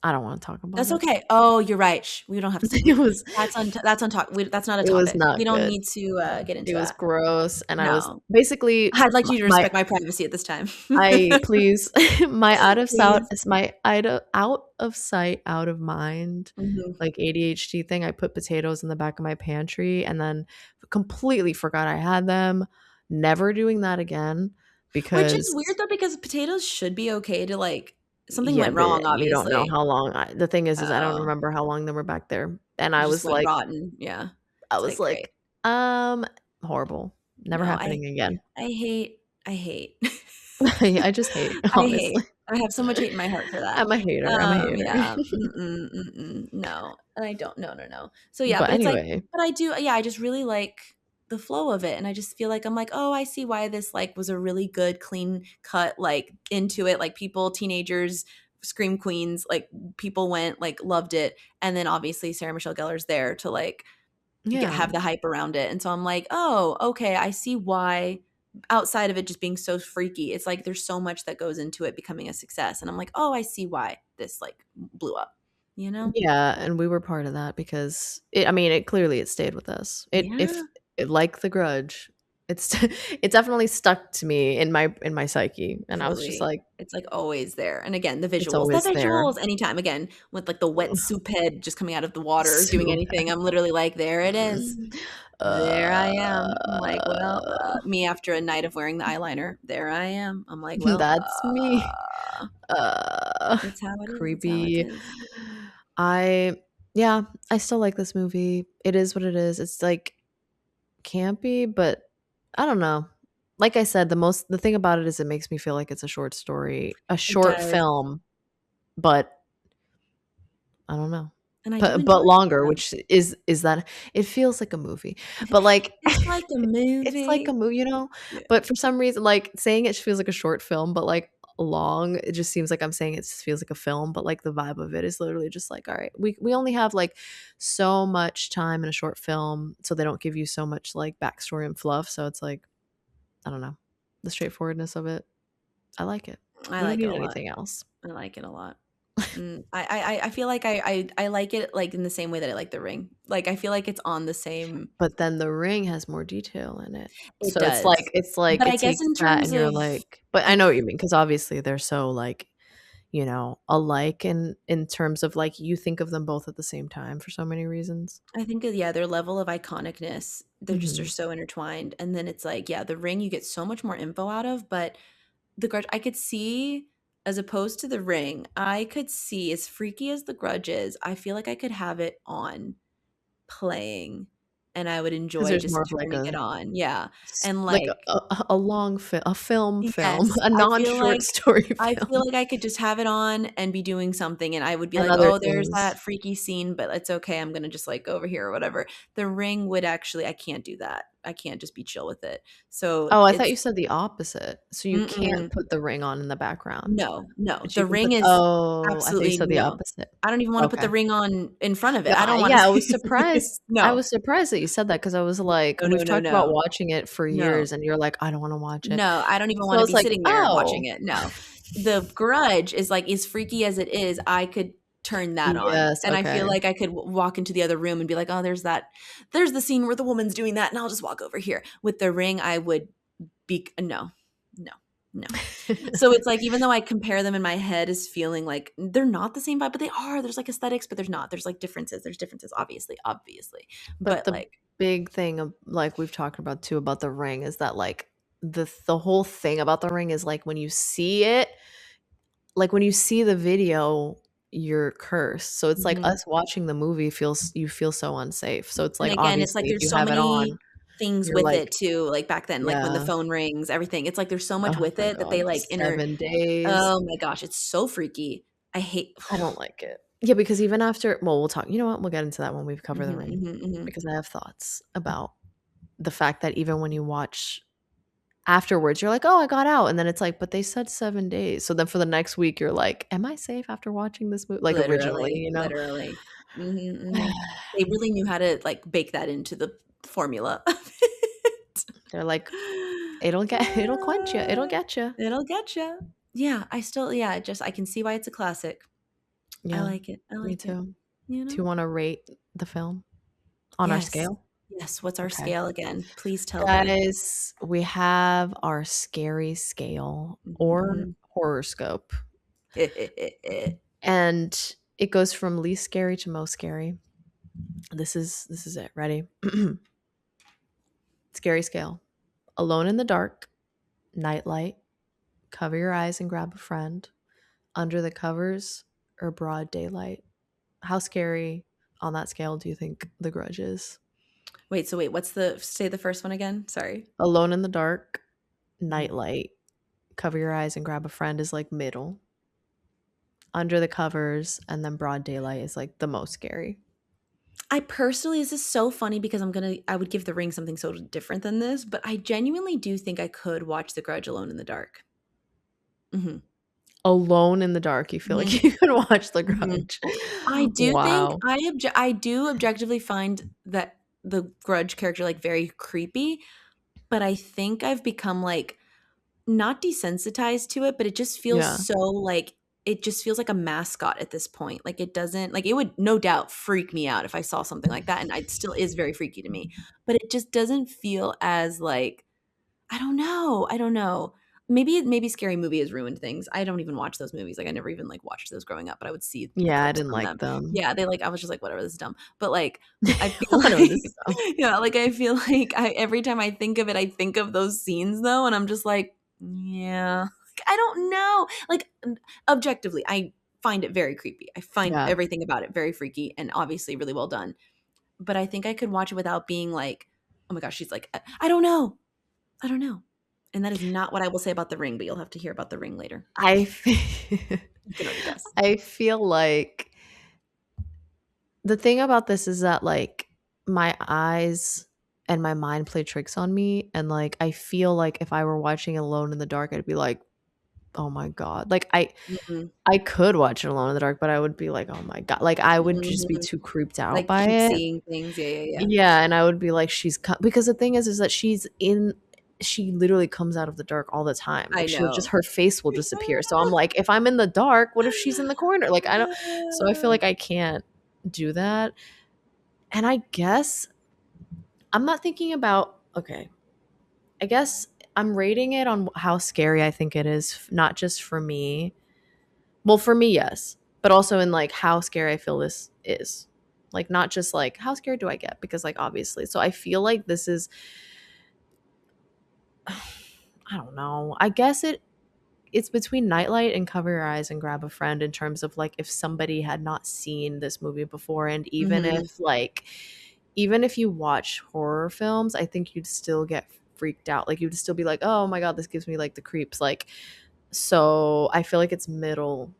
I don't wanna talk about That's it. okay. Oh, you're right. Shh, we don't have to It was that's on talk we that's not a it was topic. We not don't good. need to, get into It was that. gross, and I was No. basically I'd like you to my respect my privacy at this time. I please my Please. out of sight, out of mind, Mhm. like, ADHD thing, I put potatoes in the back of my pantry and then completely forgot I had them. Never doing that again Which is because weird though because potatoes should be okay to, like something yeah, went but wrong, you don't know obviously. how long the thing is I don't Oh, remember how long they were back there, and it just went rotten. Yeah. I It's was like, great. like, "Um, horrible. Never No, happening again." I hate. I just hate, I hate. honestly. I have so much hate in my heart for that. I'm a hater. Yeah, mm-mm, mm-mm, no, and I don't no, no, no. So, yeah, But but it's like anyway, but I do yeah, I just really like the flow of it, and I just feel like I'm like, "Oh, I see why this, like, was a really good clean cut, like, into it." Like, people, teenagers, scream queens, like, people went, like, loved it, and then obviously Sarah Michelle Gellar's there to, like, yeah. have the hype around it, and so I'm like, "Oh, okay, I see why." Outside of it just being so freaky, it's like there's so much that goes into it becoming a success, and I'm like, "Oh, I see why this, like, blew up." You know? Yeah, and we were part of that because I mean, it stayed with us. It if Yeah, like The Grudge, it's it definitely stuck to me in my psyche, and I was just totally. like, It's, like, always there, and again, "It's always the there." visuals, anytime, again, with, like, the wet soup head just coming out of the water, doing So anything, bad. I'm literally like, "There it is. There I am." I'm like, "Well, Uh, me after a night of wearing the eyeliner, there I am." I'm like, "Well, that's me. Uh, it's how it is, it's how it creepy. is." I yeah, I still like this movie. It is what it is. It's, like, campy, but I don't know. Like I said, the thing about it is it makes me feel like it's a short story, a It short does, film, but I don't know. and I do enjoy But it, longer, though. which is that it feels like a movie, but, like, It's like a it's like a movie. movie, you know? Yeah, But for some reason, like, saying it feels like a short film, but, like, long, it just seems like I'm saying it just feels like a film, but, like, the vibe of it is literally just like, "Alright, we only have, like, so much time in a short film, so they don't give you so much, like, backstory and fluff," so it's like, I don't know. The straightforwardness of it, I like it. I We don't like it need a lot. anything else. I like it a lot. I feel like I like it, like, in the same way that I like The Ring. Like, I feel like it's on the same But then The Ring has more detail in it. it So does. it's like But it I guess takes in that terms and you're of like but I like know what you mean because obviously they're so, like, alike in terms of, like, you think of them both at the same time for so many reasons. I think, yeah, their level of iconicness, they're just are Mhm. so intertwined, and then it's like, yeah, The Ring you get so much more info out of, but The Grudge I could see as opposed to The Ring, I could see as freaky as The Grudge is, I feel like I could have it on playing, and I would 'Cause enjoy there's more just of, like, turning it a on, yeah, s and, like, like a long a film, yes, a non-short story I feel film like I could just have it on and be doing something, and I would be and like, other "Oh, there's things. that freaky scene, but it's okay, I'm gonna just, like, go over here or whatever." The Ring would actually I can't do that. I can't just be chill with it. So, Oh, I thought it's you said the opposite. So you can't mm-mm. put The Ring on in the background, No, no, but you The can Ring put is oh, I thought you absolutely said the no. opposite. I don't even wanna put Okay. The Ring on in front of No, it. I don't wanna yeah, see I No. was surprised that you said that because I was like No, no, we've no, talked about no. watching it for No. years, and you're like, "I don't wanna watch it." No, I don't even So I wanna was be like, sitting there watching "Oh." it, no. The Grudge is, like, as freaky as it is, I could turn that on, Yes, and I feel okay. like I could walk into the other room and be like, "Oh, there's the scene where the woman's doing that, and I'll just walk over here." With The Ring, I would be no, no, no. So it's like, even though I compare them in my head as feeling like they're not the same vibe, but they are. There's, like, aesthetics, but there's not. There's, like, differences. There's differences, obviously. But But, the like big thing of like we've talked about too about The Ring is that, like, the whole thing about The Ring is, like, when you see it like, when you see the video you're cursed. So it's like Mhm. us watching the movie feels you feel so unsafe. So it's And like again, it's like obviously if there's you so have it many on, things you're with like, it too, like back then, like when the yeah. phone rings, everything. It's like there's so much Oh with my it that they god, like 7 days. oh my gosh, it's so freaky. I hate I don't like it. Yeah, because even after we'll talk, you know what? We'll get into that when we cover The Mhm, Ring, mhm, mhm. because I have thoughts about the fact that even when you watch afterwards, you're like, "Oh, I got out," and then it's like, "But they said 7 days." So then for the next week, you're like, "Am I safe after watching this movie?" Like, originally, Literally, you know? literally. Mhm, mhm. They really knew how to, like, bake that into the formula of it. They're like, it'll quench you, it'll get you. It'll getcha. Yeah, I still yeah, just I can see why it's a classic. I Yeah, like it, I me like it, too. you Do know? you wanna rate the film on our Yes. scale? Yes, what's our Okay. scale again? Please tell me. Guys, we have our scary scale Mhm, or mhm. horoscope, and it goes from least scary to most scary. This is it. Ready? Scary scale. Alone in the dark, nightlight, cover your eyes and grab a friend, under the covers, or broad daylight. How scary on that scale do you think The Grudge is? Wait, so wait, what's the say the first one again? Sorry. Alone in the dark, Mhm. nightlight, cover your eyes and grab a friend is like middle. Under the covers and then broad daylight is like the most scary. I personally this is so funny because I would give The Ring something so different than this, but I genuinely do think I could watch The Grudge alone in the dark. Mhm. Alone in the dark, you feel Mhm. like you could watch The Mhm. Grudge. I do think Wow. I do objectively find that the Grudge character, like, very creepy, but I think I've become, like, not desensitized to it, but it just feels Yeah. so, like it just feels like a mascot at this point. Like, it doesn't like, it would no doubt freak me out if I saw something like that, and it still is very freaky to me, but it just doesn't feel as, like I don't know, I don't know. Maybe Scary Movie has ruined things. I don't even watch those movies, like, I never even, like, watched those growing up, but I would see the Yeah, I clips didn't from like them. them. Yeah, they, like I was just like, "Whatever, this is dumb." But, like, I feel I know like this is dumb. yeah, like, I feel like I every time I think of it, I think of those scenes, though, and I'm just like, "Yeah." Like, I don't know. Like, objectively, I find it very creepy. I find Yeah. everything about it very freaky and obviously really well done, but I think I could watch it without being like, "Oh my gosh," she's like, I don't know. I don't know." And that is not what I will say about The Ring, but you'll have to hear about The Ring later. I fe You can already guess. I feel like the thing about this is that, like, my eyes and my mind play tricks on me, and, like, I feel like if I were watching Alone in the Dark, I'd be like, "Oh my god." Like, Mhm, I could watch it Alone in the Dark, but I would be like, "Oh my god." Like, I would just be mhm. too creeped out Like, by keep it. seeing things. Yeah, yeah, yeah. Yeah, and I would be like, "She's co" because the thing is that she literally comes out of the dark all the time. I Like, she'll just know. her face will disappear. So I'm like, if I'm in the dark, what if she's in the corner? Like, I don't so I feel like I can't do that. And I guess I'm not thinking about okay, I guess I'm rating it on how scary I think it is, not just for me. Well, for me, yes, but also in, like, how scary I feel this is. Like, not just, like, how scared do I get? Because, like, obviously. So I feel like this is I don't know. I guess it's between Nightlight and Cover Your Eyes and Grab a Friend in terms of, like, if somebody had not seen this movie before, and Mhm. even if you watch horror films, I think you'd still get freaked out. Like, you'd still be like, "Oh my god, this gives me, like, the creeps." Like, so I feel like it's middle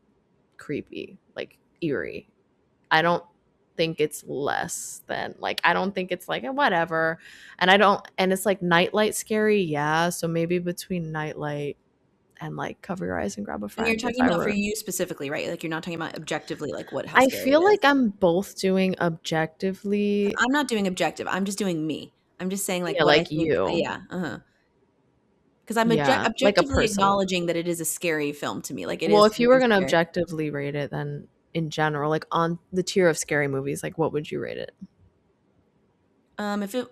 creepy, like, eerie. I don't think it's less than like, I don't think it's like, whatever." And I don't and it's like Nightlight scary, yeah, so maybe between Nightlight and, like, Cover Your Eyes and Grab a And you're Friend if talking I about for were you specifically, right? Like, you're not talking about objectively, like, what how I scary it feel is. like I'm both doing 'Cause objectively I'm not doing objective, I'm just doing me. I'm just saying, like, yeah, what I like think you. yeah, uh-huh. 'Cause I'm Yeah, like a objectively personal acknowledging that it is a scary film to me, like, it well, is if you were freaking gonna scary. objectively rate it, then in general, like, on the tier of scary movies, like, what would you rate it? If it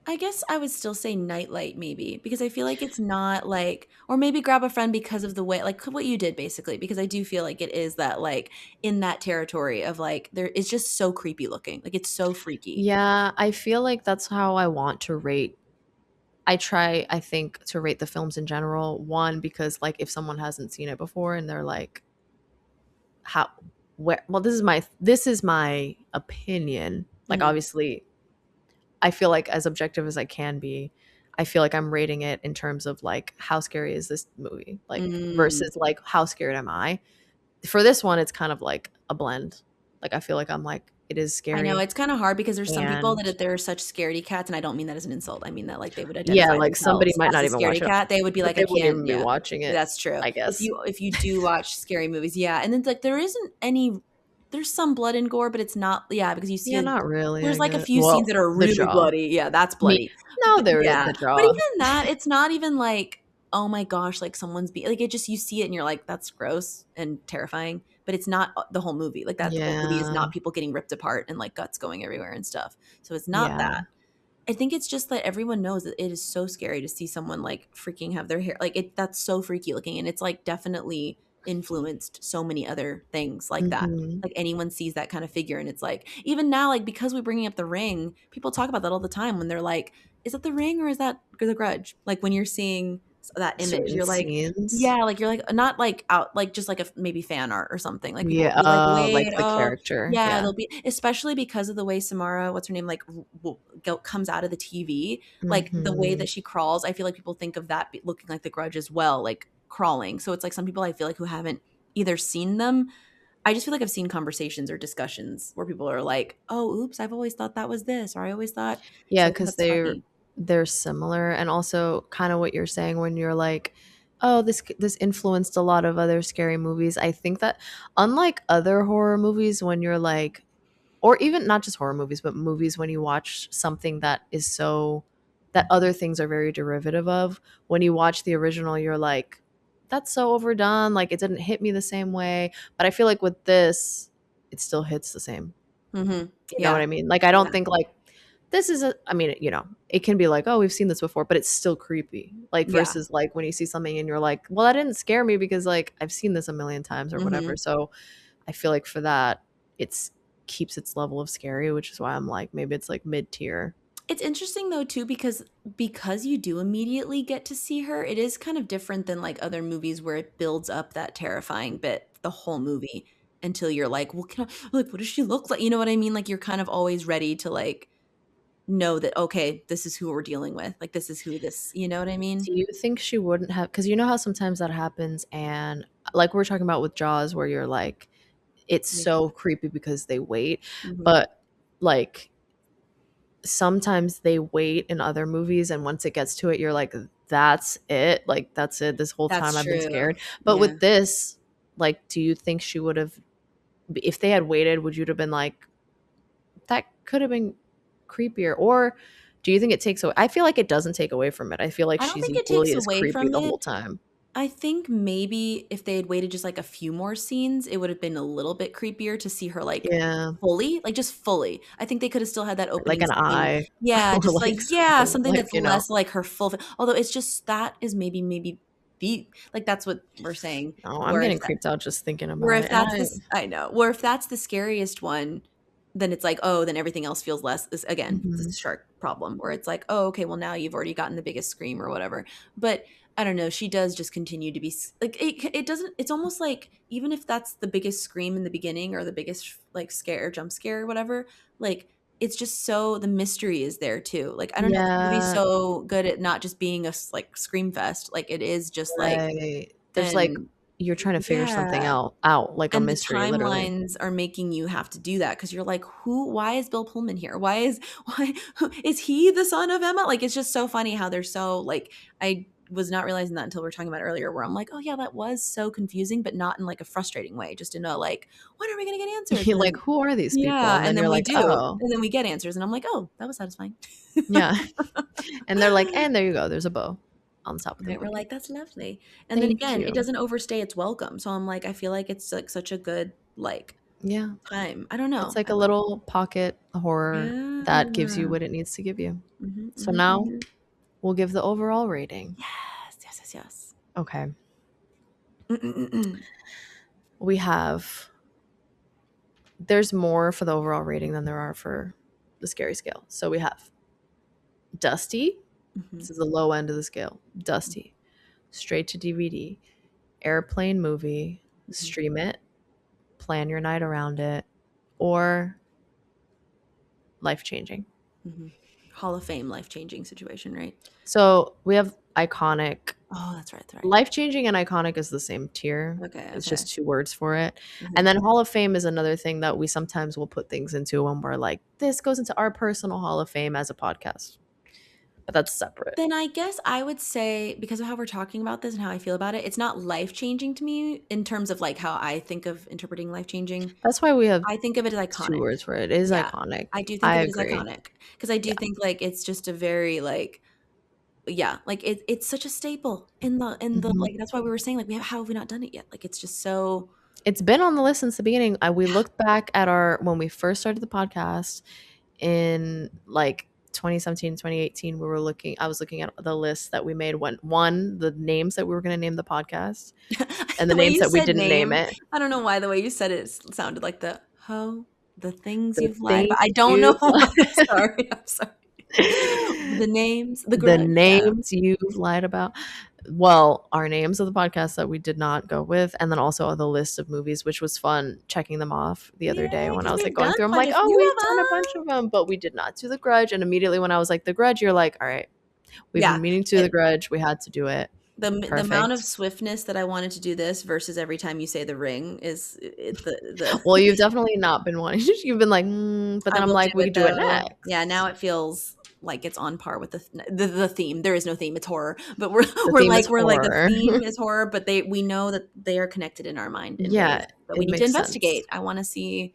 I guess I would still say Nightlight maybe, because I feel like it's not like or maybe Grab a Friend because of the way like what you did basically, because I do feel like it is that like in that territory of like there it's just so creepy looking. Like it's so freaky. Yeah, I feel like that's how I want to rate I think, to rate the films in general. One, because, like, if someone hasn't seen it before and they're like how where well this is my opinion. Like Mhm. obviously I feel like as objective as I can be, I feel like I'm rating it in terms of like how scary is this movie? Like Mm. versus like how scared am I? For this one it's kind of like a blend. Like I feel like I'm like it is I know scary it's kinda hard because there's some people and that if they're such scaredy cats, and I don't mean that as an insult, I mean that, like, they would yeah, identify like somebody themselves might as not a even watch scaredy it, cat, they would be but like, "I they wouldn't can't." even be Yeah, watching it, that's true. I guess. If you do watch scary movies, yeah, and then, like, there isn't any there's some blood and gore, but it's not yeah, because you Yeah, see not really, there's, I like, a guess. few scenes Well, that are the really jaw. bloody, yeah, that's Me bloody. no, But there is yeah, the but jaw. even that, it's not even like, "Oh my gosh," like, someone's be like, it just you see it and you're like, "That's gross and terrifying," but it's not, the whole movie, like, that whole movie is Yeah. not people getting ripped apart and, like, guts going everywhere and stuff, so it's not Yeah. that. I think it's just that everyone knows that it is so scary to see someone, like, freaking have their hair like, that's so freaky looking, and it's, like, definitely influenced so many other things like that. Mhm. Like, anyone sees that kind of figure, and it's like even now, like, because we're bringing up The Ring, people talk about that all the time when they're like, "Is that The Ring or is that The Grudge?" Like, when you're seeing that image, Certain you're like scenes. yeah, like, you're like not, like, out like, just, like, a maybe fan art or something, like, people will Yeah, be like, like "Wait, the oh" character, yeah, yeah. they'll be especially because of the way Samara, what's her name, like, comes out of the TV, like, the way Mhm. that she crawls, I feel like people think of that looking like The Grudge as well, like, crawling. So it's like some people I feel like who haven't either seen them I just feel like I've seen conversations or discussions where people are like, "Oh, oops, I've always thought that was this," or "I always thought" so Yeah, I think 'cause that's funny. they're similar, and also kinda what you're saying when you're like, "Oh, this influenced a lot of other scary movies." I think that unlike other horror movies when you're like or even not just horror movies, but movies when you watch something that is so that other things are very derivative of, when you watch the original, you're like, "That's so overdone, like, it didn't hit me the same way." But I feel like with this, it still hits the same. Mhm. You know what Yeah. I mean? Like, I don't Yeah. think, like, this is a I mean, it can be like, "Oh, we've seen this before," but it's still creepy. Like, Yeah. versus, like, when you see something and you're like, "Well, that didn't scare me because, like, I've seen this a million times," or whatever. Mhm. So, I feel like for that, it's keeps its level of scary, which is why I'm like, maybe it's, like, mid-tier. It's interesting though too because you do immediately get to see her, it is kind of different than, like, other movies where it builds up that terrifying bit the whole movie until you're like, "Well, can I like, what does she look like?" You know what I mean? Like, you're kind of always ready to, like, know that, "Okay, this is who we're dealing with." Like, this is who this you know what I mean? Do you think she wouldn't have? Because you know how sometimes that happens and, like, we're talking about with Jaws where you're like, it's Yeah. so creepy because they wait, Mhm. but, like sometimes they wait in other movies and once it gets to it you're like that's it, like that's it, this whole time That's I've been true. scared. But Yeah. with this, like, do you think she would have if they had waited, would you have been like that could have been creepier? Or do you think it takes away? I feel like it doesn't take away from it. I feel like I don't she's think it equally takes as away creepy from the it. whole time. I think maybe if they had waited just, like, a few more scenes, it would have been a little bit creepier to see her, like, Yeah, fully, like, just fully. I think they could have still had that like opening an scene. eye Yeah, or just like like yeah, something something like, that's less like her full although it's just that is maybe the like, that's what we're saying, no, I'm where getting creeped out just thinking where about if it and that's this I know. Where if that's the scariest one, then it's like, oh, then everything else feels less is again, this Mhm. shark problem where it's like, oh, okay, well now you've already gotten the biggest scream or whatever. But I don't know, she does just continue to be like it doesn't it's almost like even if that's the biggest scream in the beginning or the biggest like scare jump scare or whatever, like it's just so the mystery is there too. Like I don't know, the movie's Yeah, so good at not just being a like scream fest. Like it is just like right. There's like and you're trying to figure something yeah. out, like a And the mystery, literally. timelines are making you have to do that because 'cause you're like, "Who why is Bill Pullman here? Why is why is he the son of Emma?" Like, it's just so funny how they're so like, I was not realizing that until we were talking about it earlier where I'm like, "Oh, yeah, that was so confusing," but not in, like, a frustrating way, just in a, like, "When are we gonna get answers?" You're And like, then "Who are these people?" yeah, And then and then you're we like, do, "Oh." and then we get answers, and I'm like, "Oh, that was satisfying." Yeah. And they're like, "And there you go, there's a bow on the top of the Right, we're movie." like, "That's lovely." And then Thank again, it you. doesn't overstay its welcome, so I'm like, I feel like it's, like, such a good, like, Yeah. time. I don't It's know. like I a love little pocket horror that gives you yeah. what it needs to give you. Mhm, So mhm, now mhm. we'll give the overall rating. Yes, yes, yes, yes. Okay. Mm-mm-mm-mm. We have there's more for the overall rating than there are for the scary scale. So we have Dusty. Mhm, This is the low end of the scale. mhm, Dusty. Straight to DVD. Airplane movie. mhm, Stream it. plan your night around it, or life-changing. Mhm. Hall of Fame, life-changing situation, right? So we have iconic. Oh, that's right, that's right. Life-changing and iconic is the same tier. Okay, It's okay. just 2 words for it. And Mhm. then Hall of Fame is another thing that we sometimes will put things into when we're like, "This goes into our personal Hall of Fame as a podcast." But that's separate. Then I guess I would say, because of how we're talking about this and how I feel about it, it's not life-changing to me in terms of, like, how I think of interpreting life-changing. That's why we have I think of it as 2 iconic. words for it. It is Yeah. iconic. I do think I of it as agree. iconic because I do Yeah. think, like, it's just a very, like, yeah, like, it's such a staple in the Mhm. like, that's why we were saying, like, how have we not done it yet? Like, it's just so It's been on the list since the beginning. We looked back at our when we first started the podcast in, like, 2017, 2018. I was looking at the list that we made when, 1, the names that we were gonna name the podcast, and the the way names you that we said didn't name name, it. I don't know why the way you said it sounded like the things The you've lied things about. I don't know you've why. I'm sorry, I'm sorry. The names, the the grudge, yeah. names you've lied about. Well, our names of the podcast that we did not go with, and then also the list of movies, which was fun checking them off the other day Yay, when I because was, like, we've going done through 'em, quite like, a "Oh, few we've of done a them. bunch of them," but we did not do The Grudge, and immediately when I was like, "The Grudge," you're like, "Alright, we've Yeah, been meaning to do The it Grudge, we had to do it." the amount of Perfect. swiftness that I wanted to do this versus every time you say The Ring is the Well, you've definitely not been wanting to, you've been like, "Mm," but I then I'm will do like, "We it could do it though. Yeah, now next." it feels like it's on par with the theme. There is no theme, it's horror. But The theme is we're like the horror. theme is horror, but we know that they are connected in our mind in ways Yeah, that we it need to makes investigate. sense. I want to see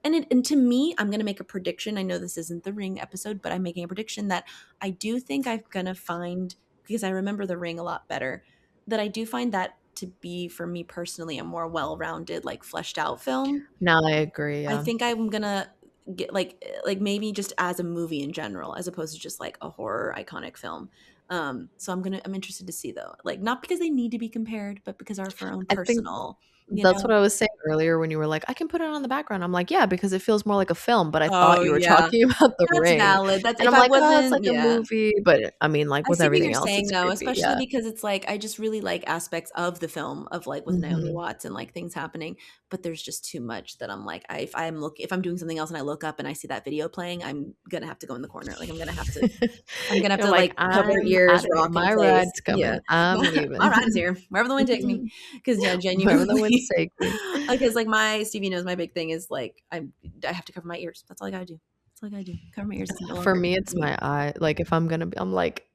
and to me, I'm gonna make a prediction. I know this isn't the Ring episode, but I'm making a prediction that I do think I'm gonna find, because I remember the Ring a lot better, that I do find that to be for me personally a more well-rounded, like fleshed out film. No, I agree, I yeah. think I'm gonna get like maybe just as a movie in general, as opposed to just like a horror iconic film. So I'm interested to see though, like not because they need to be compared, but because our for our own I think personal, you that's what know. I was saying earlier when you were like, "I can put it on the background." I'm like, "Yeah, because it feels more like a film," but I thought Oh you were yeah, talking about The that's Ring, valid. That's and if I'm I like, "Oh, it's wasn't, like a yeah. movie," but, I mean, like, I with see what everything you're else, saying it's though, creepy, especially yeah. because it's like I just really like aspects of the film of like with Naomi Mhm. Watts and like things happening, but there's just too much that I'm like if I'm doing something else and I look up and I see that video playing, I'm gonna have to go in the corner. Like I'm gonna have You're to like, like cover "I'm ears, outta here. rock in My place. ride's Yeah, coming. I'm my leaving." ride is here, wherever the wind takes me. Because yeah, Wherever the winds genuinely, take me. because like my Stevie knows my big thing is like I have to cover my ears. That's all I gotta do. That's all I gotta do. Cover my ears. It's no For longer me, creepy to it's me. my eye, like, if I'm gonna be I'm like,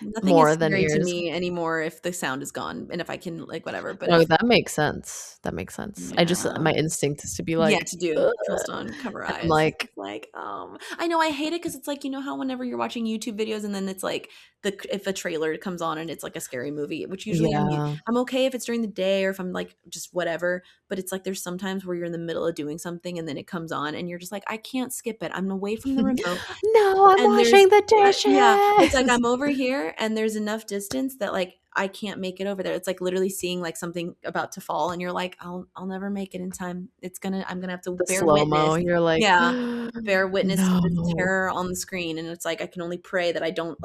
Nothing is more than scary to ears. me anymore if the sound is gone and if I can like whatever, but No, if that makes sense. That makes sense. I just yeah. my instinct is to be Yeah, like, to do. "Ugh," Trust on cover and I'm eyes. like, It's like, I know I hate it because it's like, you know how whenever you're watching YouTube videos and then it's like if a trailer comes on and it's like a scary movie, which usually yeah. I'm okay if it's during the day or if I'm like just whatever, but it's like there's sometimes where you're in the middle of doing something and then it comes on and you're just like, I can't skip it. I'm away from the remote. "No, I'm And there's washing the yeah, it's like dishes." I'm over here and there's enough distance that like I can't make it over there. It's like literally seeing like something about to fall and you're like, I'll never make it in time. I'm gonna have to The bear slow-mo, witness. you're like, Yeah. Bear witness to this "No." terror on the screen. And it's like I can only pray that I don't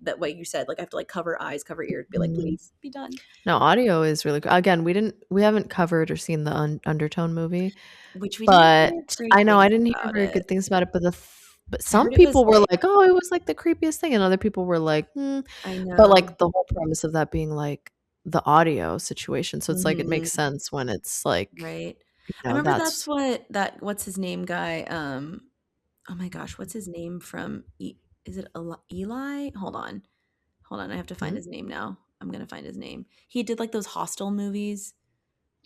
that way you said, like I have to like cover eyes, cover ears, be like, Mhm. please be done. No, audio is really good. Again, we haven't covered or seen the Undertone movie, Which we didn't hear but great I know I things didn't hear about very it. good things about it, but I some heard it was people were like like, "Oh, it was, like, the creepiest thing," and other people were like, "Hmm," I but, know. like, the whole premise of that being, like, the audio situation, so it's like, it makes Mhm. sense when it's, like, Right. I remember that's that's what that what's his name guy, oh my gosh, what's his name from is it Eli? Hold on. Hold on, I have to find hmm? his name now. I'm gonna find his name. He did like those Hostel movies.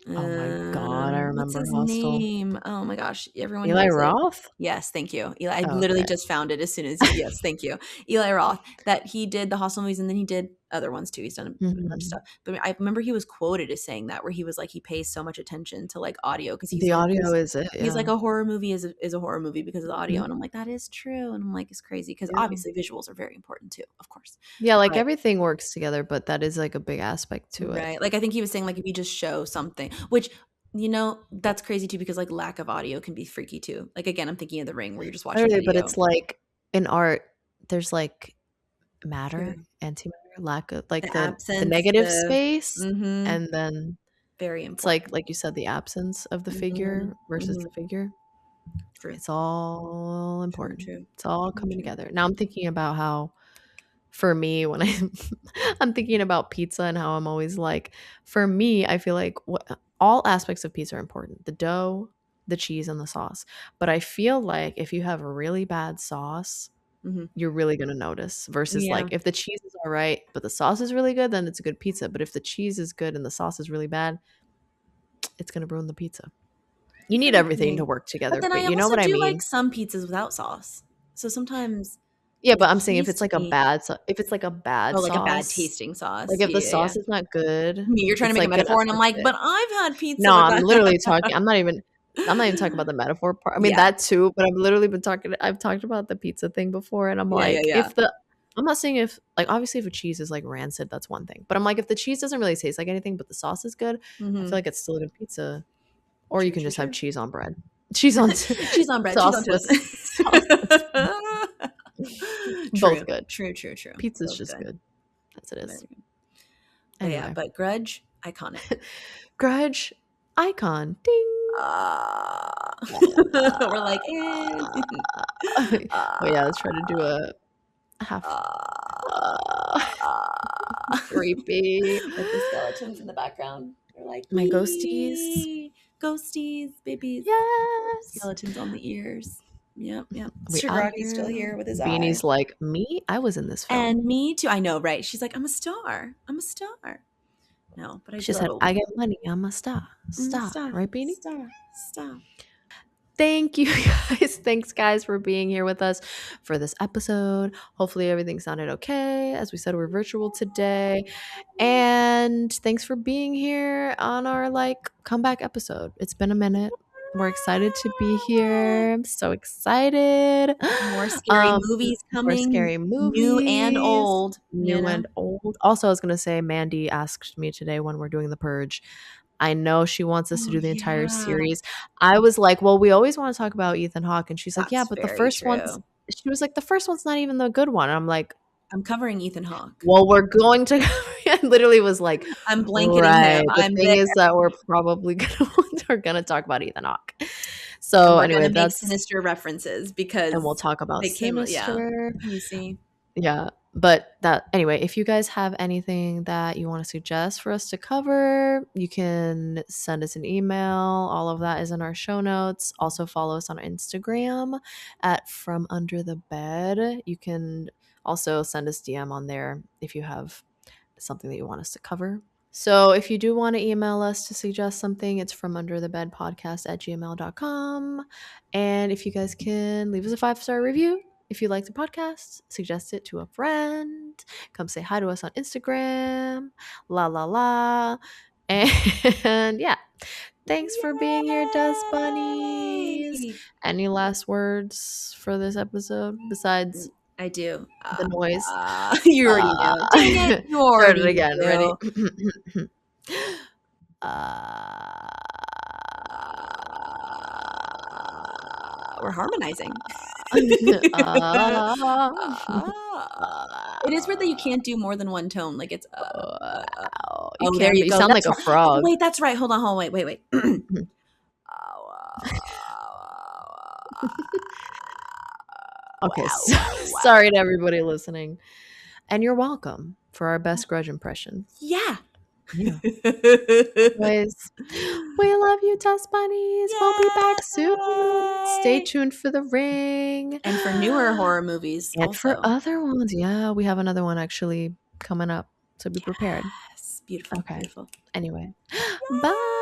Oh my god, I What's remember his Hostel. name? Oh my gosh, everyone Eli knows it. Roth? Yes, thank you. Eli, I literally Okay. just found it as soon as you yes, thank you. Eli Roth, that he did the Hostel movies and then he did other ones too. He's done a bunch of Mhm. stuff. But I remember he was quoted as saying that where he was like he pays so much attention to like audio because he's The like audio is it, he's like yeah. a horror movie is a horror movie because of the audio. Mhm. And I'm like, that is true. And I'm like, it's crazy because Yeah. obviously visuals are very important too, of course. Yeah, like, But everything works together, but that is, like, a big aspect to it. right. Like I think he was saying like if you just show something, which that's crazy too because like lack of audio can be freaky too. Like again, I'm thinking of The Ring where you're just watching Literally, but video. it's like in art, there's, like, matter, True. antimatter, lack of like, The the absence, negative the space, mhm. and then Very It's important. like you said, the absence of the Mhm, figure versus the mhm. figure. True, It's all true, important. true, It's all true, coming true. together. Now I'm thinking about how for me when I'm thinking about pizza and how I'm always like for me, I feel like all aspects of pizza are important. The dough, the cheese and the sauce. But I feel like if you have a really bad sauce, Mhm. you're really going to notice versus Yeah, like if the cheese is all right, but the sauce is really good, then it's a good pizza. But if the cheese is good and the sauce is really bad, it's going to ruin the pizza. I You feel need what you everything to mean. work But together, then but I you know also what I do like mean? some pizzas without sauce. So sometimes Yeah, the but I'm saying if cheese it's to like a me bad if it's like a oh, bad like a bad sauce, tasting like sauce. if the Yeah, yeah. sauce is not good, You're trying to it's make a like gonna metaphor, and I'm affect like, it. "But I've had pizza No, with I'm that." literally talking I'm not even talking about the metaphor part. I mean, Yeah. that too, but I've literally been talking I've talked about the pizza thing before, and I'm Yeah, yeah, like, yeah. if the I'm not saying if like, obviously, if a cheese is, like, rancid, that's one thing, but I'm like, if the cheese doesn't really taste like anything, but the sauce is good, I feel Mhm. like it's still a good pizza, or you True, can true, just have true. cheese on bread. Cheese on Cheese on bread, cheese on toast. sauceless sauceless both True, good. true, true, true. Pizza's Both just good. good, as it Very is. good. But yeah, Anyway. but Grudge, iconic. Grudge icon. Ding. Ah. We're like, "And" Wait, yeah, let's ah, try to do a half ah. creepy. With the skeletons in the background. They're like, My ghosties. "Wee, ghosties, babies." Yes. Skeletons on the ears. Yep, yep. We out Shiraki's still here. here with his eye. Beanie's like, me? I was in this film. And me too. I know, right? She's like, "I'm a star. I'm a star." No, but I She do love said, old I get people. money. I'm a star. I'm a Star. star. Right, Beanie? Star. Star. Thank you guys. Thanks, guys, for being here with us for this episode. Hopefully, everything sounded okay. As we said, we're virtual today. And thanks for being here on our like comeback episode. It's been a minute. We're excited to be here. I'm so excited. More scary Um, movies more coming, scary new and movies, old, you new know? and old. Also, I was gonna say, Mandy asked me today when we're doing the purge. I know she wants us to Oh, do the entire yeah. series. I was like, well, we always want to talk about Ethan Hawke. And she's like, yeah, That's but the very first one's, true. she was like, the first one's not even the good one. And I'm like, I'm covering Ethan Hawke. well, we're going to. I literally was like, I'm blanketing right. him. The I'm thing there. is that we're probably gonna talk about Ethan Hawke. And So we're gonna anyway, make that's Sinister references and we'll because talk about they came yeah. Sinister. You see? Yeah. But that anyway, if you guys have anything that you want to suggest for us to cover, you can send us an email. All of that is in our show notes. Also follow us on Instagram at From Under the Bed. You can also send us DM on there if you have something that you want us to cover. So if you do want to email us to suggest something, it's from underthebedpodcast@gmail.com. And if you guys can leave us a 5-star review if you like the podcast, suggest it to a friend. Come say hi to us on Instagram. La la la. And yeah, thanks for being here, Dust Bunnies. Yay! Any last words for this episode besides I do. the noise? You already do. Dang it! You Start it already again. Ready? do. We're harmonizing. It is weird that you can't do more than one tone. Like it's You oh, there can, you but you go. sound like That's a right. Oh, frog. wait, that's right. Hold on, wait. Okay, Wow, so, wow, wow. sorry to everybody listening. And you're welcome for our best Grudge impression. Yeah. Yeah. Anyways, we love you, Dust Bunnies. We'll be back soon. Stay Yay! tuned for The Ring. And for newer horror movies And for also. other ones. Yeah, we have another one actually coming up. So be prepared. Yes. Beautiful, Okay. beautiful. Anyway, bye.